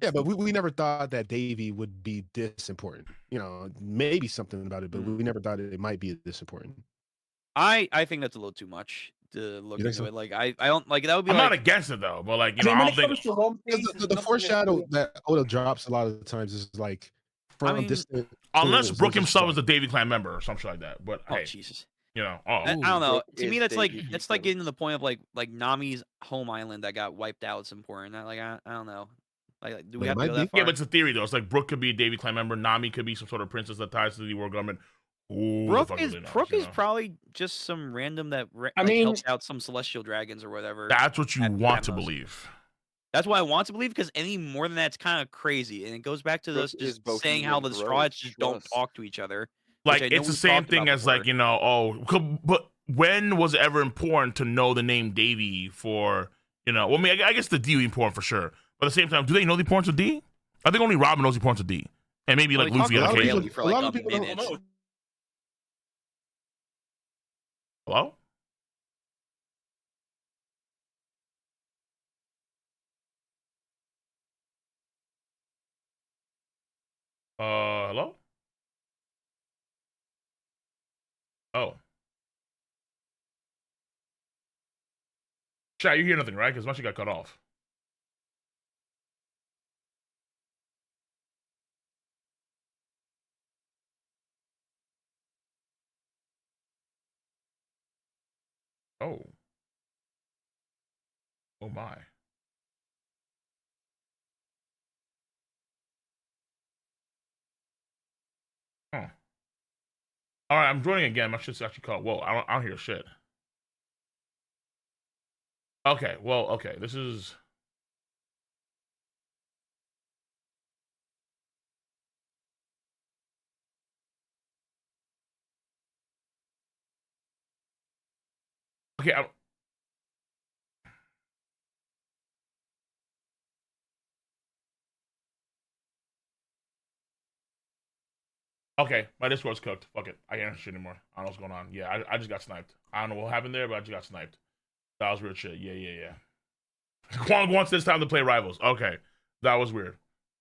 Yeah, but we never thought that Davey would be this important. You know, maybe something about it, but we never thought it might be this important. I think that's a little too much to look into it. Like I don't like that would be. I'm not against it though, but like I don't think the foreshadow that Oda drops a lot of the times is like from distant. Unless tools, Brooke those are himself strong. is a Davy Clan member or something like that. But hey, Jesus. You know, I don't know. Brooke To me, is that's like Davy that's Clan. like getting to the point of like Nami's home island that got wiped out at some point. Like I don't know. Like, do we But it have to might go that be. far? yeah, but it's a theory though. It's like Brooke could be a Davy Clan member. Nami could be some sort of princess that ties to the world government. Who the fuck really knows, Brooke you is know? probably just some random that I like mean- helps out some celestial dragons or whatever. That's what you at want to most. believe. That's what I want to believe, because any more than that's kind of crazy, and it goes back to Brooke this is just both saying you how and the Straw Rose, Hats just don't trust. talk to each other. Like which I know it's the we've same talked thing about as before. like, you know, but when was it ever important to know the name Davy for, you know? Well, I mean, I guess the D would be important for sure. But at the same time, do they know the importance of D? I think only Robin knows the importance of D, and maybe Well, like we talked Luffy on about occasion. Rayleigh for like a lot a of people don't minute. know. Hello? Hello? Oh. Chat, you hear nothing, right? Because once you got cut off. Oh. Oh my. Huh. All right, I'm joining again. My shit's actually caught. Whoa, I don't hear shit. Okay, well, okay. This is. Okay, okay, my Discord's cooked. Fuck it. I can't answer shit anymore. I don't know what's going on. Yeah, I just got sniped. I don't know what happened there, but I just got sniped. That was weird shit. Yeah. Kwong wants this time to play Rivals. Okay, that was weird.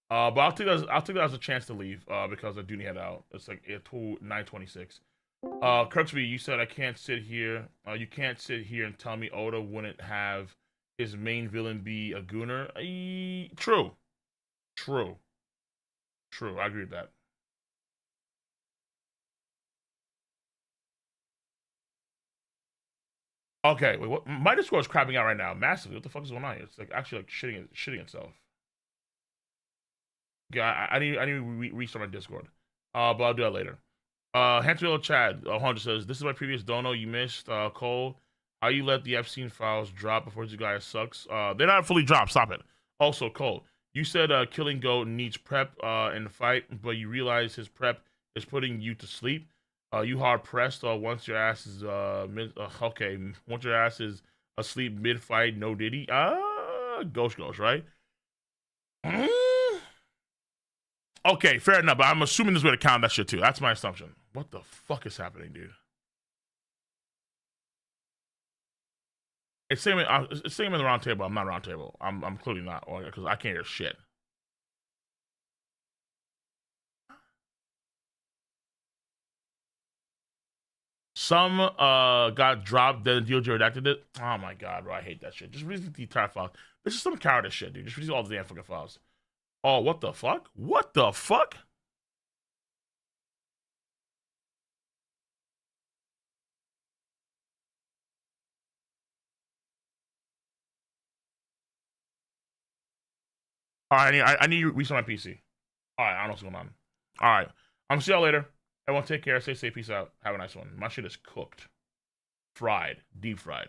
But I'll take that as a chance to leave. Because I do need to head out. It's like 9:26. Kirksby, you said I can't sit here. You can't sit here and tell me Oda wouldn't have his main villain be a gooner. True. I agree with that. Okay, wait, what? My Discord is crapping out right now, massively. What the fuck is going on here? It's like actually like shitting itself. Yeah, I need to restart my Discord. But I'll do that later. Handsome Chad 100 says, "This is my previous dono you missed. Cole, how you let the Epstein files drop before you guys sucks? They're not fully dropped. Stop it. Also, Cole, you said Killing Goat needs prep in the fight, but you realize his prep is putting you to sleep. You hard pressed once your ass is okay. Once your ass is asleep mid fight, no diddy. Ghost, right? Okay, fair enough. But I'm assuming this way to count that shit too. That's my assumption. What the fuck is happening, dude? It's saying in the round table. I'm not round table. I'm clearly not, because I can't hear shit. Some got dropped, then DOJ redacted it. Oh my god, bro, I hate that shit. Just read the entire file. This is some cowardice shit, dude. Just read all the damn fucking files. Oh, what the fuck? What the fuck? All right, I need to restart my PC. All right, I don't know what's going on. All right, I'm gonna see y'all later. Everyone take care. Stay safe. Peace out. Have a nice one. My shit is cooked. Fried. Deep fried.